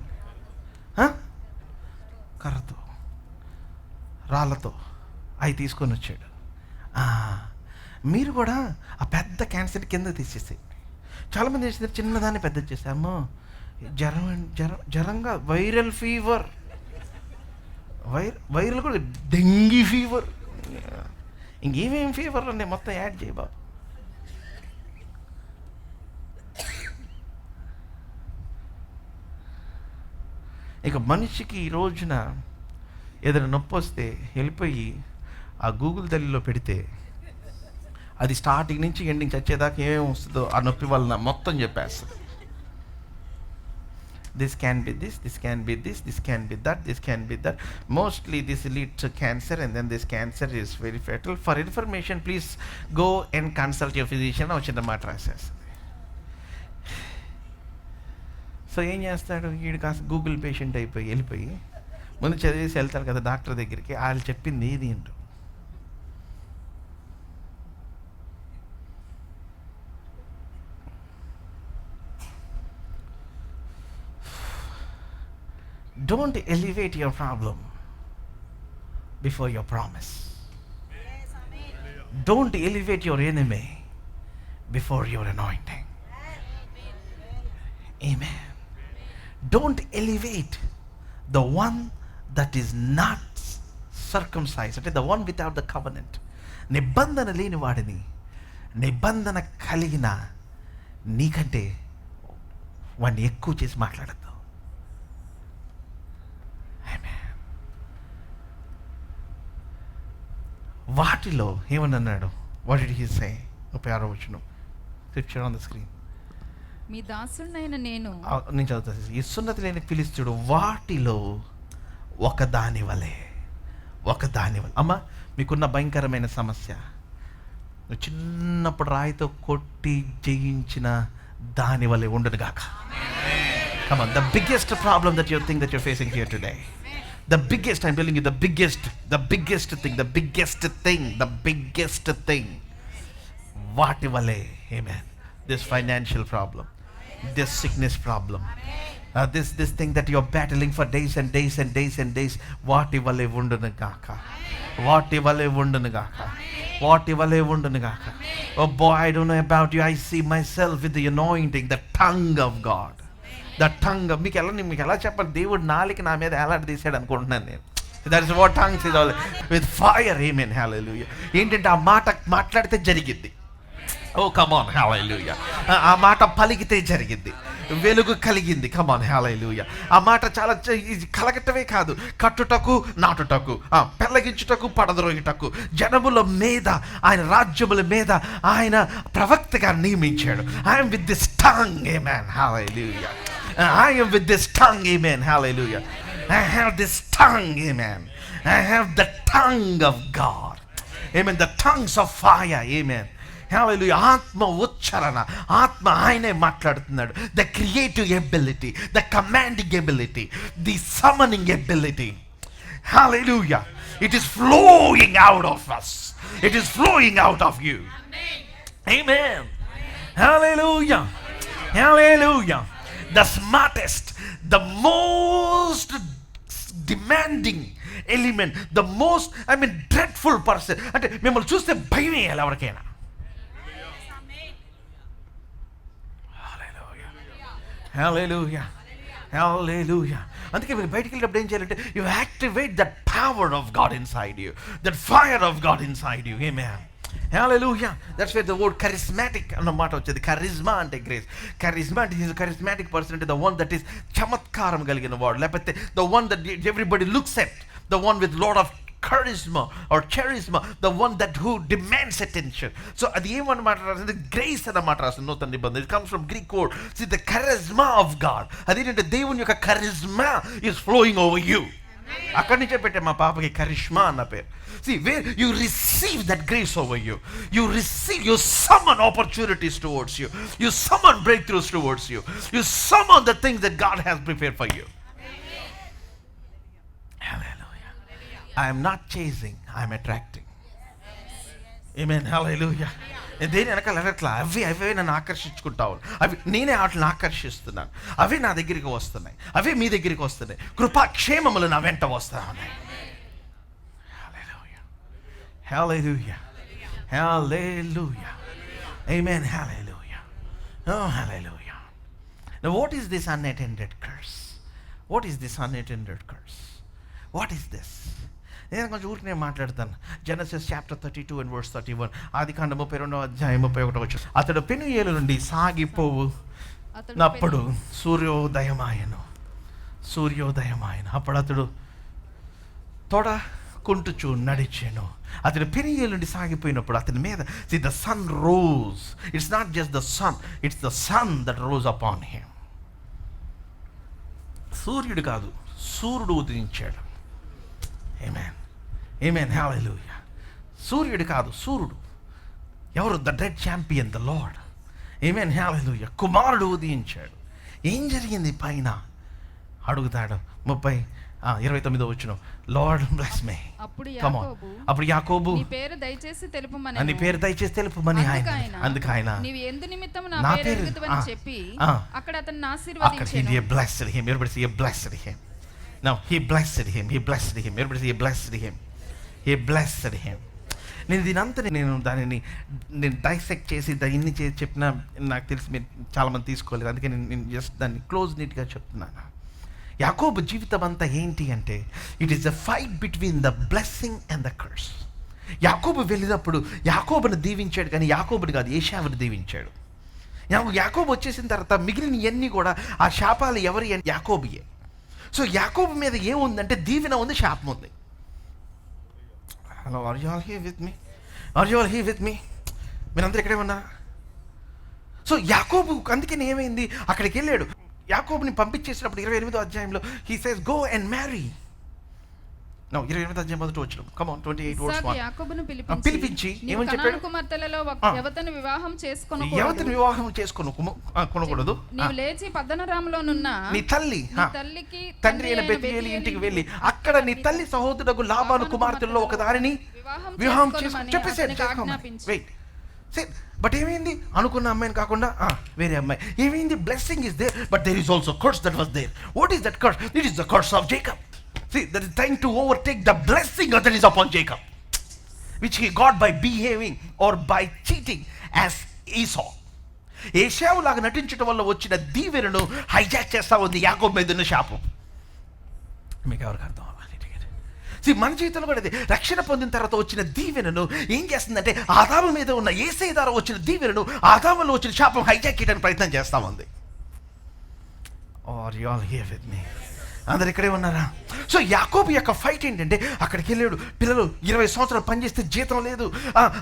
కర్రతో, రాళ్ళతో అవి తీసుకొని వచ్చాడు. మీరు కూడా ఆ పెద్ద క్యాన్సర్ కింద తీసేసి, చాలామంది చేసేది చిన్నదాన్ని పెద్ద చేస్తే, అమ్మో జ్వరంగా వైరల్ ఫీవర్, వైరల్ కూడా డెంగీ ఫీవర్, ఇంకేమేమి ఫీవర్ అండి మొత్తం యాడ్ చేయ బాబు. ఇక మనిషికి ఈ రోజున ఏదైనా నొప్పి వస్తే వెళ్ళిపోయి ఆ గూగుల్ తల్లిలో పెడితే అది స్టార్టింగ్ నుంచి ఎండింగ్ చచ్చేదాకా ఏమేమి వస్తుందో ఆ నొప్పి వలన మొత్తం చెప్పేస్తుంది. This can be this can be this can be that can be that. Mostly this leads to cancer, and then this cancer is very fatal. For information, please go and consult your physician. వచ్చిన మాట రాసేస్తుంది. So ఏం చేస్తాడు వీడు? కాస్త Google patient అయిపోయి వెళ్ళిపోయి ముందు చదివేసి వెళ్తారు కదా డాక్టర్ దగ్గరికి. వాళ్ళు చెప్పింది ఏది ఏంటో. Don't elevate your problem before your promise. Don't elevate your enemy before your anointing. Amen. Don't elevate the one that is not circumcised, the one without the covenant. నిబంధన లేని వాడిని నిబంధన కలిగిన నీకంటే వాడిని ఎక్కువ చేసి మాట్లాడద్దు. వాటిలో ఏమని అన్నాడు? వాట్ డిడ్ హి సే? 36వ వచనం, స్క్రిప్చర్ ఆన్ ద స్క్రీన్. మీ దాసుడైన నేను చదువుతాను. ఈ సున్నతి లేని ఫిలిష్తీయుడు వాటిలో ఒకదాని వలె. అమ్మ, మీకున్న భయంకరమైన సమస్య చిన్నప్పుడు రాయితో కొట్టి జయించిన దాని వలె ఉండదు గాక. Come on, the biggest problem that you think that you're facing here today, the biggest, I'm telling you, the biggest thing, వాటి వలె, amen, this financial problem, this sickness problem, this thing that you're battling for days and days, వాటి వలె ఉండును గాక. Oh boy, I don't know about you, I see myself with the anointing, the tongue of God. The tongue. మీకు ఎలా చెప్పాలి? దేవుడు నాలిక నా మీద ఎలాంటి తీసాడు అనుకుంటున్నాను నేను. That is what tongues is all with fire. Amen, hallelujah. ఏంటంటే ఆ మాట మాట్లాడితే జరిగిద్ది. Oh come on, hallelujah. ఆ మాట పలికితే జరిగిద్ది, వెలుగు కలిగింది. Come on, hallelujah. ఆ మాట చాలా కలగటమే కాదు, కట్టుటకు, నాటుటకు, పెళ్ళగించుటకు, పడద్రోయుటకు, జనముల మీద, ఆయన రాజ్యముల మీద ఆయన ప్రవక్తగా నియమించాడు. I'm with this tongue, amen, hallelujah. I am with this tongue, amen, hallelujah. I have this tongue, amen. I have the tongue of God, amen, the tongues of fire, amen, hallelujah. ఆత్మ ఉచ్చారణ, ఆత్మ ఆయనే మాట్లాడుతున్నాడు. The creative ability, the commanding ability, the summoning ability, hallelujah. It is flowing out of us, it is flowing out of you, amen, hallelujah, hallelujah. The smartest, the most demanding element, the most, dreadful person. అంటే మిమ్మల్ని చూస్తే భయం వేయాలి ఎవరికైనా. హల్లెలూయా, హల్లెలూయా. అందుకే మీరు బయటికి వెళ్ళినప్పుడు ఏం చేయాలంటే you activate that power of God inside you, that fire of God inside you. Amen, hallelujah. That's where the word charismatic అన్నమాట వచ్చేది. charisma అంటే grace. charismatic is a charismatic person, అంటే the one that is చమత్కారం కలిగిన వాడు, లేకపోతే the one that everybody looks at, the one with lot of charisma or charisma, the one that who demands attention. So అది ఏమన్నమాట రాసింది? grace అన్నమాట రాసింది నూతన నిబంధన. It comes from Greek word. See, the charisma of God, అదేంటంటే దేవుని యొక్క charisma is flowing over you. అక్కడి నుంచే పెట్టే మా పాపకి కరిష్మా అన్న పేరు. See, where you receive that grace over you, you summon opportunities towards you, you summon breakthroughs towards you, you summon the things that God has prepared for you. Hallelujah. I am not chasing, I am attracting. Amen. Hallelujah. దేని వెనకాల ఎట్లా అవే నన్ను ఆకర్షించుకుంటావు, అవి నేనే వాటిని ఆకర్షిస్తున్నాను, అవే నా దగ్గరికి వస్తున్నాయి, అవే మీ దగ్గరికి వస్తున్నాయి. కృపాక్షేమములు నా వెంట వస్తా ఉన్నాయి. Hallelujah. Hallelujah. Amen. Hallelujah. Oh, hallelujah. Now what is this unattended curse? What is this unattended curse? What is this? నేను కొంచెం ఊరికి మాట్లాడతాను. Genesis chapter 32 and verse 31. ఆదికాండం 32వ అధ్యాయం 31వ వచనం. అతడు పెనుయేలు నుండి సాగిపోవు అప్పుడు సూర్యోదయమాయను. అప్పుడు అతడు తొడకుంటుచు నడిచెను. అతడు పెనుయేలు నుండి సాగిపోయినప్పుడు అతని మీద the sun rose. It's not just the sun, it's the sun that rose upon him. సూర్యుడు కాదు, సూర్యుడు ఉదయించాడు. Amen. Amen. Hallelujah. సూర్యుడు కాదు, సూర్యుడు. ఎవరు? The dead champion, the lord. Amen. Hallelujah. కుమారుడు ఉదయించాడు. ఏం జరిగింది పైన అడుగుతాడు. 29వ వచనం. Lord bless me. అప్పుడు యాకోబు నీ పేరు దయచేసి తెలుపుమని ఆయన. అందుకు ఆయన నీవు ఎందు నిమిత్తము నా పేరు ఎరుగుదువని చెప్పి అక్కడ అతన్ని ఆశీర్వదించెను. He blessed him. Everybody say he blessed him. Now he blessed him. Everybody say he blessed him. He blessed him. నేను దీనంతా దానిని డైసెక్ట్ చేసి దాన్ని చేసి చెప్పినా నాకు తెలిసి మీరు చాలామంది తీసుకోలేదు. అందుకే నేను జస్ట్ దాన్ని క్లోజ్ నీట్గా చెప్తున్నాను. యాకోబు జీవితం అంతా ఏంటి అంటే it is the fight between the blessing and the curse. యాకోబు వెళ్ళినప్పుడు యాకోబుని దీవించాడు, కానీ యాకోబుని కాదు, ఏశావుని దీవించాడు. యాకోబు వచ్చేసిన తర్వాత మిగిలిన ఇవన్నీ కూడా ఆ శాపాలు ఎవరి అంటే యాకోబుయే. సో యాకోబు మీద ఏముందంటే దీవెన ఉంది, శాపం ఉంది. Hello, are you all here with me? మీరందరూ ఇక్కడే ఉన్నారా? సో యాకోబు అందుకని ఏమైంది, అక్కడికి వెళ్ళాడు. యాకోబుని పంపించేసినప్పుడు 28వ అధ్యాయంలో he says go and marry. No 28వ అధ్యాయం మొదటి వచనం. Come on 28 verse 1. యాకోబును పిలిపించి ఏమని చెప్పాడు? కుమార్తెలలో యవతను వివాహం చేసుకోనకూడదు. నీవు లేచి పద్దనరాములోనున్న నీ తల్లికి తండ్రి అయిన బెతుయేలు ఇంటికి వెళ్ళి అక్కడ నీ తల్లి సహోదరుడు లాబాను కుమార్తెలలో ఒకదానిని వివాహం చెప్పేసాడు. వెయిట్, బట్ ఏమైంది? అనుకున్న అమ్మాయిని కాకుండా వేరే అమ్మాయి. ఏమైంది? Blessing is there, but there is also curse that was there. What is that curse? It is the curse of Jacob. See, that is trying to overtake the blessing that is upon Jacob, which he got by behaving or by cheating as Esau. ఏశావు లాగా నటించడం వల్ల వచ్చిన దీవెనను hijack చేస్తా ఉంది యాకోబు మీద ఉన్న శాపం. మీకు ఎవరికి అర్థం అవ్వాలి? మన జీవితంలో కూడా రక్షణ పొందిన తర్వాత వచ్చిన దీవెనను ఏం చేస్తుందంటే ఆదాము మీద ఉన్న యేసే ద్వారా వచ్చిన దీవెనను ఆదాములో వచ్చిన శాపం హైజాక్ చేయడానికి ప్రయత్నం చేస్తా ఉంది. Are you all here with me? అందరు ఇక్కడే ఉన్నారా? సో యాకోబు యొక్క ఫైట్ ఏంటంటే అక్కడికి వెళ్ళాడు. పిల్లలు 20 సంవత్సరాలు పనిచేస్తే జీతం లేదు.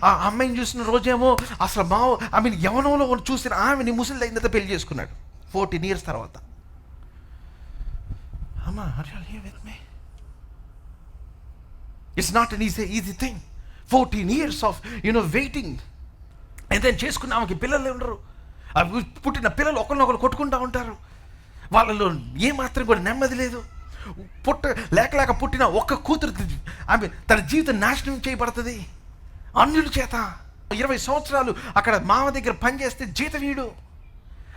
ఆ అమ్మాయిని చూసిన రోజేమో అసలు యవనంలో చూసిన ఆమెని ముసలి అయిన తర్వాత పెళ్లి చేసుకున్నాడు 14 years తర్వాత. అమ్మా, are you all here with me? It's not an easy thing. 14 years of waiting. And then చేసుకున్న ఆమెకి పిల్లలు ఉండరు. పుట్టిన పిల్లలు ఒకరినొకరు కొట్టుకుంటూ ఉంటారు. వాళ్ళలో ఏమాత్రం కూడా నెమ్మది లేదు. లేక పుట్టిన ఒక్క కూతురు ఆమె తన జీవితం నాశనం చేయబడుతుంది అన్యుల చేత. 20 సంవత్సరాలు అక్కడ మామ దగ్గర పనిచేస్తే జీతవీయుడు.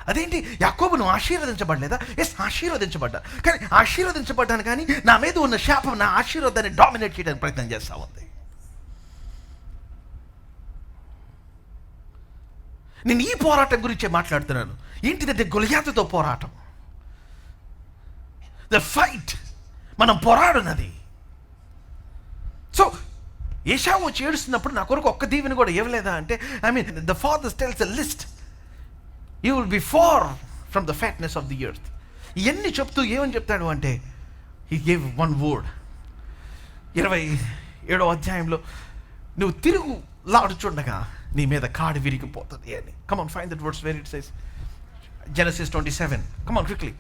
అదేంటి? యాకోబు నువ్వు ఆశీర్వదించబడలేదా? ఎస్, ఆశీర్వదించబడ్డా. కానీ ఆశీర్వదించబడ్డాను, కానీ నా మీద ఉన్న శాపం నా ఆశీర్వాదాన్ని డామినేట్ చేయడానికి ప్రయత్నం చేస్తా ఉంది. నేను ఈ పోరాటం గురించే మాట్లాడుతున్నాను. ఏంటిదంటే గొలియాతుతో పోరాటం. ద ఫైట్, మనం పోరాడున్నది. సో ఏశావు వచ్చి ఏడుస్తున్నప్పుడు నా కొరకు ఒక్క దీవెని కూడా ఇవ్వలేదా అంటే, the father tells a list. You will be far from the fatness of the earth. ఇవన్నీ చెప్తూ ఏమని చెప్తాడు అంటే, హీ గేవ్ వన్ వర్డ్. 27వ అధ్యాయంలో నువ్వు తిరుగు లాడుచుండగా నీ మీద కాడి విరిగిపోతుంది అని. Come on, find that words where it says. Genesis 27. Come on quickly.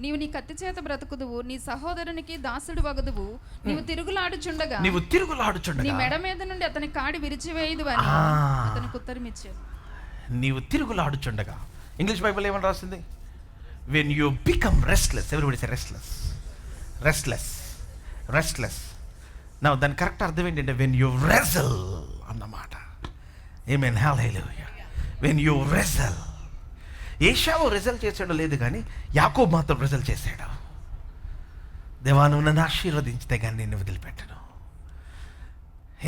నీవు నీ కత్తి చేత బ్రతుకుదువు, నీ సహోదరునికి దాసుడు వగదువు, నీవు తిరుగులాడుచుండగా నీ మెడ మీద నుండి అతని కాడి విరిచివేయదు అని అతనికి ఉత్తరమిచ్చాను. నీవు తిరుగులాడుచుండగా. ఇంగ్లీష్ బైబిల్ ఏమని రాసింది? When you become restless. Everybody say restless, restless, restless. నా దాని కరెక్ట్ అర్థం ఏంటంటే వెన్ యూ రెజల్ అన్నమాట. ఆమేన్, హల్లెలూయా. When you wrestle. ఏశావు రిజల్ట్ చేసాడో లేదు కానీ యాకోబు మాత్రం రిజల్ట్ చేశాడు. దేవా నువ్వు నన్ను ఆశీర్వదించితే కానీ నేను వదిలిపెట్టను.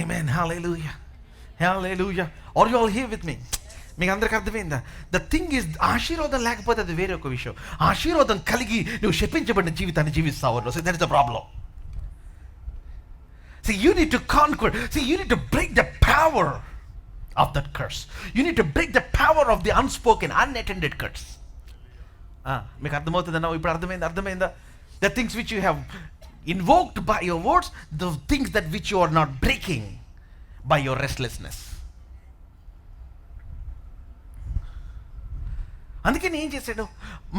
ఆమేన్, హల్లెలూయా, హల్లెలూయా. Are you all here with me? మీకు అందరికి అర్థమైందా? ద థింగ్ ఈజ్, ఆశీర్వాదం లేకపోతే అది వేరే ఒక విషయం. ఆశీర్వాదం కలిగి నువ్వు శపించబడిన జీవితాన్ని జీవిస్తావు. So that is the problem. See, you need to conquer. See, you need to break the power of that curse. You need to break the power of the unspoken, unattended curse. మీకు అర్థమవుతుందన్నా? ఇప్పుడు అర్థమైందా? The things which you have invoked by your words, the things that which you are not breaking by your restlessness. అందుకని ఏం చేశాడు?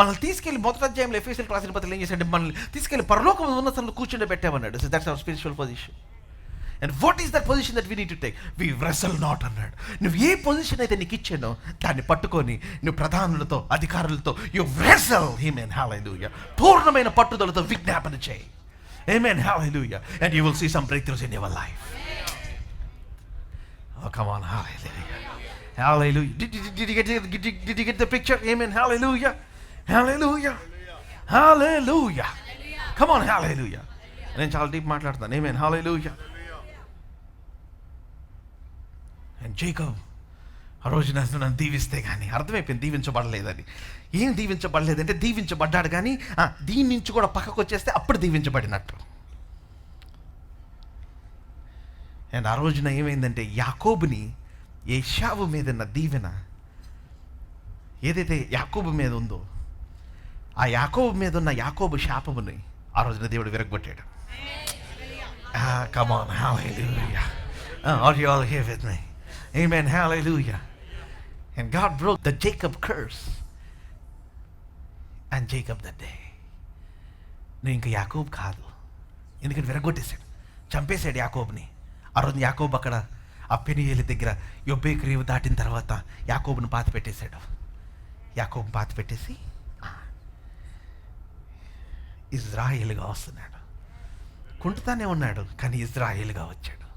మనల్ని తీసుకెళ్ళి మొదటి అధ్యాయంలో ఎఫెసీయులకు రాసిన పత్రికలో ఏం చేశాడు? మనల్ని తీసుకెళ్ళి పరలోకం ఉన్నతంలో కూర్చుండి పెట్టామన్నాడు. So that's our spiritual position. And what is that position that we need to take? We wrestle not అన్నాడు. నువ్వు ఏ పొజిషన్ అయితే నీకు ఇచ్చానో దాన్ని పట్టుకొని నువ్వు ప్రధానులతో, అధికారులతో you wrestle. Amen, hallelujah. పూర్ణమైన పట్టుదలతో విజ్ఞాపన చేయి. Amen, hallelujah. And you will see some breakthroughs in your life. Oh, come on, hallelujah. Hallelujah. Did you get the picture? Amen, hallelujah. Hallelujah. Hallelujah. Come on, hallelujah. నేను చాలా deep మాట్లాడతాను. Amen, hallelujah. And Jacob ఆ రోజు నన్ను దీవిస్తే కానీ అర్థమైపోయింది దీవించబడలేదని. ఏం దీవించబడలేదంటే దీవించబడ్డాడు కానీ దీని నుంచి కూడా పక్కకు వచ్చేస్తే అప్పుడు దీవించబడినట్టు. అండ్ ఆ రోజున ఏమైందంటే యాకోబుని ఏశావు మీద ఉన్న దీవెన ఏదైతే యాకోబు మీద ఉందో ఆ యాకోబు మీద ఉన్న యాకోబు శాపముని ఆ రోజున దేవుడు విరగొట్టాడు. Come on, hallelujah. Are you all here with me? Amen, hallelujah. And God broke the Jacob curse and Jacob that day. నువ్వు ఇంకా యాకోబు కాదు, ఎందుకంటే విరగొట్టేశాడు, చంపేశాడు యాకోబుని. ఆ రోజు యాకోబు అక్కడ ఆ పెనియేలు దగ్గర యొబ్బేకు రేవు దాటిన తర్వాత యాకోబుని పాతి పెట్టేశాడు. యాకోబు పాతి పెట్టేసి ఇజ్రాయేలుగా వస్తున్నాడు. కుంటుతానే ఉన్నాడు కానీ ఇజ్రాయేలుగా వచ్చాడు.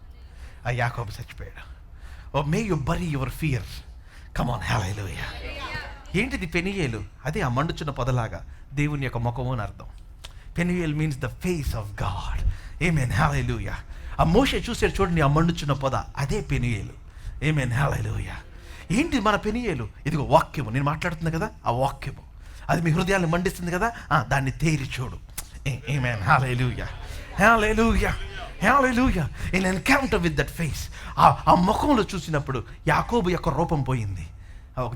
ఆ యాకోబు చచ్చిపోయాడు. Oh may you bury your fear. Come on, హల్లెలూయా. ఏంటిది పెనియేలు? అదే ఆ మండుచున్న పొదలాగా దేవుని యొక్క ముఖము అని అర్థం. Peniel means the face of God. ఆమేన్, హల్లెలూయా. ఆ మోషే చూసాడు చూడండి ఆ మండుచున్న పొద, అదే పెనియేలు. ఆమేన్, హల్లెలూయా. ఏంటి మన పెనియేలు? ఇదిగో వాక్యము. నేను మాట్లాడుతున్నా కదా, ఆ వాక్యము అది మీ హృదయాన్ని మండిస్తుంది కదా, దాన్ని తేరి చూడు. ఆమేన్, హల్లెలూయా, హల్లెలూయా, హల్లెలూయా. In encounter with that face, ఆ ముఖంలో చూసినప్పుడు యాకోబు యొక్క రూపం పోయింది.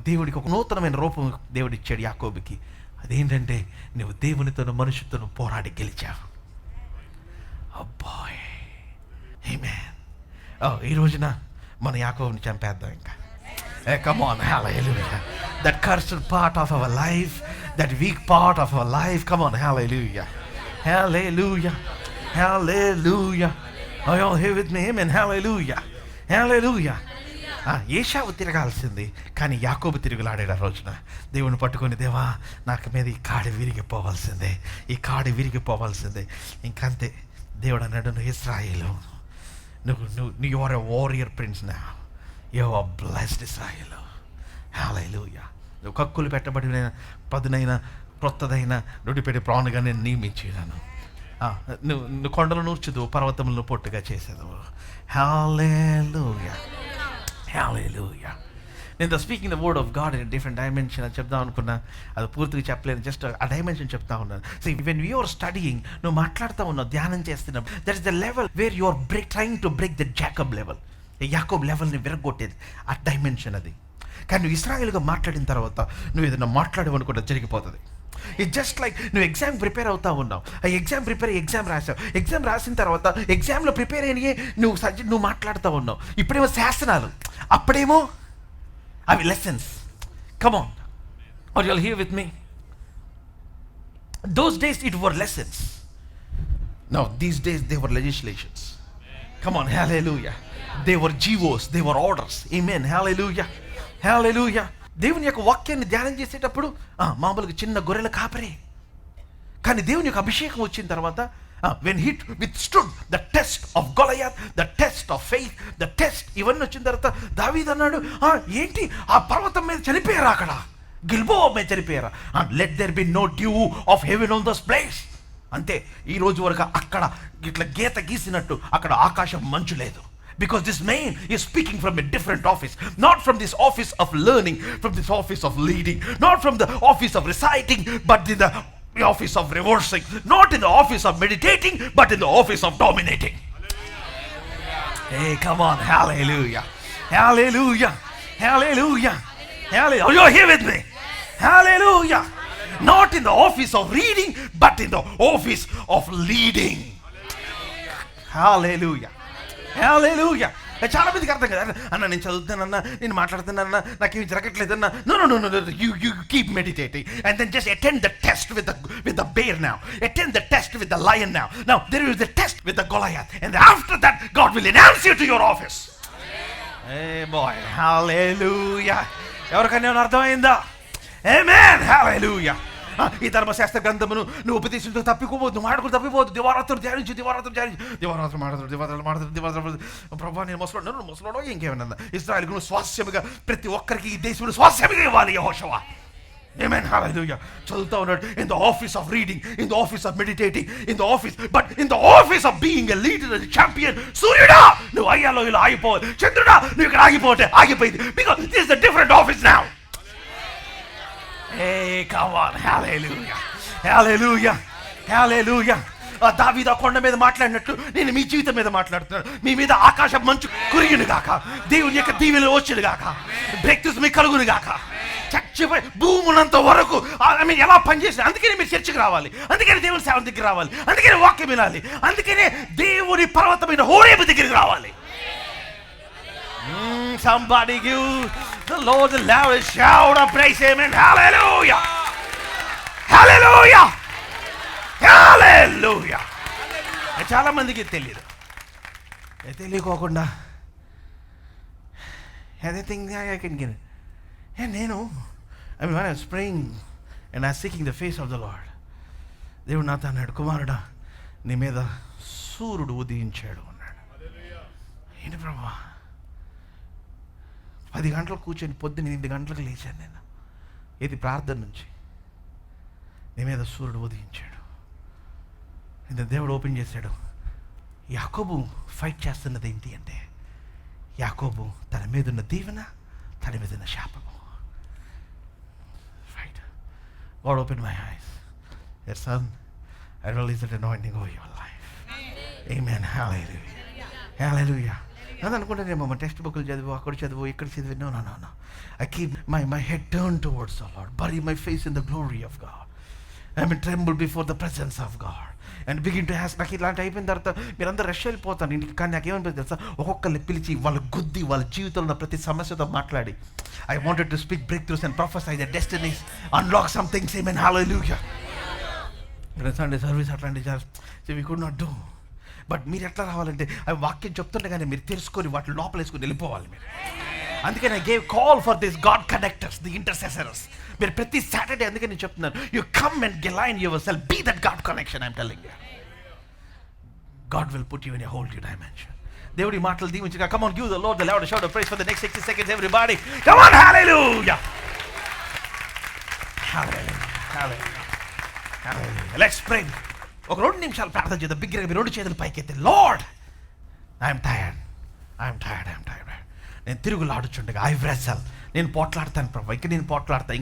దేవుడికి ఒక నూతనమైన రూపం దేవుడు ఇచ్చాడు యాకోబుకి. అదేంటంటే నువ్వు దేవునితోనూ మనుషులతోనూ పోరాడి గెలిచావు. అబ్బాయ్, ఆమేన్. ఈ రోజున మన యాకోబుని చంపేద్దాం ఇంకా. Come on, hallelujah. That cursed part of our life, that weak part of our life, come on, hallelujah, hallelujah, hallelujah. Are you all here with me? Amen, hallelujah, hallelujah. ఏశావు తిరగాల్సింది కానీ యాకోబు తిరుగులాడాడు. ఆ రోజున దేవుని పట్టుకొని, దేవా నాకు మీద ఈ కాడి విరిగిపోవాల్సిందే, ఈ కాడి విరిగిపోవాల్సిందే. ఇంకంతే దేవుడు అన్నాడు, నువ్వు ఇశ్రాయేలు, నువ్వు you are a warrior prince now. You are blessed, Israel. Hallelujah. నువ్వు కక్కులు పెట్టబడిన పదునైన క్రొత్తదైన నుడిపెట్టి ప్రాణుగా నేను నియమించాను. నువ్వు కొండలు నూర్చుదు, పర్వతములను పొట్టుగా చేసేదు. Hallelujah. Hallelujah. నేను speaking the word of God in different dimension అని చెప్దాం అనుకున్నా, అది పూర్తిగా చెప్పలేను, జస్ట్ ఆ డైమెన్షన్ చెప్తా ఉన్నాను. So when you are studying, నువ్వు మాట్లాడుతూ ఉన్నావు, ధ్యానం చేస్తున్నావు, that is the level where you are trying to break the Jacob level. యాకోబ్ లెవెల్ని విరగొట్టేది ఆ డైమెన్షన్ అది. కానీ నువ్వు ఇశ్రాయేలుగా మాట్లాడిన తర్వాత నువ్వు ఏదైనా మాట్లాడేవనుకుంటే జరిగిపోతుంది. ఇట్స్ జస్ట్ లైక్ నువ్వు ఎగ్జామ్ ప్రిపేర్ అవుతా ఉన్నావు, ఆ ఎగ్జామ్ రాసావు, ఎగ్జామ్ రాసిన తర్వాత ఎగ్జామ్లో ప్రిపేర్ అయినయే నువ్వు మాట్లాడుతూ ఉన్నావు. ఇప్పుడేమో శాసనాలు, అప్పుడేమో అవి lessons. Come on, are you all here with me? Those days it were lessons. Now these days they were legislations. Come on, hallelujah. They were GOs, they were orders. Amen, hallelujah, hallelujah. దేవుని యొక్క వాక్యాన్ని ధ్యానం చేసేటప్పుడు మామూలుగా చిన్న గొర్రెల కాపరే, కానీ దేవుని యొక్క అభిషేకం వచ్చిన తర్వాత when he withstood the test of Goliath, the test of faith, the test ఇవన్నీ వచ్చిన తర్వాత దావీదు అన్నాడు, ఏంటి ఆ పర్వతం మీద చనిపోయారా, అక్కడ గిల్బోవ మీద చనిపోయారా, let there be no dew of heaven on this place. అంతే, ఈ రోజు వరకు అక్కడ ఇట్లా గీత గీసినట్టు అక్కడ ఆకాశం మంచు లేదు. Because this man is speaking from a different office, not from this office of learning, from this office of leading, not from the office of reciting, but in the office of reversing, not in the office of meditating, but in the office of dominating. Hey, come on, hallelujah, hallelujah, hallelujah, hallelujah. Are you here with me? Hallelujah. Not in the office of reading, but in the office of leading. Hallelujah, hallelujah. చాలా మందికి అర్థం కదా, అన్న నేను చదువుతానన్నా, నేను మాట్లాడుతానన్నా, నాకేమి జరగట్లేదన్నా. No, you keep meditating and then just attend the test with the bear now. Attend the test with the lion now. Now there is the test with the Goliath, and after that God will announce you to your office. Hey boy, hallelujah. ఎవరికైనా అర్థమైందా? Amen, hallelujah. ఈ ధర్మశాస్త్ర గ్రంథమును నువ్వు ఉపదేశంతో తప్పిపోవద్దు, మాటకు తప్పిపోవద్దు, దివారాత్రులు ధ్యానించు, ప్రభా నేను ముసలోడో ఇంకేమన్నా, ఇశ్రాయేలుకు స్వాస్యముగా ప్రతి ఒక్కరికి ఈ దేశంలో స్వాస్యముగా ఇవ్వాలి యెహోషువ. Amen, hallelujah. చదువుతా ఉన్నాడు, in the office of reading, in the office of meditating, in the office, but in the office of being a leader and a champion. సూర్యుడా నువ్వు అయ్యాలో ఇలా ఆగిపోవాలి, చంద్రుడా నువ్వు ఇక్కడ ఆగిపోతే ఆగిపోయింది, because this is a different office now. Hey, come on, hallelujah, hallelujah, hallelujah. దావీదు కొండ మీద మాట్లాడినట్టు నేను మీ జీవితం మీద మాట్లాడుతున్నాను. మీ మీద ఆకాశం మంచు కురియును గాక, దేవుని యొక్క దీవెనలు వచ్చును గాక, బ్రేక్ త్రూస్ మీకు కలుగును గాక. చచ్చిపోయి భూమునంత వరకు ఎలా పనిచేసిన, అందుకనే మీరు చర్చకు రావాలి, అందుకనే దేవుని సేవ దగ్గర రావాలి, అందుకనే వాక్యం వినాలి, అందుకనే దేవుని పర్వతమైన హోరేబు దగ్గరికి రావాలి. Somebody give the Lord the loudest shout of praise. Amen, hallelujah, hallelujah, hallelujah. చాలా మందికి తెలియదు, తెలియకోకుండా anything I can get. నేను when I was praying and I was seeking the face of the Lord, దేవుడు నాతో అన్నాడు, కుమారుడా నీ మీద సూర్యుడు ఉదయించాడు అన్నాడు. ఏంటి ప్రభా, 10 గంటలకు కూర్చొని పొద్దున్న 8 గంటలకు లేచాను నేను, ఇది ప్రార్థన నుంచి. నీ మీద సూర్యుడు ఉదయించాడు. ఇంత దేవుడు ఓపెన్ చేశాడు. యాకోబు ఫైట్ చేస్తున్నది ఏంటి అంటే, యాకోబు తన మీద ఉన్న దీవెన, తన మీద ఉన్న శాపము. Right. God opened my eyes. Yes, son, I release that anointing over your life. Amen, hallelujah, hallelujah. నేను అనుకుంటానేమో టెక్స్ట్ బుక్లు చదువు, అక్కడ చదువు, ఇక్కడ చదివి. No. I keep my head turned towards the Lord, bury my face in the glory of God. I mean, tremble before the presence of God and begin to ask. నాకు ఇలాంటి అయిపోయిన తర్వాత మీరందరూ రష్ వెళ్ళిపోతాను ఇంటికి, కానీ నాకు ఏమనిపిస్తుంది తెలుసా, ఒక్కొక్కరిని పిలిచి వాళ్ళ గుద్ది వాళ్ళ జీవితంలో ప్రతి సమస్యతో మాట్లాడి, I wanted to speak breakthroughs and prophesy their destinies, unlock some things. Amen, hallelujah. Sunday service అట్లాంటి we could not do. But మీరు ఎట్లా రావాలంటే అవి వాక్యం చెప్తుంటే కానీ మీరు తెలుసుకొని వాటి లోపల వేసుకొని వెళ్ళిపోవాలి మీరు. అందుకని I gave call for this God connectors, the intercessors. మీరు ప్రతి సాటర్డే అందుకే నేను చెప్తున్నాను, you come and align yourself, be that God connection. I'm telling you, God will put you in a whole new dimension. దేవుడి మాటలు దీవించగా. Come on, give the Lord the loud shout of praise for the next 60 seconds everybody. Come on, hallelujah, hallelujah, hallelujah, hallelujah. Let's pray. ఒక 2 నిమిషాలు ప్రార్థన చేద్దాం. బిగ్గరగా మీ 2 చేతులు పైకెత్తి, lord I'm tired. నేను తిరుగులాడుచుండగా, ఐ వ్రెసల్, నేను పోట్లాడతాను ప్రభా, నేను పోట్లాడతాను,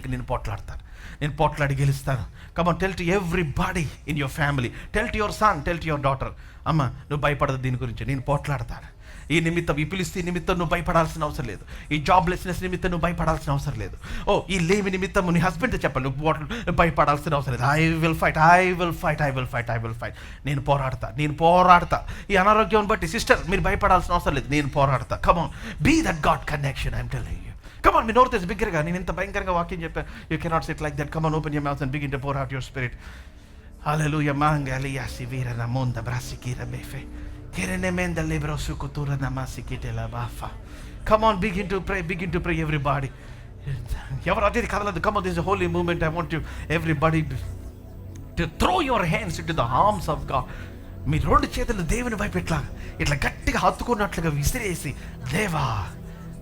నేను పోట్లాడి గెలుస్తాను. Come on, tell to everybody in your family, tell to your son, tell to your daughter, అమ్మ నువ్వు భయపడదు దీని గురించి, నేను పోట్లాడతాను. ఈ నిమిత్తం, ఈ పిలిస్తే నిమిత్తం నువ్వు భయపడాల్సిన అవసరం లేదు. ఈ జాబ్లెస్నెస్ నిమిత్తం నువ్వు భయపడాల్సిన అవసరం లేదు. ఈ లేమి నిమిత్తం నీ హస్బెండ్తో చెప్పాలి, నువ్వు భయపడాల్సిన అవసరం లేదు. I will fight. నేను పోరాడతా. ఈ అనారోగ్యం బట్టి సిస్టర్ మీరు భయపడాల్సిన అవసరం లేదు, నేను పోరాడతా. Come on, be that God connection. I'm telling you. Come on, మీ నోరు తెసి బిగ్గరగా. నేను ఇంత భయంకరంగా వాక్యం చెప్పాను. You cannot sit like that. Come on, open your mouth and begin to pour out your spirit. Hallelujah. Mangalia sivira na monda brasikira befe. Kerene menda lebro sukutura namasikite la bafa. Come on, begin to pray, everybody. Come on, this is a holy moment. I want you, everybody, to throw your hands into the arms of God. మీ రెండు చేతులు దేవుని వైపు ఇట్లా గట్టిగా హత్తుకున్నట్లుగా విసిరేసి, దేవా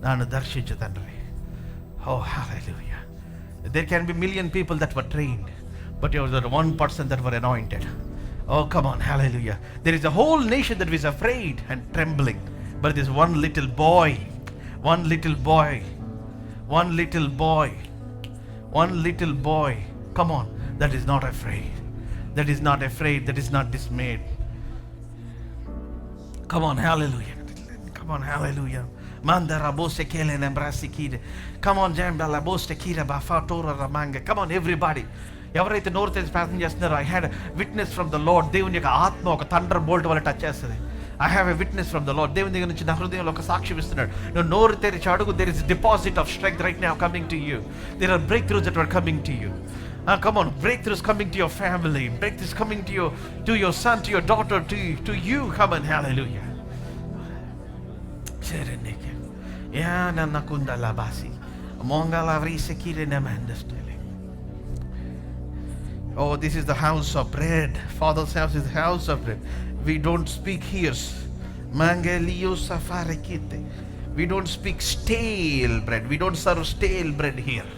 నన్ను దర్శించు తండ్రి. Oh, hallelujah. There can be million people that were trained, but you are the one person that were anointed. Oh, come on, hallelujah. There is a whole nation that is afraid and trembling, but there is one little boy, one little boy, come on, that is not afraid, that is not dismayed. Come on, hallelujah. Mandara bose kele nembrasikide. Come on, jambala bose kira bafatora ramanga. Come on, everybody. ఎవరైతే నోరు తెరిచి ప్రార్థన చేస్తున్నారో, I had witness from the lord. దేవుని యొక్క ఆత్మ ఒక thunder bolt వల్ల టచ్ చేస్తుంది. I have a witness from the lord. దేవుని దగ్గర నుంచి నా హృదయంలో ఒక సాక్ష్యం ఇస్తున్నాడు. నువ్వు నోరు తెరిచి అడుగు. There is deposit of strength right now coming to you. There are breakthroughs that are coming to you. Come on, breakthroughs coming to your family, breakthroughs coming to your son, to your daughter, to you. Come on, hallelujah. Sereneke. Ya nanakunda labasi. Mongala vrise kire namandestele. Oh, this is the house of bread. Father's house is the house of bread. We don't speak here. Mangelio safarekite. We don't speak stale bread. We don't serve stale bread here.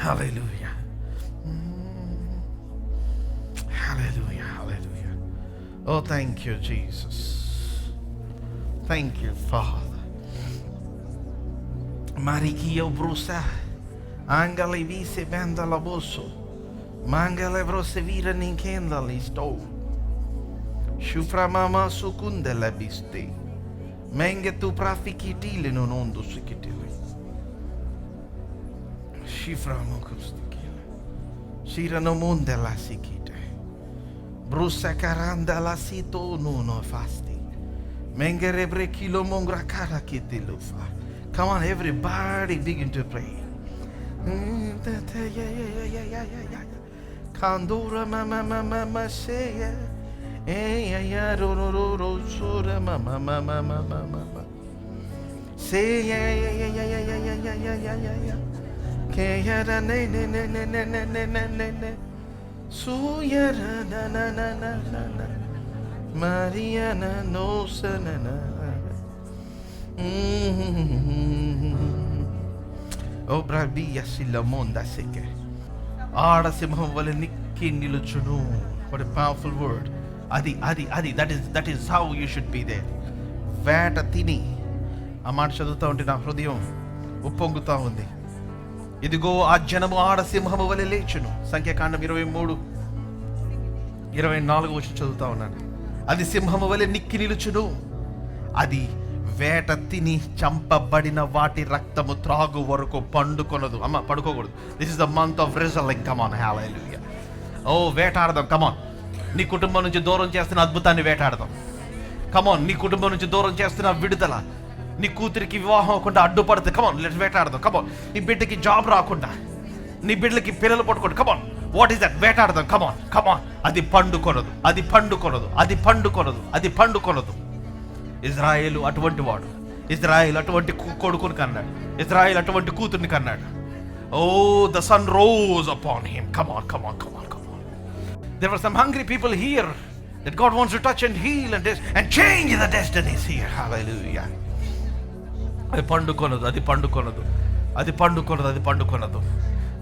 Hallelujah. Hallelujah. Hallelujah. Oh, thank you, Jesus. Thank you, Father. Marikio brusa. Angale vise benda la bosso. Mangale vrose vira ninkenda listo. Shufra mama sukunde la biste. Menge tu prafikitile non ondo sikitile. Shifra mokostikile. Shira no monde la sikite. Brusa caranda la sito nuno fasti. Mengere brekilo mongra kara kitilufa. Come on, everybody begin to pray. Kandura mama say ya ro sura mama say ya ke ya ne su ya na Mariana no sanana. Oh, Brabia Silamonda Seke. Ada Simham Vale Nikki Niluchunu. What a powerful word. Adi. That is how you should be there. Vata Tini. Amat Shaduta unti na hrudayam uppొంగుతా ఉంది. ఇదిగో ఆ జనము ఆడ సింహము వలె లేచును. సంఖ్యాకాండం 23:24 వచ్చి చదువుతా ఉన్నాను. అది సింహము వలె నిక్కి నిలుచును. అది వేట తిని చంపబడిన వాటి రక్తము త్రాగు వరకు పండుకొనదు. అమ్మ పడుకోకూడదు. This is the month of resulting. Come on, హల్లెలూయా. ఓ వేటాడదాం. Come on. నీ కుటుంబం నుంచి దూరం చేస్తున్న అద్భుతాన్ని వేటాడదాం. Come on. నీ కుటుంబం నుంచి దూరం చేస్తున్న విడుదల, నీ కూతురికి వివాహం అవ్వకుండా అడ్డుపడితే కమ్ ఆన్ లెట్స్ వేటాడదాం. Come on. నీ బిడ్డకి జాబ్ రాకుండా, నీ బిడ్డలకి పిల్లలు పట్టుకోండి. Come on. What is that? వేటాడదాం. Come on. అది పండుకొనదు. ఇజ్రాయేలు అటువంటి వాడు. ఇజ్రాయేల్ అటువంటి కొడుకుని కన్నాడు. ఇజ్రాయేల్ అటువంటి కూతుర్ని కన్నాడు. Oh the sun rose upon him. Come on. There were some hungry people here that God wants to touch and heal and change the destinies here. Hallelujah. అది పండుకొనదు.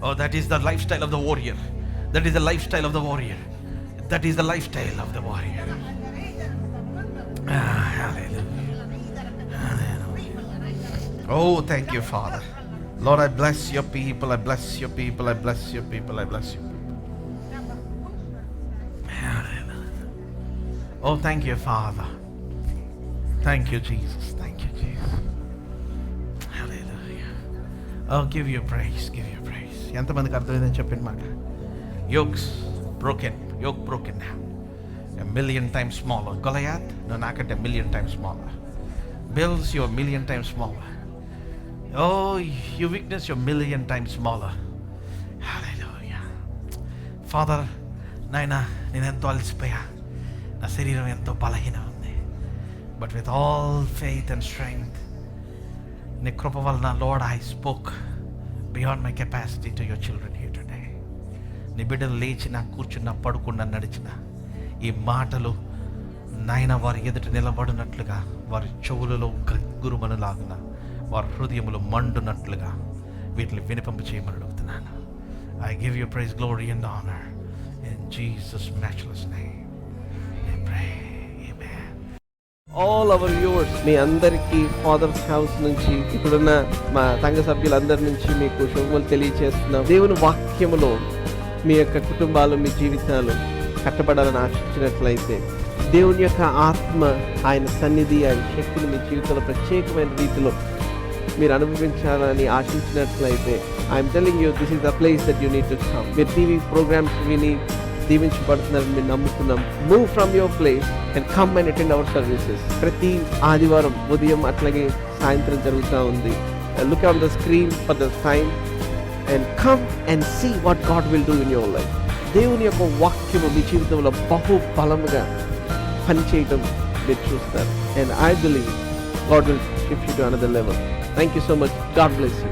Oh, that is the lifestyle of the warrior. That is the lifestyle of the warrior. Hallelujah. Oh, thank you, Father. Lord, I bless your people. Oh, thank you, Father. Thank you, Jesus. Hallelujah. Oh, give your praise. ఎంతమందికి అర్థమైందని చెప్పిన మాట. Yoke broken now. 1,000,000 times smaller. Goliath, no, nakante 1,000,000 times smaller. Bills, you're 1,000,000 times smaller. Oh, your weakness, you're 1,000,000 times smaller. Hallelujah. Father, నాయన నేను ఎంతో అలసిపోయా, నా శరీరం ఎంతో బలహీనం ఉంది. But with all faith and strength, నీ కృప వలన lord I spoke beyond my capacity to your children here today. నీ బిడ్డలు లేచిన, కూర్చున్న, పడుకున్న, నడిచిన ఈ మాటలు నాయన వారి ఎదుట నిలబడినట్లుగా, వారి చెవులలో గురుమనులాగున, వారి హృదయములు మండునట్లుగా వీటిని వినిపింప చేయమని అడుగుతున్నాను. I give you praise, glory and honor in Jesus' matchless name. I pray. Amen. All our viewers, మీ అందరికీ ఫాదర్స్ హౌస్ నుంచి, ఇప్పుడున్న మా సంఘ సభ్యులందరి నుంచి మీకు శుభములు తెలియజేస్తున్నాం. దేవుని వాక్యములో మీ యొక్క కుటుంబాలు, మీ జీవితాలు కట్టబడాలని ఆశించినట్లయితే, దేవుని యొక్క ఆత్మ, ఆయన సన్నిధి, ఆయన శక్తిని మీ జీవితంలో ప్రత్యేకమైన రీతిలో మీరు అనుభవించాలని ఆశించినట్లయితే, I'm telling you, this is the place that you need to come. మీరు టీవీ ప్రోగ్రామ్స్ విని దీవించబడుతున్నారని మేము నమ్ముతున్నాం. Move from your place and come and attend our services. ప్రతి ఆదివారం ఉదయం అట్లాగే సాయంత్రం జరుగుతూ ఉంది. Look on the screen for the time and come and see what God will do in your life. దేవుని యొక్క వాక్యము మీ జీవితంలో బహు బలముగా పనిచేయటం మీరు చూస్తారు. And I believe God will shift you to another level. Thank you so much. God bless you.